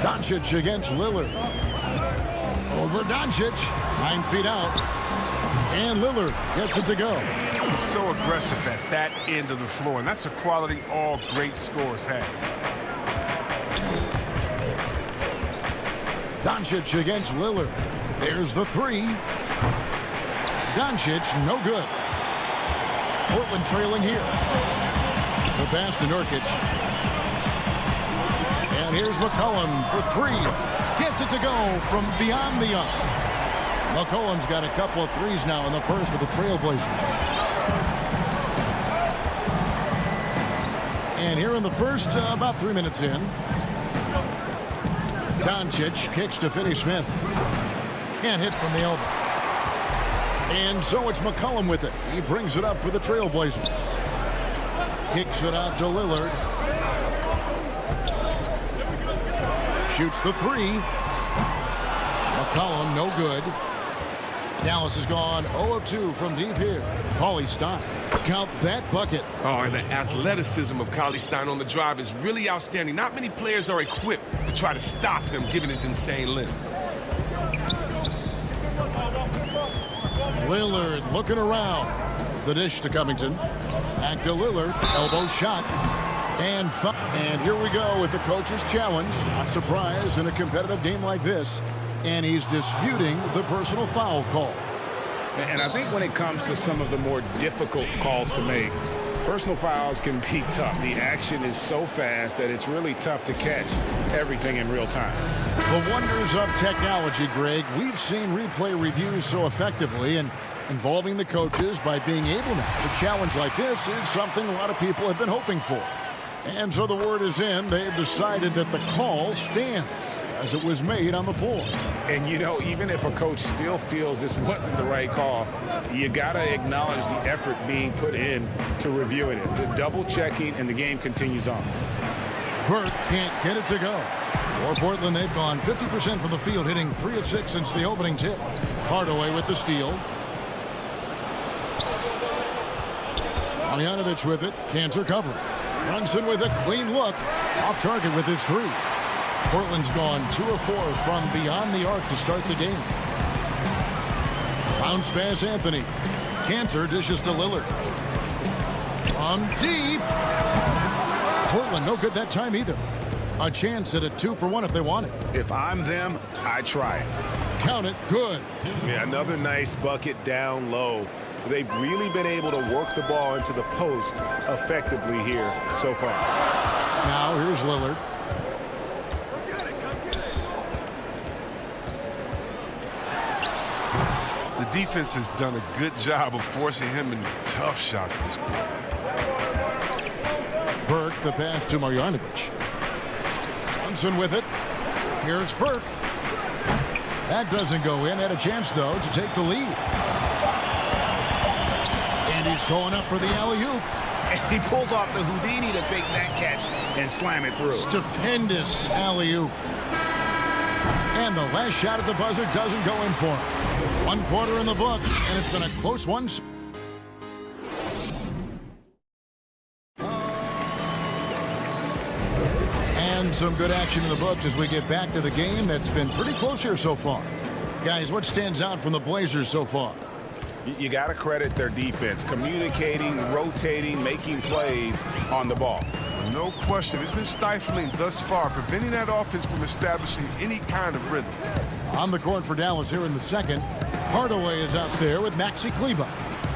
Doncic against Lillard. Over Doncic. 9 feet out. And Lillard gets it to go. He's so aggressive at that end of the floor, and that's a quality all great scorers have. Doncic against Lillard. There's the 3. Doncic, no good. Portland trailing here. The pass to Nurkic. And here's McCollum for 3. Gets it to go from beyond the arc. McCollum's got a couple of threes now in the first with the Trailblazers. And here in the first, about 3 minutes in, Doncic kicks to Finney-Smith. Can't hit from the elbow. And so it's McCollum with it. He brings it up for the Trailblazers. Kicks it out to Lillard. Shoots the 3. McCollum, no good. Dallas has gone 0 of 2 from deep here. Cauley Stein. Count that bucket. Oh, and the athleticism of Cauley Stein on the drive is really outstanding. Not many players are equipped to try to stop him, given his insane length. Lillard looking around. The dish to Covington. Back to Lillard. Elbow shot. And here we go with the coach's challenge. Not surprised in a competitive game like this. And he's disputing the personal foul call. And I think when it comes to some of the more difficult calls to make, personal fouls can be tough. The action is so fast that it's really tough to catch everything in real time. The wonders of technology, Greg. We've seen replay reviews so effectively, and involving the coaches by being able now to challenge like this is something a lot of people have been hoping for. And so the word is in. They've decided that the call stands as it was made on the floor. And, you know, even if a coach still feels this wasn't the right call, you got to acknowledge the effort being put in to reviewing it. The double-checking, and the game continues on. Burke can't get it to go. For Portland, they've gone 50% from the field, hitting 3 of 6 since the opening tip. Hardaway with the steal. Marjanovic with it. Cantor covers. Brunson with a clean look. Off target with his 3. Portland's gone 2 of 4 from beyond the arc to start the game. Bounce pass Anthony. Cantor dishes to Lillard. From deep. Portland no good that time either. A chance at a 2-for-1 if they want it. If I'm them, I try it. Count it. Good. Yeah, another nice bucket down low. They've really been able to work the ball into the post effectively here so far. Now here's Lillard. The defense has done a good job of forcing him into tough shots this quarter. Burke, the pass to Marjanovic. Brunson with it. Here's Burke. That doesn't go in. Had a chance, though, to take the lead. And he's going up for the alley-oop. And he pulls off the Houdini to make that catch and slam it through. Stupendous alley-oop. And the last shot at the buzzer doesn't go in for him. 1 quarter in the books, and it's been a close one. And some good action in the books as we get back to the game that's been pretty close here so far. Guys, what stands out from the Blazers so far? You got to credit their defense, communicating, rotating, making plays on the ball. No question. It's been stifling thus far, preventing that offense from establishing any kind of rhythm. On the court for Dallas here in the second, Hardaway is out there with Maxi Kleber.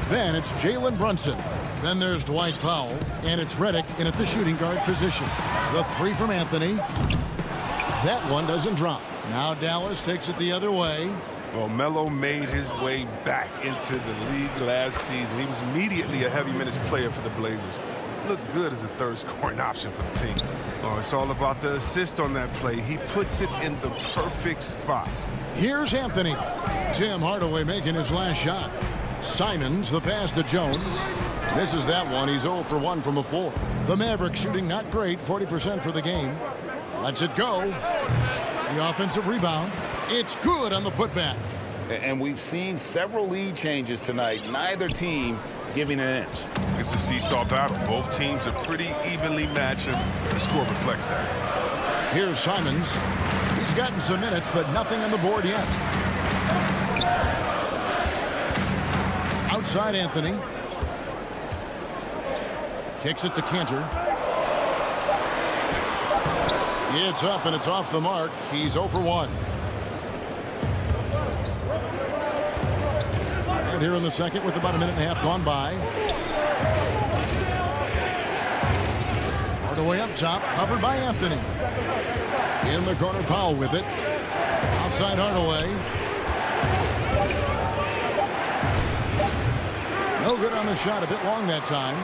Then it's Jalen Brunson. Then there's Dwight Powell, and it's Redick in at the shooting guard position. The 3 from Anthony. That one doesn't drop. Now Dallas takes it the other way. Well, Melo made his way back into the league last season. He was immediately a heavy minutes player for the Blazers. Looked good as a third scoring option for the team. Oh, it's all about the assist on that play. He puts it in the perfect spot. Here's Anthony. Tim Hardaway making his last shot. Simons the pass to Jones. Misses that one. He's 0 for 1 from the floor. The Mavericks shooting not great, 40% for the game. Lets it go. The offensive rebound. It's good on the putback. And we've seen several lead changes tonight. Neither team giving an inch. It's a seesaw battle. Both teams are pretty evenly matched, and the score reflects that. Here's Simons. He's gotten some minutes, but nothing on the board yet. Outside Anthony. Kicks it to Cantor. It's up and it's off the mark. He's 0 for 1. And here in the second with about a minute and a half gone by. Hardaway up top, covered by Anthony. In the corner, Powell with it. Outside Hardaway. No good on the shot, a bit long that time.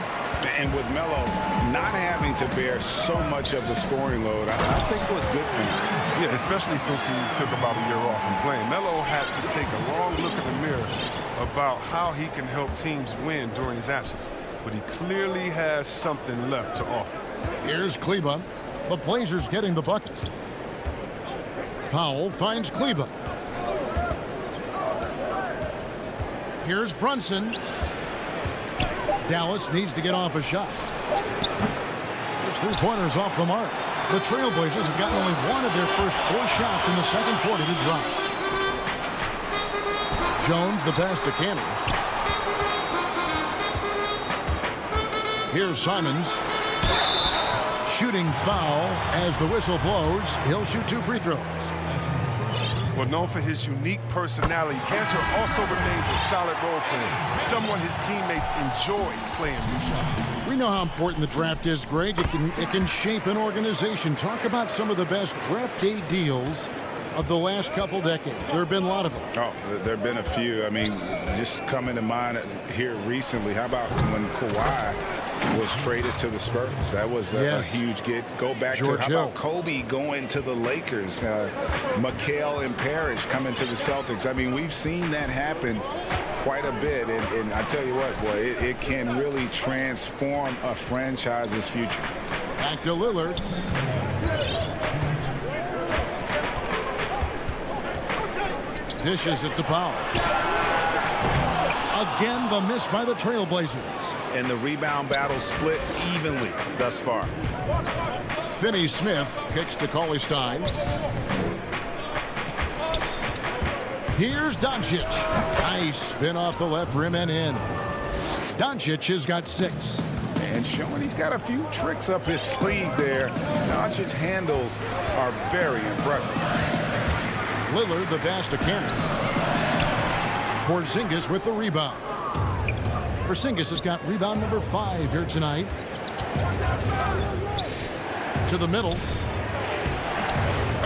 And with Melo not having to bear so much of the scoring load, I think it was good for him. Yeah, especially since he took about a year off from playing. Melo had to take a long look in the mirror about how he can help teams win during his absence. But he clearly has something left to offer. Here's Kleba. The Blazers getting the bucket. Powell finds Kleba. Here's Brunson. Dallas needs to get off a shot. There's 3-pointers off the mark. The Trailblazers have gotten only one of their first 4 shots in the second quarter to drop. Jones the pass to Cannon. Here's Simons. Shooting foul as the whistle blows. He'll shoot 2 free throws. Well, known for his unique personality, Cantor also remains a solid role player, someone his teammates enjoy playing with. We know how important the draft is, Greg. It can shape an organization. Talk about some of the best draft day deals of the last couple decades. There have been a lot of them. Oh, there have been a few. I mean, just coming to mind here recently. How about when Kawhi was traded to the Spurs? That was a huge get. Go back George to how Hill. about Kobe going to the Lakers? McHale and Parrish coming to the Celtics. I mean, we've seen that happen quite a bit. And I tell you what, boy, it can really transform a franchise's future. Back to Lillard. Dishes it to Powell. Again, the miss by the Trailblazers. And the rebound battle split evenly thus far. Finney-Smith kicks to Cauley-Stein. Here's Doncic. Nice spin off the left rim and in. Doncic has got 6. And showing he's got a few tricks up his sleeve there. Doncic's handles are very impressive. Lillard the pass to Cannon. Porzingis with the rebound. Porzingis has got rebound number 5 here tonight. To the middle.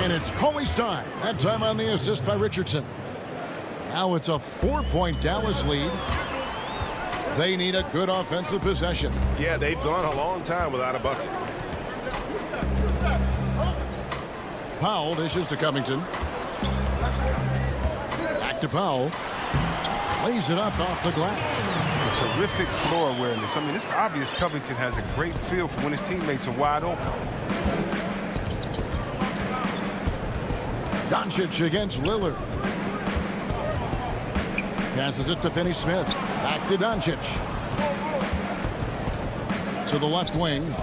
And it's Cauley-Stein. That time on the assist by Richardson. Now it's a 4-point Dallas lead. They need a good offensive possession. Yeah, they've gone a long time without a bucket. Powell dishes to Covington. Back to Powell. Lays it up off the glass. Terrific floor awareness. I mean, it's obvious Covington has a great feel for when his teammates are wide open. Doncic against Lillard. Passes it to Finney-Smith. Back to Doncic. To the left wing.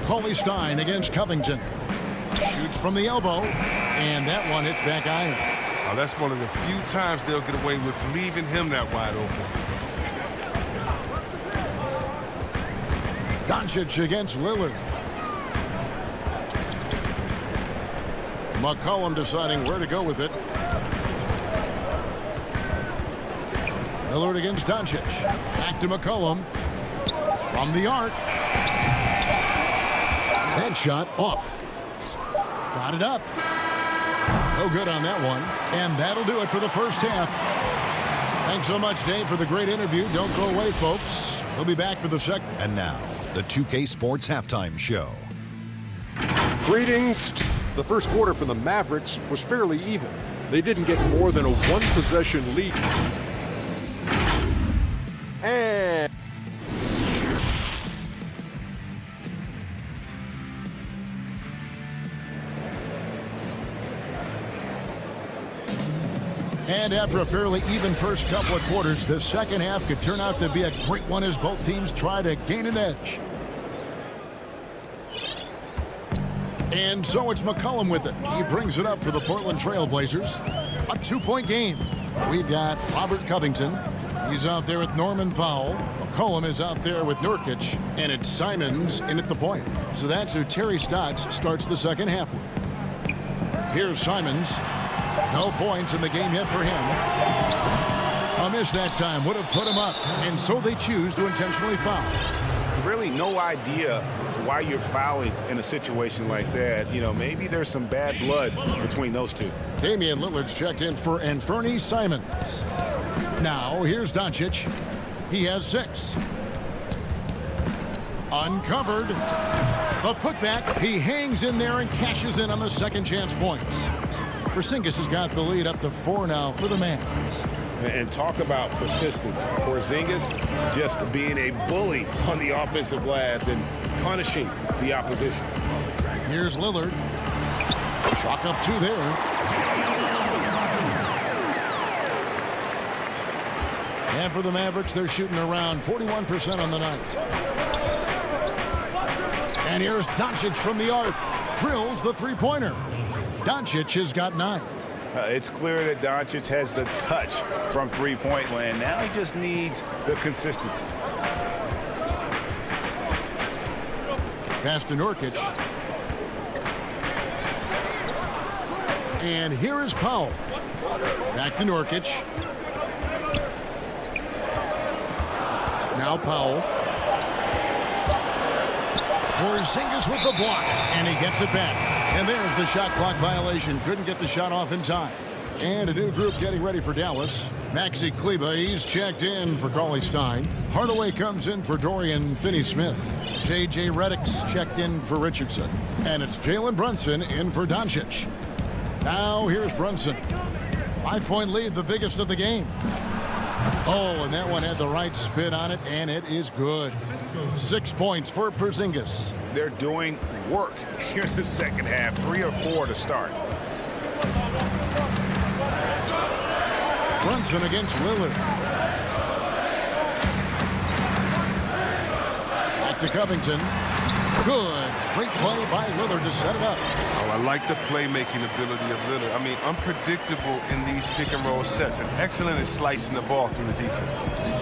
Cauley-Stein against Covington. Shoots from the elbow. And that one hits back iron. Now, that's one of the few times they'll get away with leaving him that wide open. Doncic against Lillard. McCollum deciding where to go with it. Lillard against Doncic. Back to McCollum. From the arc. That shot off. Got it up. No good on that one. And that'll do it for the first half. Thanks so much, Dave, for the great interview. Don't go away, folks. We'll be back for the second. And now, the 2K Sports Halftime Show. Greetings. The first quarter for the Mavericks was fairly even. They didn't get more than a one-possession lead. And after a fairly even first couple of quarters, the second half could turn out to be a great one as both teams try to gain an edge. And so it's McCollum with it. He brings it up for the Portland Trail Blazers. A 2-point game. We've got Robert Covington. He's out there with Norman Powell. McCollum is out there with Nurkic. And it's Simons in at the point. So that's who Terry Stotts starts the second half with. Here's Simons. No points in the game yet for him. A miss that time would have put him up. And so they choose to intentionally foul. Really no idea why you're fouling in a situation like that. You know, maybe there's some bad blood between those two. Damian Lillard's checked in for Anthony Simons. Now here's Doncic. He has 6. Uncovered. The putback. He hangs in there and cashes in on the second chance points. Porzingis has got the lead up to 4 now for the Mavs. And talk about persistence. Porzingis just being a bully on the offensive glass and punishing the opposition. Here's Lillard. Chalk up 2 there. And for the Mavericks, they're shooting around 41% on the night. And here's Doncic from the arc. Drills the three-pointer. Doncic has got 9. It's clear that Doncic has the touch from three-point land. Now he just needs the consistency. Pass to Nurkic. And here is Powell. Back to Nurkic. Now Powell. Porzingis with the block. And he gets it back. And there's the shot clock violation. Couldn't get the shot off in time. And a new group getting ready for Dallas. Maxi Kleber, he's checked in for Cauley Stein. Hardaway comes in for Dorian Finney-Smith. J.J. Redick's checked in for Richardson. And it's Jalen Brunson in for Doncic. Now here's Brunson. 5-point lead, the biggest of the game. Oh, and that one had the right spin on it, and it is good. 6 points for Porzingis. They're doing work here in the second half. 3 or 4 to start. Brunson against Lillard. Back to Covington. Good. Great play by Lillard to set it up. Oh, I like the playmaking ability of Lillard. I mean, unpredictable in these pick-and-roll sets. And excellent at slicing the ball through the defense.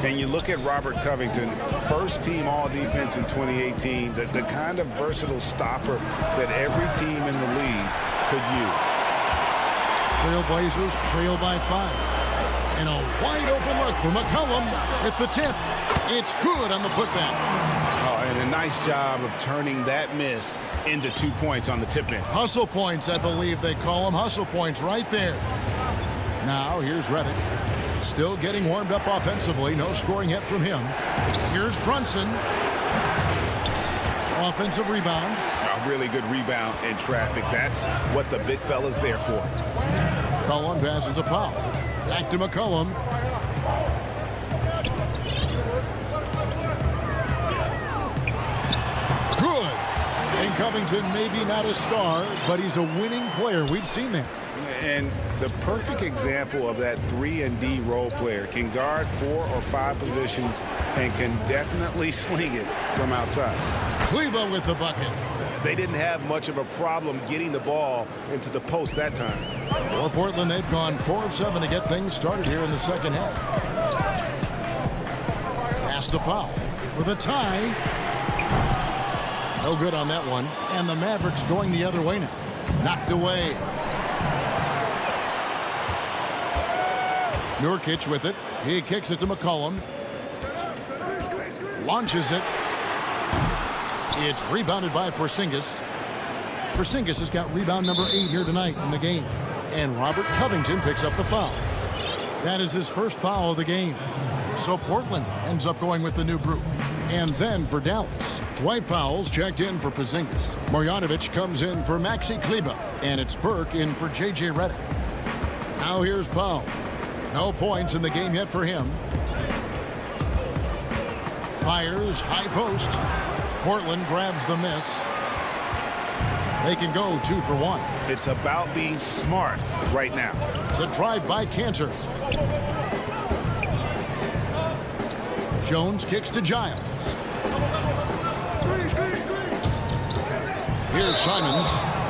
And you look at Robert Covington, first-team all-defense in 2018, the kind of versatile stopper that every team in the league could use. Trailblazers trail by 5. And a wide-open look for McCollum at the tip. It's good on the putback. Oh, and a nice job of turning that miss into 2 points on the tip-in. Hustle points, I believe they call them. Hustle points right there. Now, here's Redick. Still getting warmed up offensively. No scoring hit from him. Here's Brunson. Offensive rebound. A really good rebound in traffic. That's what the big fella's there for. McCollum passes to Powell. Back to McCollum. Good. And Covington maybe not a star, but he's a winning player. We've seen that. And the perfect example of that 3-and-D role player. Can guard 4 or 5 positions and can definitely sling it from outside. Kleber with the bucket. They didn't have much of a problem getting the ball into the post that time. For Portland, they've gone 4 of 7 to get things started here in the second half. Pass to Powell for the tie. No good on that one. And the Mavericks going the other way now. Knocked away. Nurkic with it. He kicks it to McCollum. Launches it. It's rebounded by Porzingis. Porzingis has got rebound number 8 here tonight in the game. And Robert Covington picks up the foul. That is his first foul of the game. So Portland ends up going with the new group. And then for Dallas, Dwight Powell's checked in for Porzingis. Marjanovic comes in for Maxi Kleber. And it's Burke in for J.J. Redick. Now here's Powell. No points in the game yet for him. Fires, high post. Portland grabs the miss. They can go 2 for 1. It's about being smart right now. The drive by Cantor. Jones kicks to Giles. Here's Simons.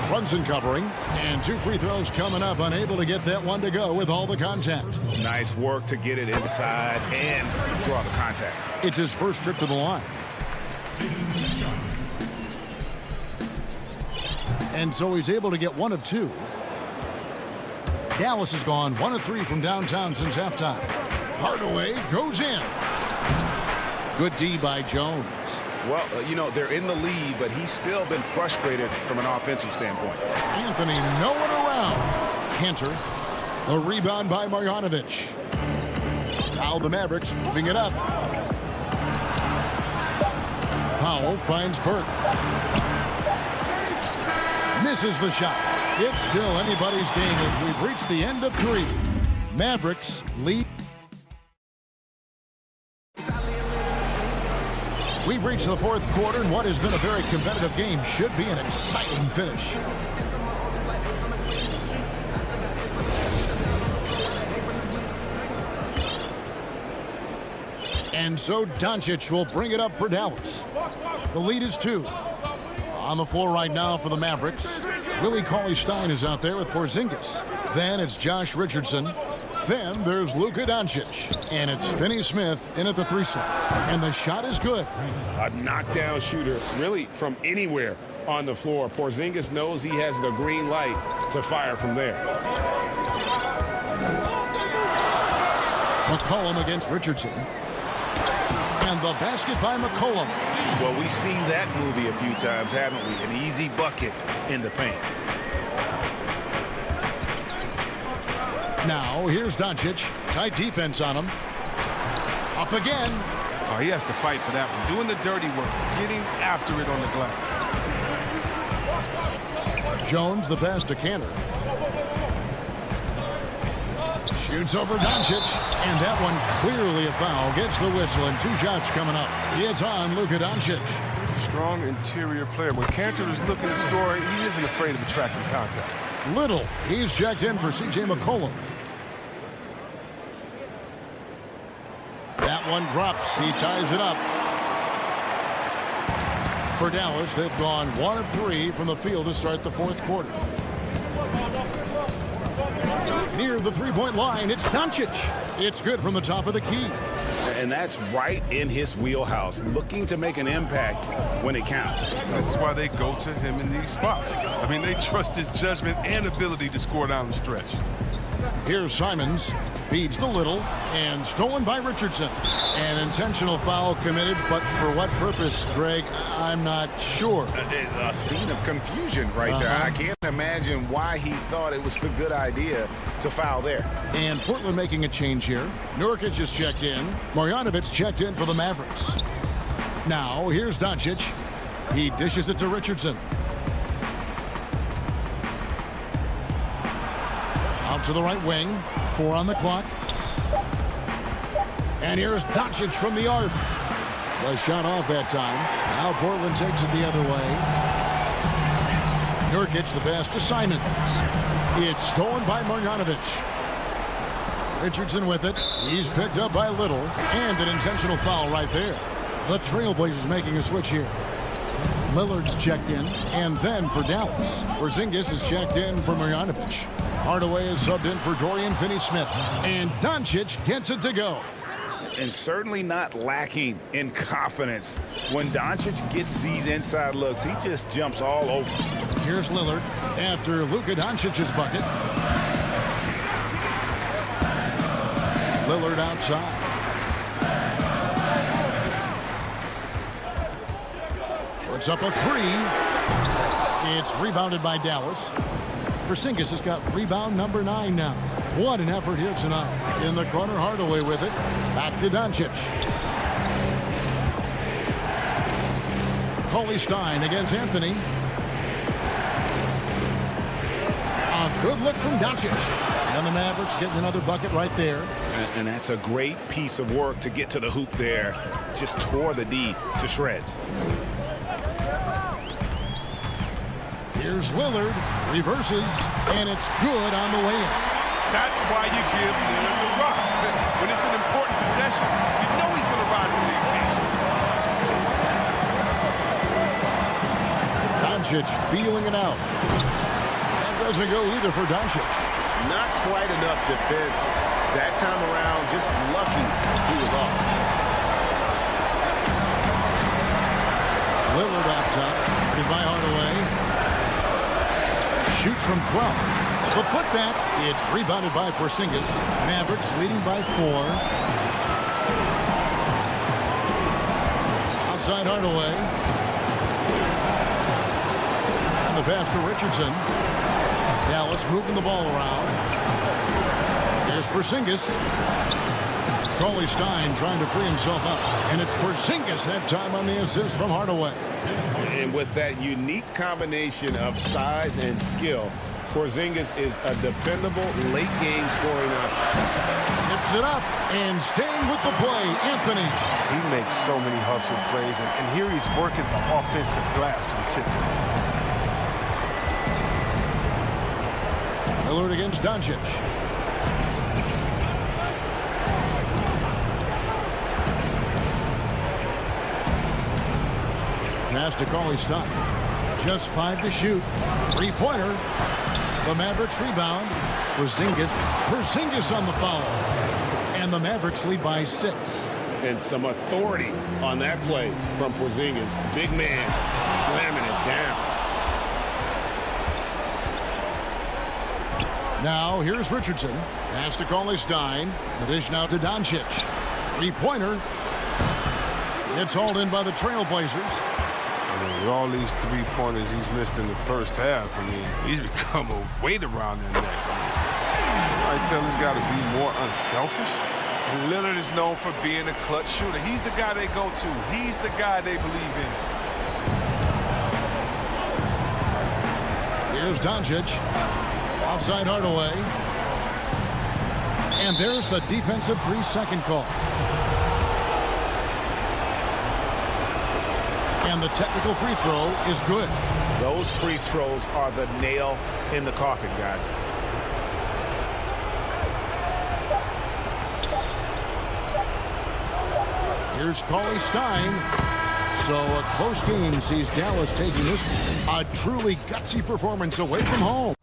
Brunson covering. And 2 free throws coming up. Unable to get that one to go with all the contact. Nice work to get it inside and draw the contact. It's his first trip to the line. And so he's able to get 1 of 2. Dallas has gone 1 of 3 from downtown since halftime. Hardaway goes in. Good D by Jones. Well, you know, they're in the lead, but he's still been frustrated from an offensive standpoint. Anthony nowhere around. Cantor. A rebound by Marjanovic. Now the Mavericks moving it up. Powell finds Burke. Misses the shot. It's still anybody's game as we've reached the end of 3. Mavericks lead. We've reached the 4th quarter, and what has been a very competitive game should be an exciting finish. And so Doncic will bring it up for Dallas. The lead is 2. On the floor right now for the Mavericks, Willie Cauley-Stein is out there with Porzingis. Then it's Josh Richardson. Then there's Luka Doncic. And it's Finney Smith in at the 3 slot. And the shot is good. A knockdown shooter, really from anywhere on the floor. Porzingis knows he has the green light to fire from there. McCollum against Richardson. And the basket by McCollum. Well, we've seen that movie a few times, haven't we? An easy bucket in the paint. Now, here's Doncic. Tight defense on him. Up again. Oh, he has to fight for that one. Doing the dirty work. Getting after it on the glass. Jones, the pass to Cantor. Shoots over Doncic. And that one clearly a foul. Gets the whistle and 2 shots coming up. It's on Luka Doncic. Strong interior player. When Cantor is looking to score, he isn't afraid of attracting contact. Little. He's checked in for C.J. McCollum. That one drops. He ties it up. For Dallas, they've gone 1 of 3 from the field to start the 4th quarter. Near the 3-point line, it's Doncic. It's good from the top of the key. And that's right in his wheelhouse, looking to make an impact when it counts. This is why they go to him in these spots. I mean, they trust his judgment and ability to score down the stretch. Here's Simons. Feeds to Little. And stolen by Richardson. An intentional foul committed, but for what purpose, Greg? I'm not sure. A scene of confusion right there. I can't imagine why he thought it was a good idea to foul there. And Portland making a change here. Nurkic is checked in. Marjanovic checked in for the Mavericks. Now, here's Doncic. He dishes it to Richardson. Out to the right wing. 4 on the clock. And here's Doncic from the arc. The shot off that time. Now Portland takes it the other way. Nurkic the pass to Simons. It's stolen by Marjanovic. Richardson with it. He's picked up by Little. And an intentional foul right there. The Trailblazers making a switch here. Lillard's checked in. And then for Dallas, Porzingis is checked in for Marjanovic. Hardaway is subbed in for Dorian Finney-Smith. And Doncic gets it to go. And certainly not lacking in confidence. When Doncic gets these inside looks, he just jumps all over. Here's Lillard after Luka Doncic's bucket. Lillard outside. Puts up a three. It's rebounded by Dallas. Porzingis has got rebound number 9 now. What an effort here tonight. In the corner, Hardaway with it. Back to Doncic. Cauley Stein against Anthony. A good look from Doncic. And the Mavericks getting another bucket right there. And that's a great piece of work to get to the hoop there. Just tore the D to shreds. Here's Lillard. Reverses. And it's good on the way in. That's why you give Lillard the rock. When it's an important possession, you know he's going to rise to the occasion. Doncic feeling it out. That doesn't go either for Doncic. Not quite enough defense that time around. Just lucky he was off. Lillard on top. Ready by Hardaway. Shoots from 12. The putback. It's rebounded by Porzingis. Mavericks leading by 4. Outside Hardaway. And the pass to Richardson. Dallas moving the ball around. There's Porzingis. Cauley Stein trying to free himself up. And it's Porzingis that time on the assist from Hardaway. And with that unique combination of size and skill, Porzingis is a dependable late-game scoring option. Tips it up and staying with the play, Anthony. He makes so many hustle plays, and here he's working the offensive glass to the tip. Lillard against Doncic. Pass to Cauley Stein. Just 5 to shoot. 3-pointer. The Mavericks rebound. Porzingis on the foul. And the Mavericks lead by 6. And some authority on that play from Porzingis. Big man slamming it down. Now, here's Richardson. Pass to Cauley Stein. The dish now to Doncic. 3-pointer. It's hauled in by the Trailblazers. With all these 3-pointers he's missed in the first half, I mean, he's become a weight around their neck. Somebody tell he's got to be more unselfish. And Lillard is known for being a clutch shooter. He's the guy they go to. He's the guy they believe in. Here's Doncic. Outside Hardaway. And there's the defensive 3-second call. And the technical free throw is good. Those free throws are the nail in the coffin, guys. Here's Cauley Stein. So a close game sees Dallas taking this a truly gutsy performance away from home.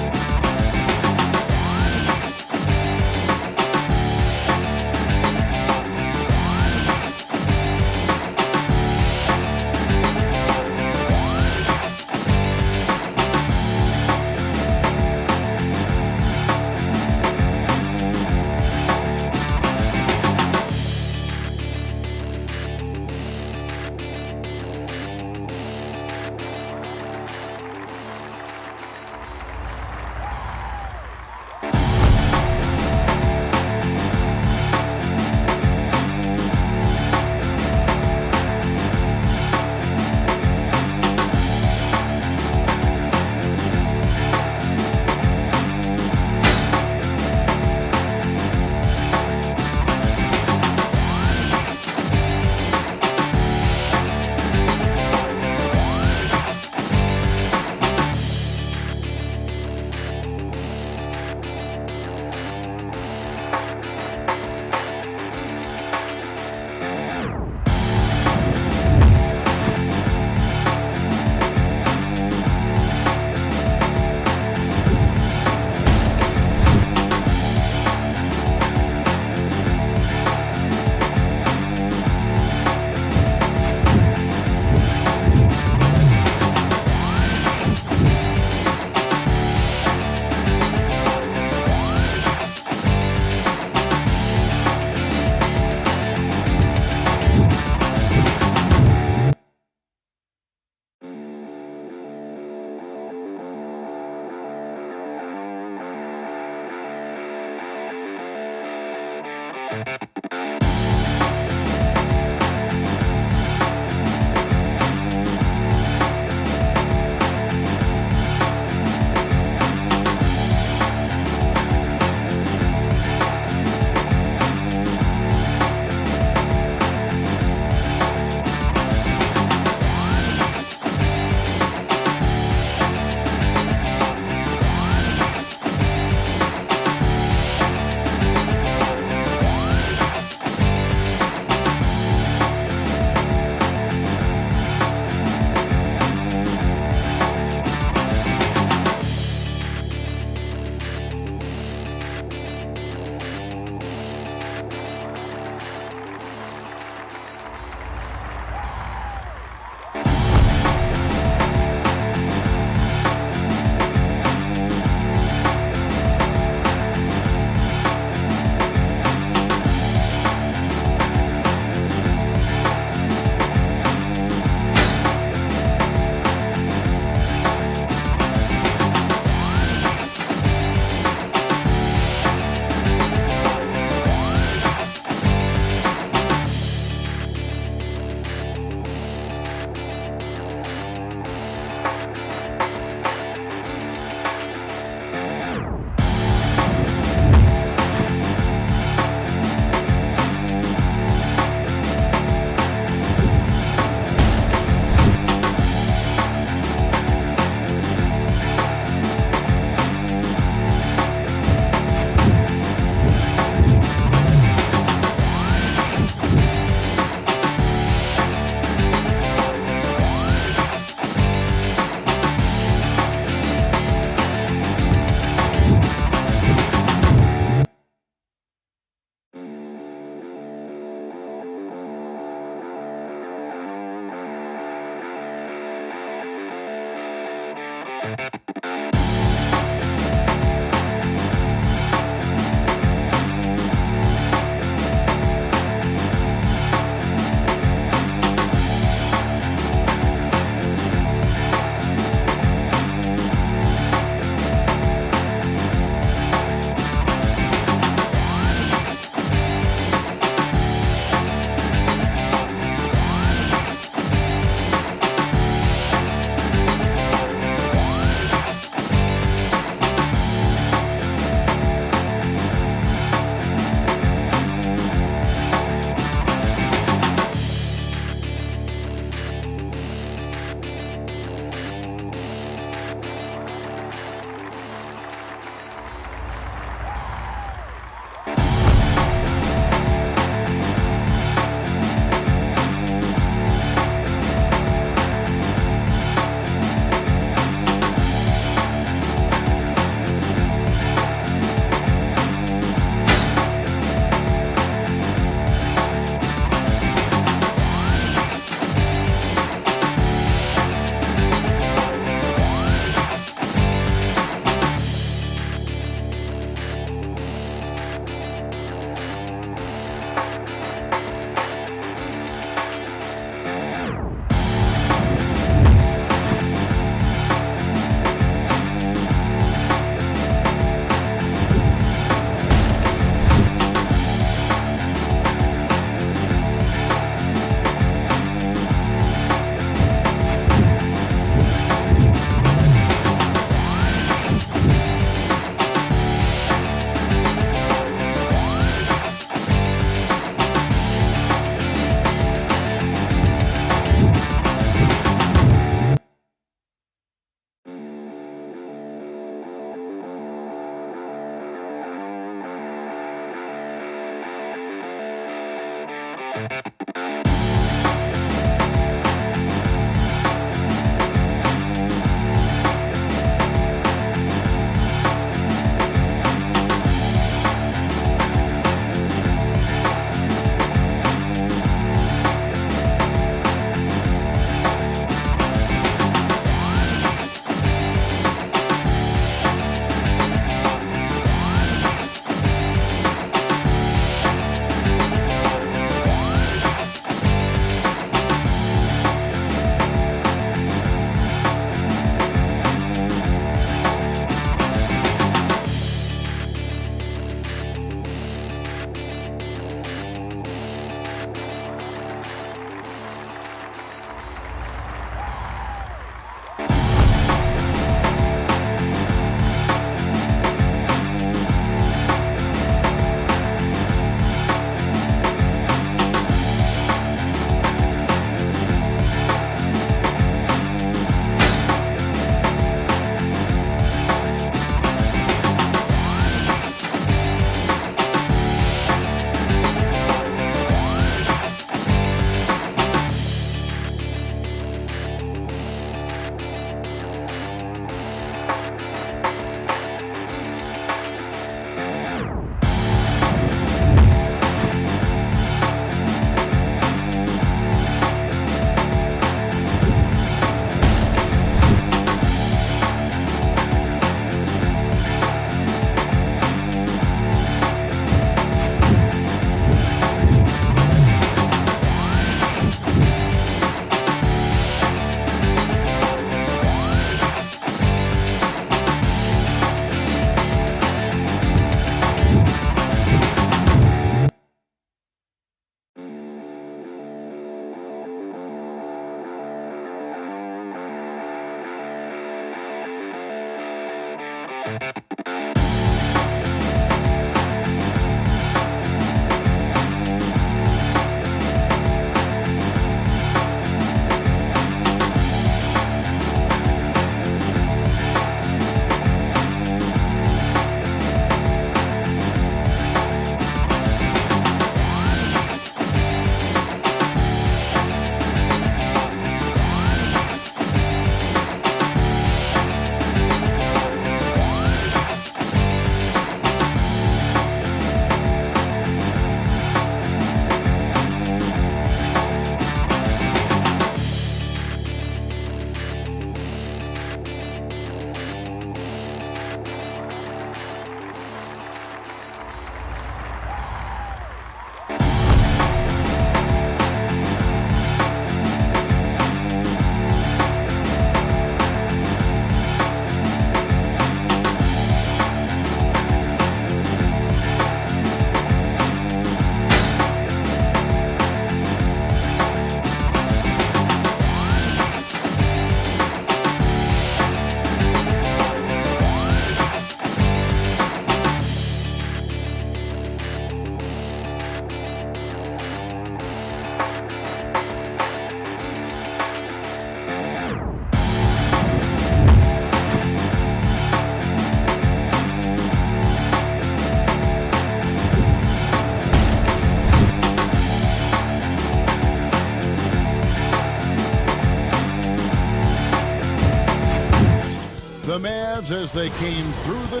they came through the...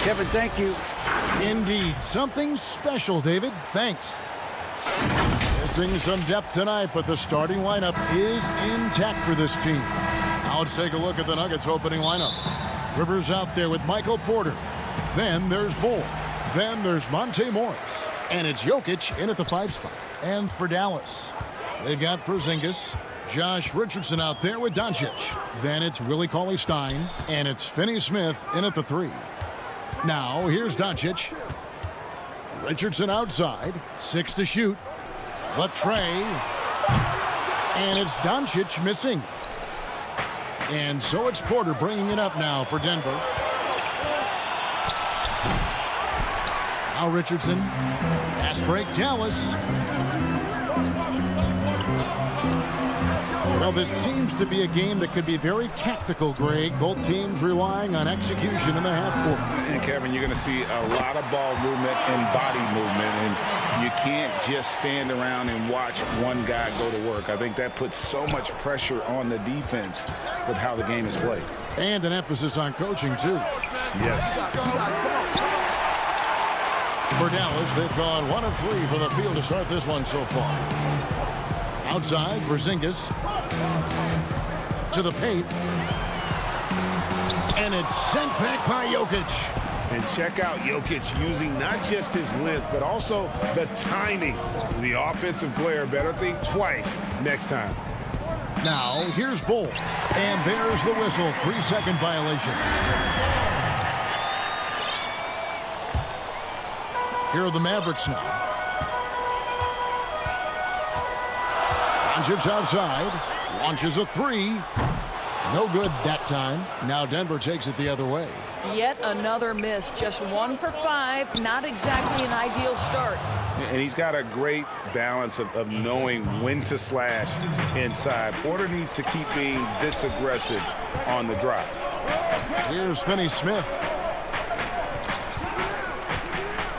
Kevin, thank you. Indeed. Something special, David. Thanks. Missing some depth tonight, but the starting lineup is intact for this team. Now let's take a look at the Nuggets opening lineup. Rivers out there with Michael Porter. Then there's Bull. Then there's Monte Morris. And it's Jokic in at the 5 spot. And for Dallas, they've got Porzingis. Josh Richardson out there with Doncic. Then it's Willie Cauley-Stein. And it's Finney-Smith in at the 3. Now here's Doncic. Richardson outside. 6 to shoot. The tray. And it's Doncic missing. And so it's Porter bringing it up now for Denver. Now Richardson. Pass break, Dallas. Well, this seems to be a game that could be very tactical, Greg. Both teams relying on execution in the half court. And, Kevin, you're going to see a lot of ball movement and body movement, and you can't just stand around and watch one guy go to work. I think that puts so much pressure on the defense with how the game is played. And an emphasis on coaching, too. Yes. For Dallas, they've gone 1 of 3 from the field to start this one so far. Outside, Porzingis to the paint. And it's sent back by Jokic. And check out Jokic using not just his length, but also the timing. The offensive player better think twice next time. Now, here's Bull. And there's the whistle. 3-second violation. Here are the Mavericks now. Doncic outside. Launches a 3. No good that time. Now Denver takes it the other way. Yet another miss. Just 1 for 5. Not exactly an ideal start. And he's got a great balance of knowing when to slash inside. Porter needs to keep being this aggressive on the drive. Here's Finney-Smith.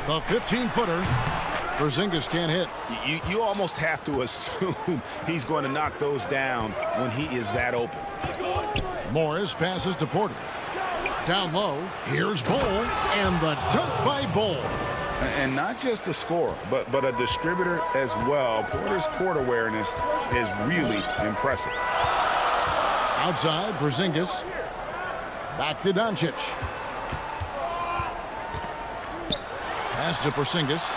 The 15-footer. Porzingis can't hit. You almost have to assume he's going to knock those down when he is that open. Morris passes to Porter. Down low. Here's Bull. And the dunk by Bull. And not just a scorer, but a distributor as well. Porter's court awareness is really impressive. Outside, Porzingis. Back to Doncic. Pass to Porzingis.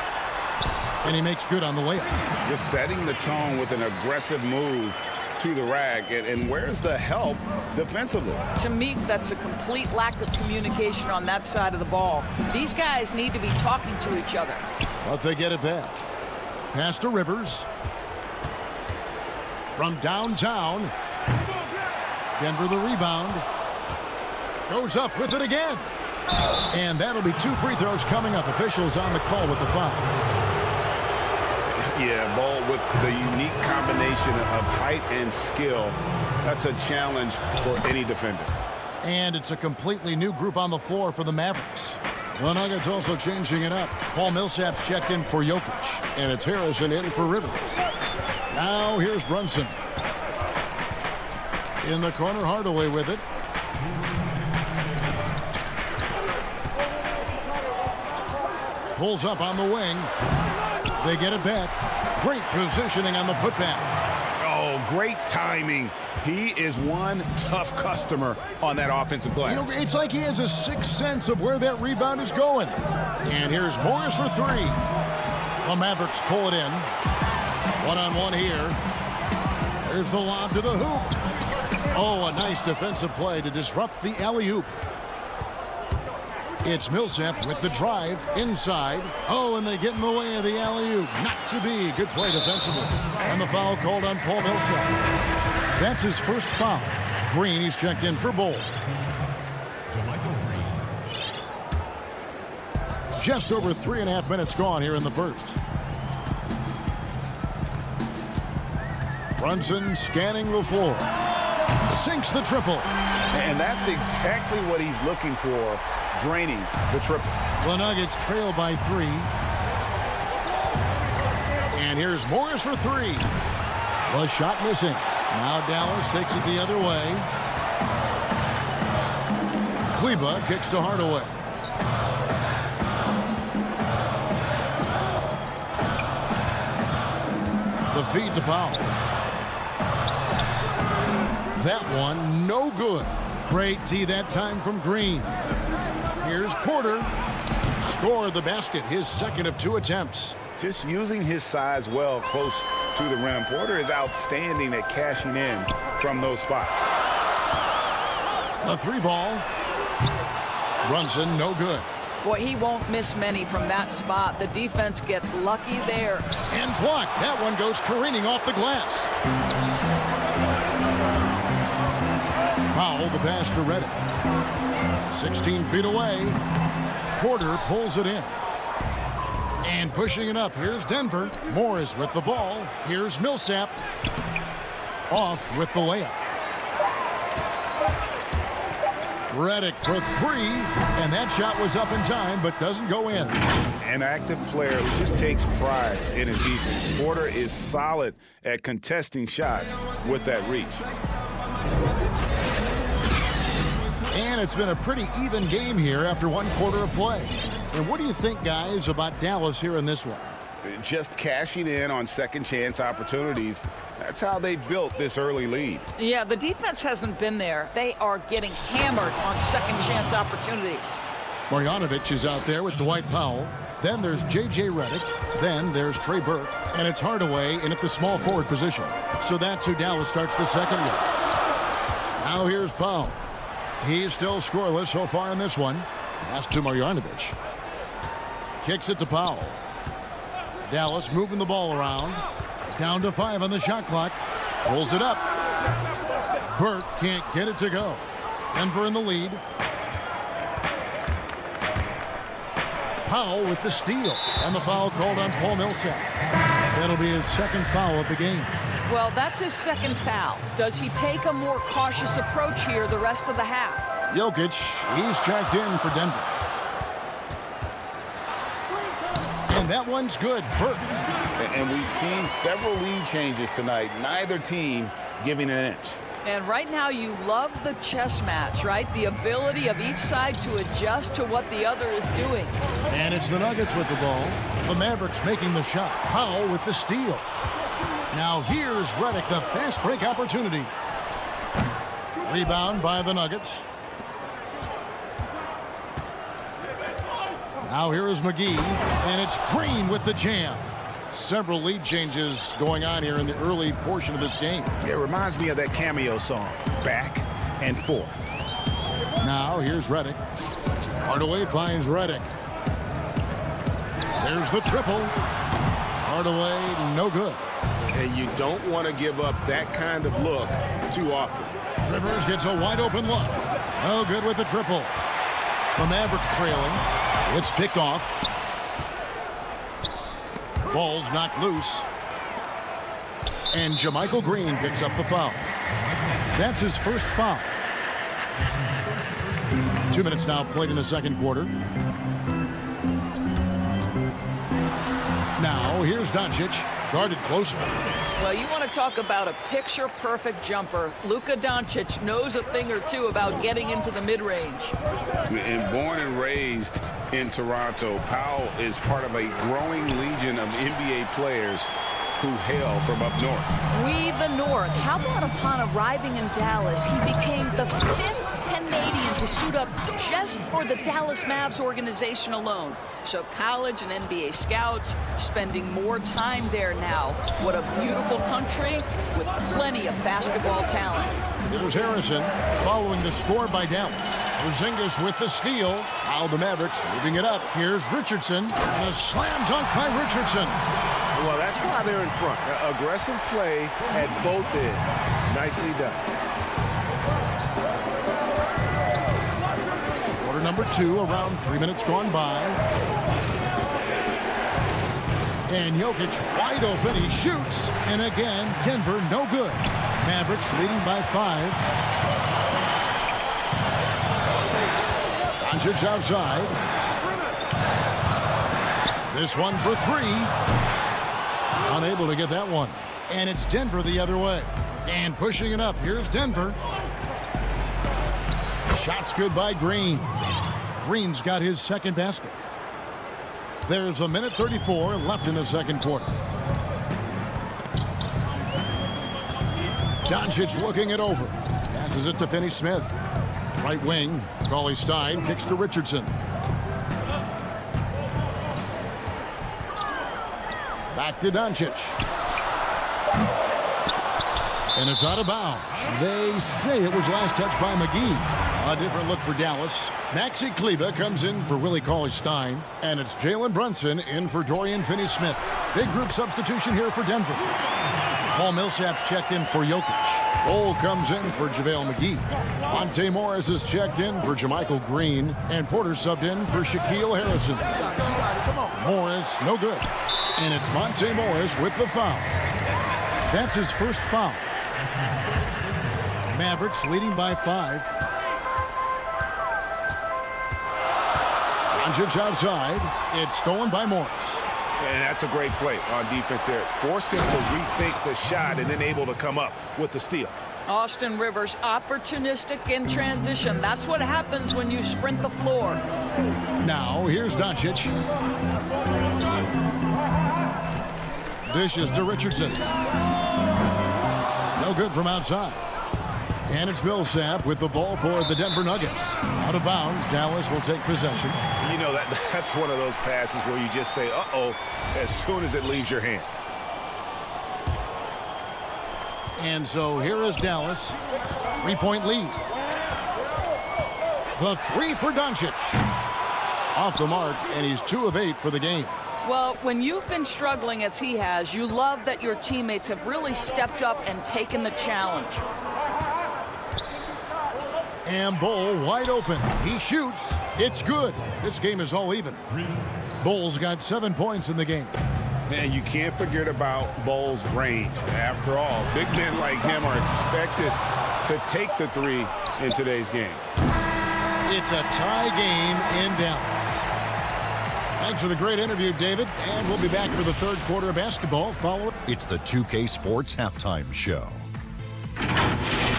And he makes good on the layup. Just setting the tone with an aggressive move to the rack. And where's the help defensively? To me, that's a complete lack of communication on that side of the ball. These guys need to be talking to each other. But they get it back. Pass to Rivers. From downtown. Denver the rebound. Goes up with it again. And that'll be 2 free throws coming up. Officials on the call with the foul. Yeah, Ball with the unique combination of height and skill. That's a challenge for any defender. And it's a completely new group on the floor for the Mavericks. The Nuggets also changing it up. Paul Millsap's checked in for Jokic. And it's Harrison in for Rivers. Now here's Brunson. In the corner, Hardaway with it. Pulls up on the wing. They get it back. Great positioning on the putback. Oh, great timing. He is one tough customer on that offensive glass. You know, it's like he has a sixth sense of where that rebound is going. And here's Morris for 3. The Mavericks pull it in. One-on-one here. There's the lob to the hoop. Oh, a nice defensive play to disrupt the alley-oop. It's Millsap with the drive inside. Oh, and they get in the way of the alley-oop. Not to be. Good play defensively. And the foul called on Paul Millsap. That's his first foul. Green, he's checked in for Bull. Just over 3.5 minutes gone here in the first. Brunson scanning the floor. Sinks the triple. And that's exactly what he's looking for. Draining the triple. The Nuggets trail by 3. And here's Morris for 3. The shot missing. Now Dallas takes it the other way. Kleba kicks to Hardaway. The feed to Powell. That one, no good. Great D that time from Green. Here's Porter. Score the basket, his second of 2 attempts. Just using his size well close to the rim. Porter is outstanding at cashing in from those spots. A 3-ball. Brunson, no good. Boy, he won't miss many from that spot. The defense gets lucky there. And blocked. That one goes careening off the glass. Powell, the pass to Reddick. 16 feet away. Porter pulls it in. And pushing it up. Here's Denver. Morris with the ball. Here's Millsap. Off with the layup. Reddick for 3, and that shot was up in time, but doesn't go in. An active player who just takes pride in his defense. Porter is solid at contesting shots with that reach. And it's been a pretty even game here after 1 quarter of play. And what do you think, guys, about Dallas here in this one? Just cashing in on second chance opportunities. That's how they built this early lead. Yeah, the defense hasn't been there. They are getting hammered on second chance opportunities. Marjanovic is out there with Dwight Powell. Then there's J.J. Reddick. Then there's Trey Burke. And it's Hardaway in at the small forward position. So that's who Dallas starts the second with. Now here's Powell. He's still scoreless so far in this one. Pass to Marjanovic. Kicks it to Powell. Dallas moving the ball around. Down to 5 on the shot clock. Pulls it up. Burke can't get it to go. Denver in the lead. Powell with the steal. And the foul called on Paul Millsap. That'll be his second foul of the game. Well, that's his second foul. Does he take a more cautious approach here the rest of the half? Jokic, he's checked in for Denver. And that one's good. Burke. And we've seen several lead changes tonight. Neither team giving an inch. And right now you love the chess match, right? The ability of each side to adjust to what the other is doing. And it's the Nuggets with the ball. The Mavericks making the shot. Powell with the steal. Now here's Reddick, the fast break opportunity. Rebound by the Nuggets. Now here is McGee, and it's Green with the jam. Several lead changes going on here in the early portion of this game. It reminds me of that Cameo song, Back and Forth. Now here's Reddick. Hardaway finds Reddick. There's the triple. Hardaway, no good. And you don't want to give up that kind of look too often. Rivers gets a wide open look. No good with the triple. The Mavericks trailing. It's picked off. Ball's knocked loose. And JaMychal Green picks up the foul. That's his first foul. 2 minutes now played in the second quarter. Now here's Doncic, guarded closely. Well, you want to talk about a picture-perfect jumper. Luka Doncic knows a thing or two about getting into the mid-range. And born and raised in Toronto, Powell is part of a growing legion of NBA players who hail from up north. We the North. How about upon arriving in Dallas, he became the 5th Canadian to suit up just for the Dallas Mavs organization alone. So college and NBA scouts spending more time there now. What a beautiful country with plenty of basketball talent. Here's Harrison following the score by Dallas. Porzingis with the steal. Now the Mavericks moving it up. Here's Richardson. And a slam dunk by Richardson. Well, that's why they're in front. Aggressive play at both ends. Nicely done. Quarter number 2, around 3 minutes gone by. And Jokic wide open. He shoots. And again, Denver no good. Mavericks leading by 5. Doncic outside. This one for 3. Unable to get that one. And it's Denver the other way. And pushing it up. Here's Denver. Shot's good by Green. Green's got his second basket. There's a minute 34 left in the second quarter. Doncic looking it over. Passes it to Finney-Smith. Right wing. Cauley-Stein kicks to Richardson. Back to Doncic. And it's out of bounds. They say it was last touched by McGee. A different look for Dallas. Maxi Kleber comes in for Willie Cauley-Stein. And it's Jalen Brunson in for Dorian Finney-Smith. Big group substitution here for Denver. Paul Millsap's checked in for Jokic. Bol comes in for JaVale McGee. Monte Morris is checked in for JaMychal Green. And Porter subbed in for Shaquille Harrison. Morris, no good. And it's Monte Morris with the foul. That's his first foul. Mavericks leading by 5. Doncic outside. It's stolen by Morris. And that's a great play on defense there. Forced him to rethink the shot and then able to come up with the steal. Austin Rivers, opportunistic in transition. That's what happens when you sprint the floor. Now, here's Doncic. Dishes to Richardson. No good from outside. And it's Millsap with the ball for the Denver Nuggets. Out of bounds, Dallas will take possession. You know, that's one of those passes where you just say, uh-oh, as soon as it leaves your hand. And so here is Dallas. 3-point lead. The three for Doncic. Off the mark, and he's 2 of 8 for the game. Well, when you've been struggling as he has, you love that your teammates have really stepped up and taken the challenge. And Bol wide open. He shoots. It's good. This game is all even. Bol's got 7 points in the game. And you can't forget about Bol's range. After all, big men like him are expected to take the 3 in today's game. It's a tie game in Dallas. Thanks for the great interview, David. And we'll be back for the third quarter of basketball. Follow it. It's the 2K Sports Halftime Show.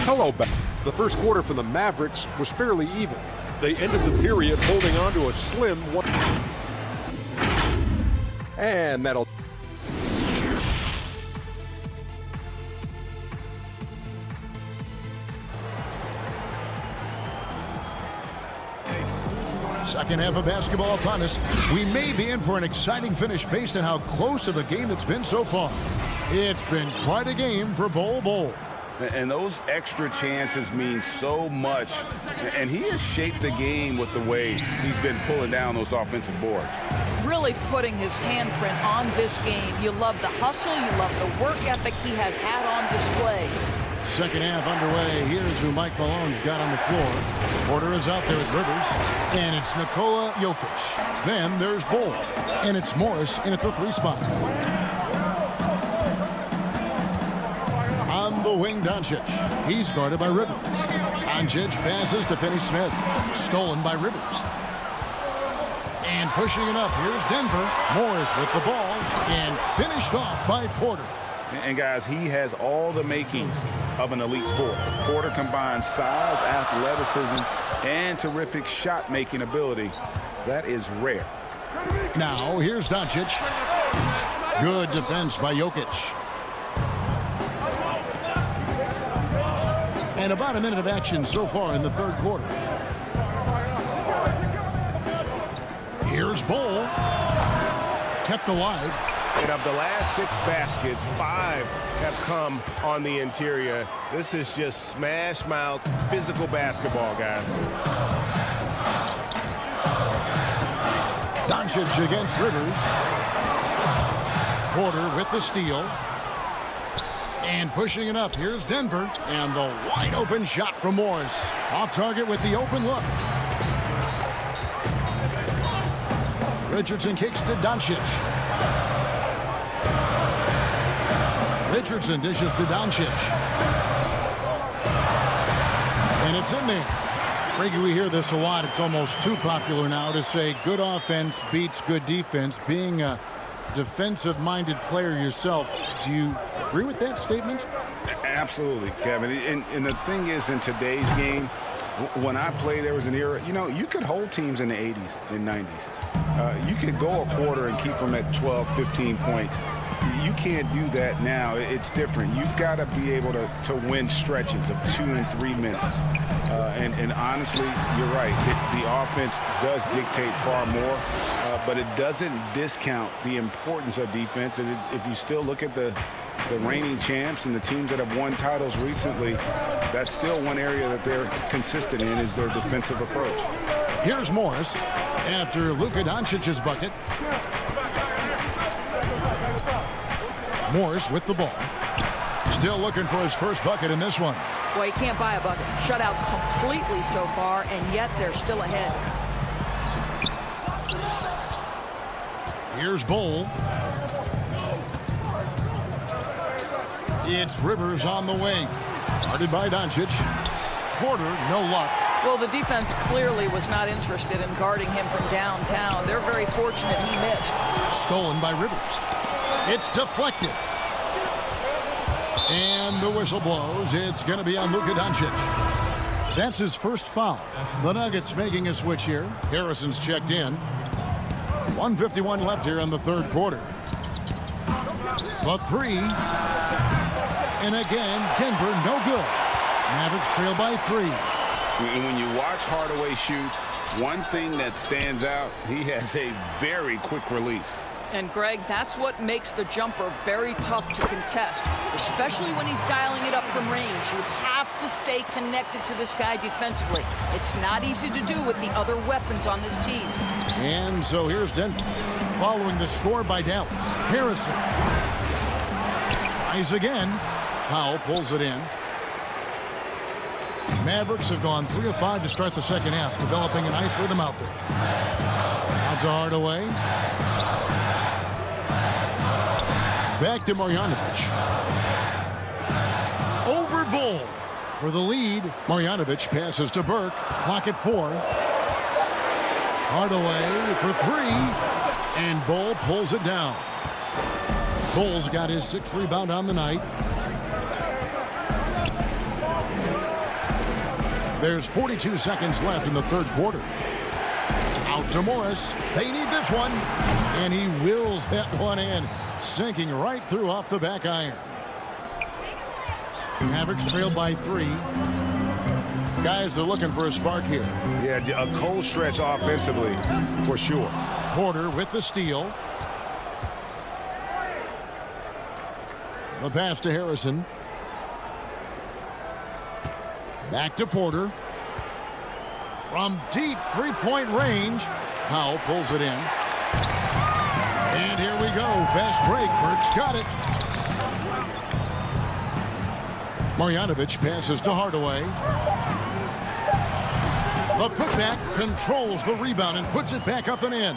Hello, back. The first quarter for the Mavericks was fairly even. They ended the period holding on to a slim 1. And that'll... Second half of basketball upon us. We may be in for an exciting finish based on how close of a game it's been so far. It's been quite a game for Bol. And those extra chances mean so much. And he has shaped the game with the way he's been pulling down those offensive boards. Really putting his handprint on this game. You love the hustle. You love the work ethic he has had on display. Second half underway. Here's who Mike Malone's got on the floor. Porter is out there with Rivers. And it's Nikola Jokic. Then there's Bol. And it's Morris in at the 3 spot. On the wing, Doncic. He's guarded by Rivers. Doncic passes to Finney-Smith. Stolen by Rivers. And pushing it up, here's Denver. Morris with the ball. And finished off by Porter. And guys, he has all the makings of an elite sport. Porter combines size, athleticism, and terrific shot-making ability. That is rare. Now, here's Doncic. Good defense by Jokic. And about a minute of action so far in the third quarter. Here's Bol. Kept alive. And of the last 6 baskets, 5 have come on the interior. This is just smash mouth physical basketball, guys. Doncic against Rivers. Porter with the steal. And pushing it up, here's Denver. And the wide open shot from Morris. Off target with the open look. Richardson kicks to Doncic. Richardson dishes to Doncic. And it's in there. Frankie, we hear this a lot. It's almost too popular now to say good offense beats good defense. Being a defensive-minded player yourself, do you agree with that statement? Absolutely, Kevin. And the thing is, in today's game, When I played, there was an era, you could hold teams in the 80s and 90s. You could go a quarter and keep them at 12, 15 points. You can't do that now. It's different. You've got to be able to win stretches of 2 and 3 minutes. And honestly, you're right. The offense does dictate far more, but it doesn't discount the importance of defense. And if you still look at the reigning champs and the teams that have won titles recently, that's still one area that they're consistent in is their defensive approach. Here's Morris after Luka Doncic's bucket. Morris with the ball. Still looking for his first bucket in this one. Well, he can't buy a bucket. Shut out completely so far, and yet they're still ahead. Here's Bull. It's Rivers on the wing. Guarded by Doncic. Porter, no luck. Well, the defense clearly was not interested in guarding him from downtown. They're very fortunate he missed. Stolen by Rivers. It's deflected. And the whistle blows. It's going to be on Luka Doncic. That's his first foul. The Nuggets making a switch here. Harrison's checked in. 1:51 left here in the third quarter. The three. And again, Denver, no good. Mavericks trail by 3. And when you watch Hardaway shoot, one thing that stands out, he has a very quick release. And, Greg, that's what makes the jumper very tough to contest, especially when he's dialing it up from range. You have to stay connected to this guy defensively. It's not easy to do with the other weapons on this team. And so here's Denver, following the score by Dallas. Harrison tries again. Powell pulls it in. Mavericks have gone 3 of 5 to start the second half, developing a nice rhythm out there. Out to Hardaway. Back to Marjanovic. Over Bull for the lead. Marjanovic passes to Burke. Clock at 4. Hardaway for 3. And Bull pulls it down. Bull's got his 6th rebound on the night. There's 42 seconds left in the third quarter. Out to Morris. They need this one. And he wills that one in. Sinking right through off the back iron. Mavericks trailed by 3. Guys are looking for a spark here. Yeah, a cold stretch offensively, for sure. Porter with the steal. The pass to Harrison. Back to Porter. From deep three-point range. Powell pulls it in. And here we go. Fast break. Burke's got it. Marjanovic passes to Hardaway. The putback controls the rebound and puts it back up and in.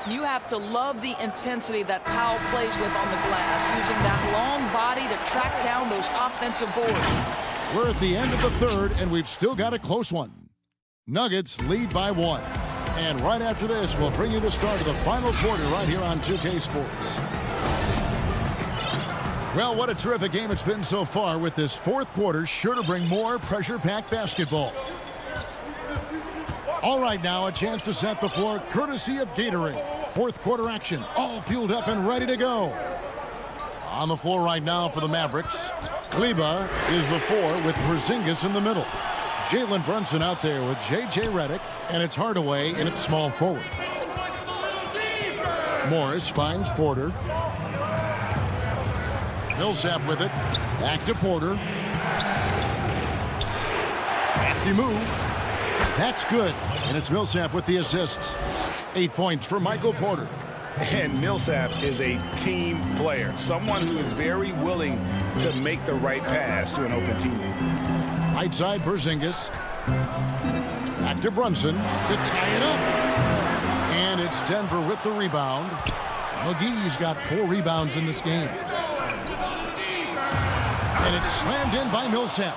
You have to love the intensity that Powell plays with on the glass, using that long body to track down those offensive boards. We're at the end of the third, and we've still got a close one. Nuggets lead by 1. And right after this, we'll bring you the start of the final quarter right here on 2K Sports. Well, what a terrific game it's been so far, with this fourth quarter sure to bring more pressure-packed basketball. All right, now a chance to set the floor courtesy of Gatorade. Fourth quarter action, all fueled up and ready to go. On the floor right now for the Mavericks, Kleba is the 4 with Porzingis in the middle. Jalen Brunson out there with J.J. Redick, and it's Hardaway in its small forward. Morris finds Porter. Millsap with it. Back to Porter. Crafty move. That's good. And it's Millsap with the assists. 8 points for Michael Porter. And Millsap is a team player, someone who is very willing to make the right pass to an open teammate. Right side, Porzingis. Back to Brunson to tie it up. And it's Denver with the rebound. McGee's got 4 rebounds in this game. And it's slammed in by Millsap.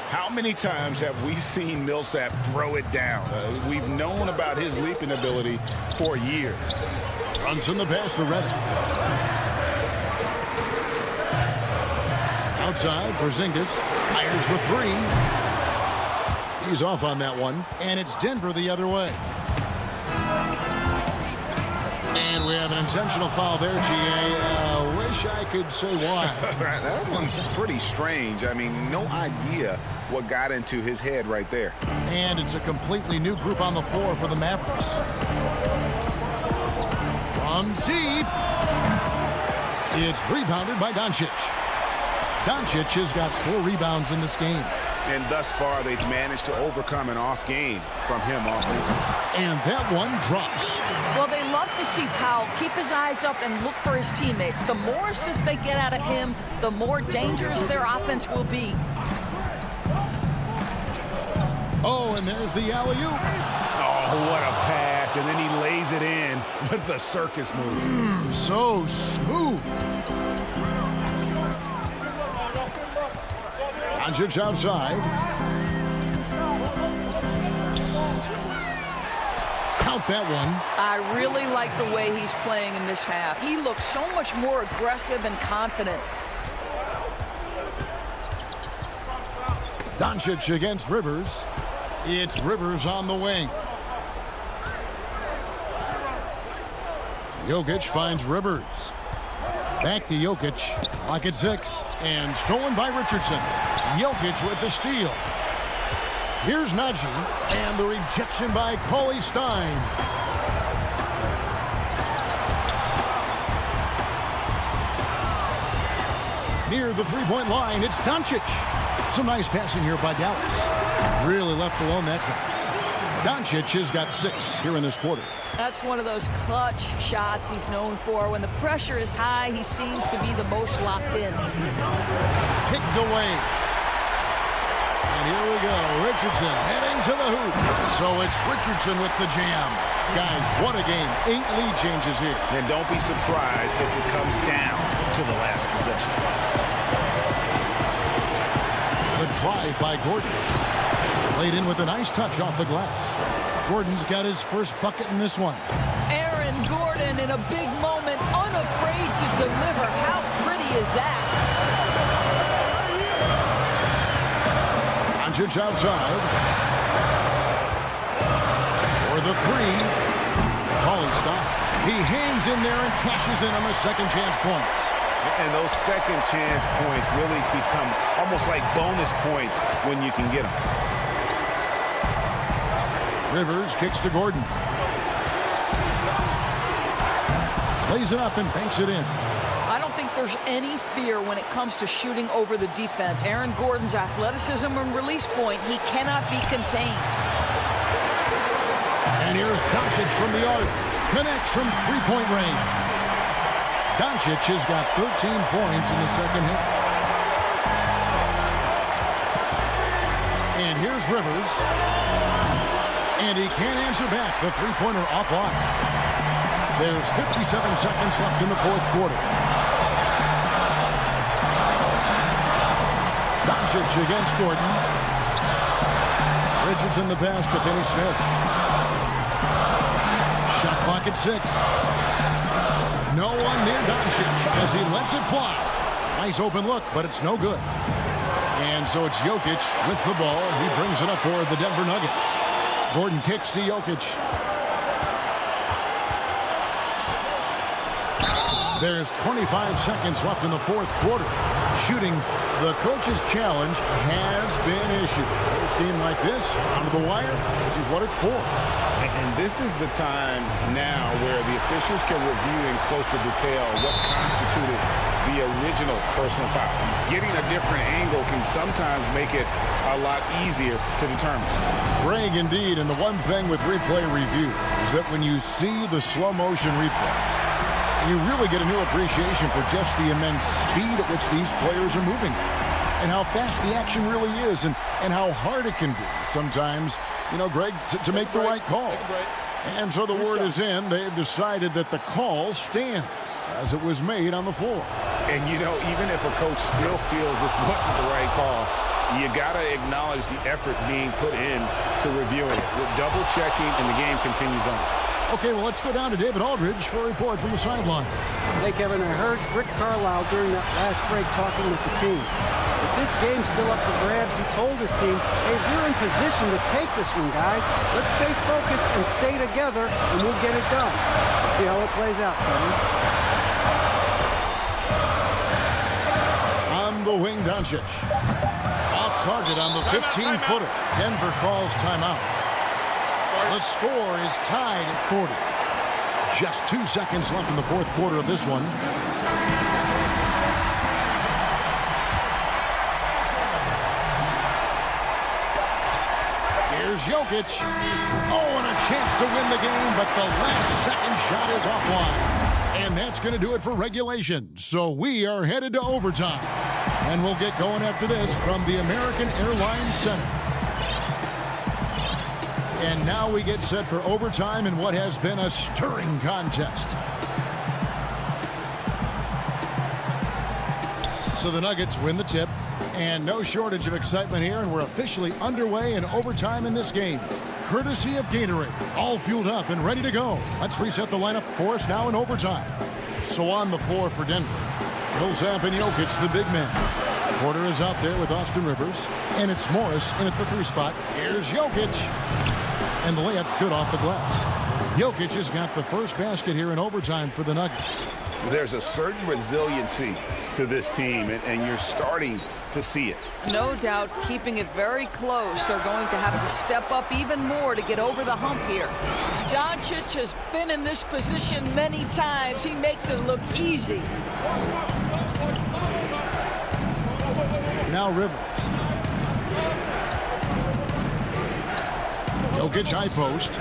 How many times have we seen Millsap throw it down? We've known about his leaping ability for years. Brunson the pass to Redick. Outside, Porzingis fires the 3. He's off on that one, and it's Denver the other way. And we have an intentional foul there, G.A. Wish I could say why. That one's pretty strange. I mean, no idea what got into his head right there. And it's a completely new group on the floor for the Mavericks. From deep. It's rebounded by Doncic. Doncic has got 4 rebounds in this game. And thus far, they've managed to overcome an off game from him offensively. And that one drops. Well, they love to see Powell keep his eyes up and look for his teammates. The more assists they get out of him, the more dangerous their offense will be. Oh, and there's the alley-oop. Oh, what a pass. And then he lays it in with the circus move. So smooth. Doncic outside. Count that one. I really like the way he's playing in this half. He looks so much more aggressive and confident. Doncic against Rivers. It's Rivers on the wing. Jokic finds Rivers. Back to Jokic. Clock at 6. And stolen by Richardson. Jokic with the steal. Here's Najee. And the rejection by Cauley Stein. Near the three-point line, it's Doncic. Some nice passing here by Dallas. Really left alone that time. Doncic has got 6 here in this quarter. That's one of those clutch shots he's known for. When the pressure is high, he seems to be the most locked in. Picked away. And here we go. Richardson heading to the hoop. So it's Richardson with the jam. Guys, what a game. 8 lead changes here. And don't be surprised if it comes down to the last possession. The drive by Gordon. Laid in with a nice touch off the glass. Gordon's got his first bucket in this one. Aaron Gordon in a big moment, unafraid to deliver. How pretty is that? Doncic outside. For the 3. Cauley stop. He hangs in there and cashes in on the second chance points. And those second chance points really become almost like bonus points when you can get them. Rivers kicks to Gordon. Lays it up and banks it in. I don't think there's any fear when it comes to shooting over the defense. Aaron Gordon's athleticism and release point, he cannot be contained. And here's Doncic from the arc. Connects from three-point range. Doncic has got 13 points in the second half. And here's Rivers. And he can't answer back. The three-pointer offline. There's 57 seconds left in the fourth quarter. Doncic against Gordon. Richardson the pass to Finney Smith. Shot clock at 6. No one near Doncic as he lets it fly. Nice open look, but it's no good. And so it's Jokic with the ball. He brings it up for the Denver Nuggets. Gordon kicks to Jokic. There's 25 seconds left in the fourth quarter. Shooting, the coach's challenge has been issued. A game like this, onto the wire, this is what it's for. And this is the time now where the officials can review in closer detail what constituted the original personal foul. Getting a different angle can sometimes make it a lot easier to determine. Greg, indeed, and the one thing with replay review is that when you see the slow motion replay, you really get a new appreciation for just the immense speed at which these players are moving and how fast the action really is and how hard it can be sometimes, you know, Greg, to make the right call. And so the word is in. They've decided that the call stands as it was made on the floor. And, you know, even if a coach still feels this wasn't the right call, you got to acknowledge the effort being put in to reviewing it. With double checking, and the game continues on. Okay, well, let's go down to David Aldridge for a report from the sideline. Hey, Kevin, I heard Rick Carlisle during that last break talking with the team. The this game's still up for grabs, he told his team, hey, we're in position to take this one, guys. Let's stay focused and stay together, and we'll get it done. Let's see how it plays out, Kevin. On the wing, Doncic. Off target on the 15-footer. Denver calls timeout. The score is tied at 40. Just 2 seconds left in the fourth quarter of this one. Here's Jokic. Oh, and a chance to win the game, but the last second shot is offline. And that's going to do it for regulation. So we are headed to overtime. And we'll get going after this from the American Airlines Center. And now we get set for overtime in what has been a stirring contest. So the Nuggets win the tip. And no shortage of excitement here, and we're officially underway in overtime in this game. Courtesy of Gatorade, all fueled up and ready to go. Let's reset the lineup for us now in overtime. So on the floor for Denver, Millsap and Jokic, the big men. Porter is out there with Austin Rivers, and it's Morris in at the 3 spot. Here's Jokic, and the layup's good off the glass. Jokic has got the first basket here in overtime for the Nuggets. There's a certain resiliency to this team, and you're starting to see it. No doubt, keeping it very close. They're going to have to step up even more to get over the hump here. Doncic has been in this position many times. He makes it look easy. Now Rivers. Jokic high post.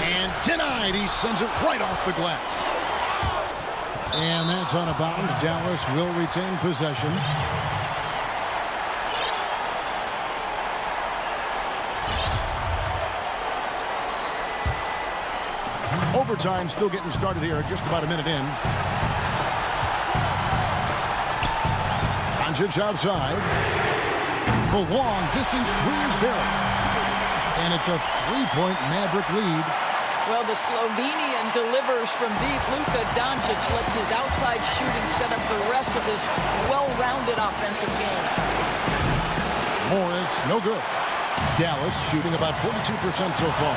And denied. He sends it right off the glass. And that's out of bounds. Dallas will retain possession. Overtime still getting started here, just about a minute in. Doncic outside. The long distance three is there. And it's a 3-point Maverick lead. Well, the Slovenian delivers from deep. Luka Doncic lets his outside shooting set up the rest of his well-rounded offensive game. Morris, no good. Dallas shooting about 42% so far.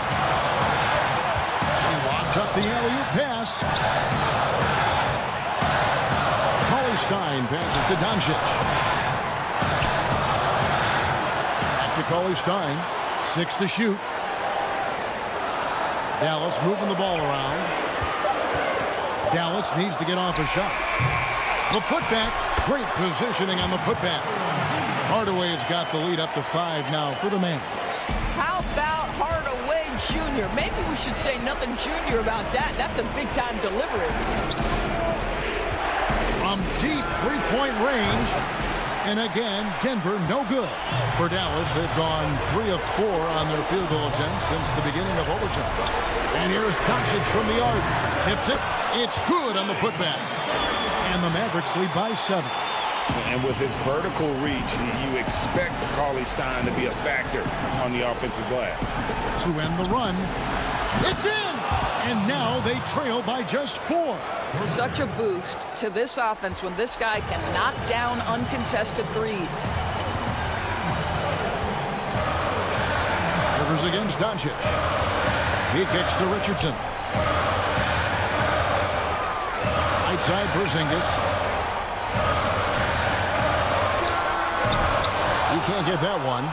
He lobs up the alley-oop pass. Stein passes to Doncic. Back to Cauley Stein. 6 to shoot. Dallas moving the ball around. Dallas needs to get off a shot. The putback. Great positioning on the putback. Hardaway has got the lead up to 5 now for the Mavs. How about Hardaway Jr.? Maybe we should say nothing junior about that. That's a big-time delivery. From deep three-point range. And again, Denver no good. For Dallas, they've gone 3 of 4 on their field goal attempts since the beginning of overtime. And here's Doncic from the arc. Tips it. It's good on the putback. And the Mavericks lead by 7. And with his vertical reach, you expect Cauley Stein to be a factor on the offensive glass. To end the run. It's in! And now they trail by just 4. Such a boost to this offense when this guy can knock down uncontested threes. Rivers against Doncic. He kicks to Richardson. Right side, Porzingis. He can't get that one.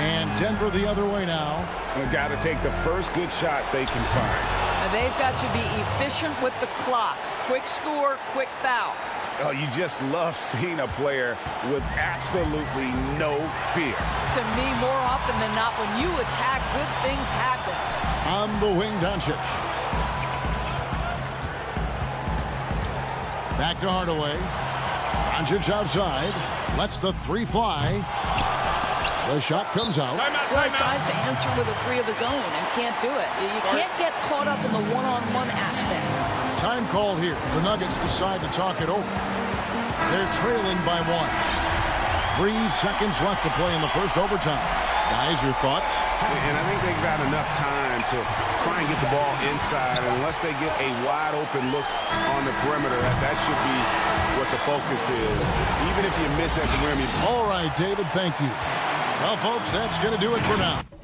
And Denver the other way now. They've got to take the first good shot they can find. And they've got to be efficient with the clock. Quick score, quick foul. Oh, you just love seeing a player with absolutely no fear. To me, more often than not, when you attack, good things happen. On the wing, Doncic. Back to Hardaway. Doncic outside. Lets the 3 fly. The shot comes out. Well, he tries to answer with a 3 of his own and can't do it. You can't get caught up in the one-on-one aspect. Time called here. The Nuggets decide to talk it over. They're trailing by 1. 3 seconds left to play in the first overtime. Guys, your thoughts? And I think they've got enough time to try and get the ball inside. And unless they get a wide open look on the perimeter, that should be what the focus is. Even if you miss at the rim. All right, David, thank you. Well, folks, that's going to do it for now.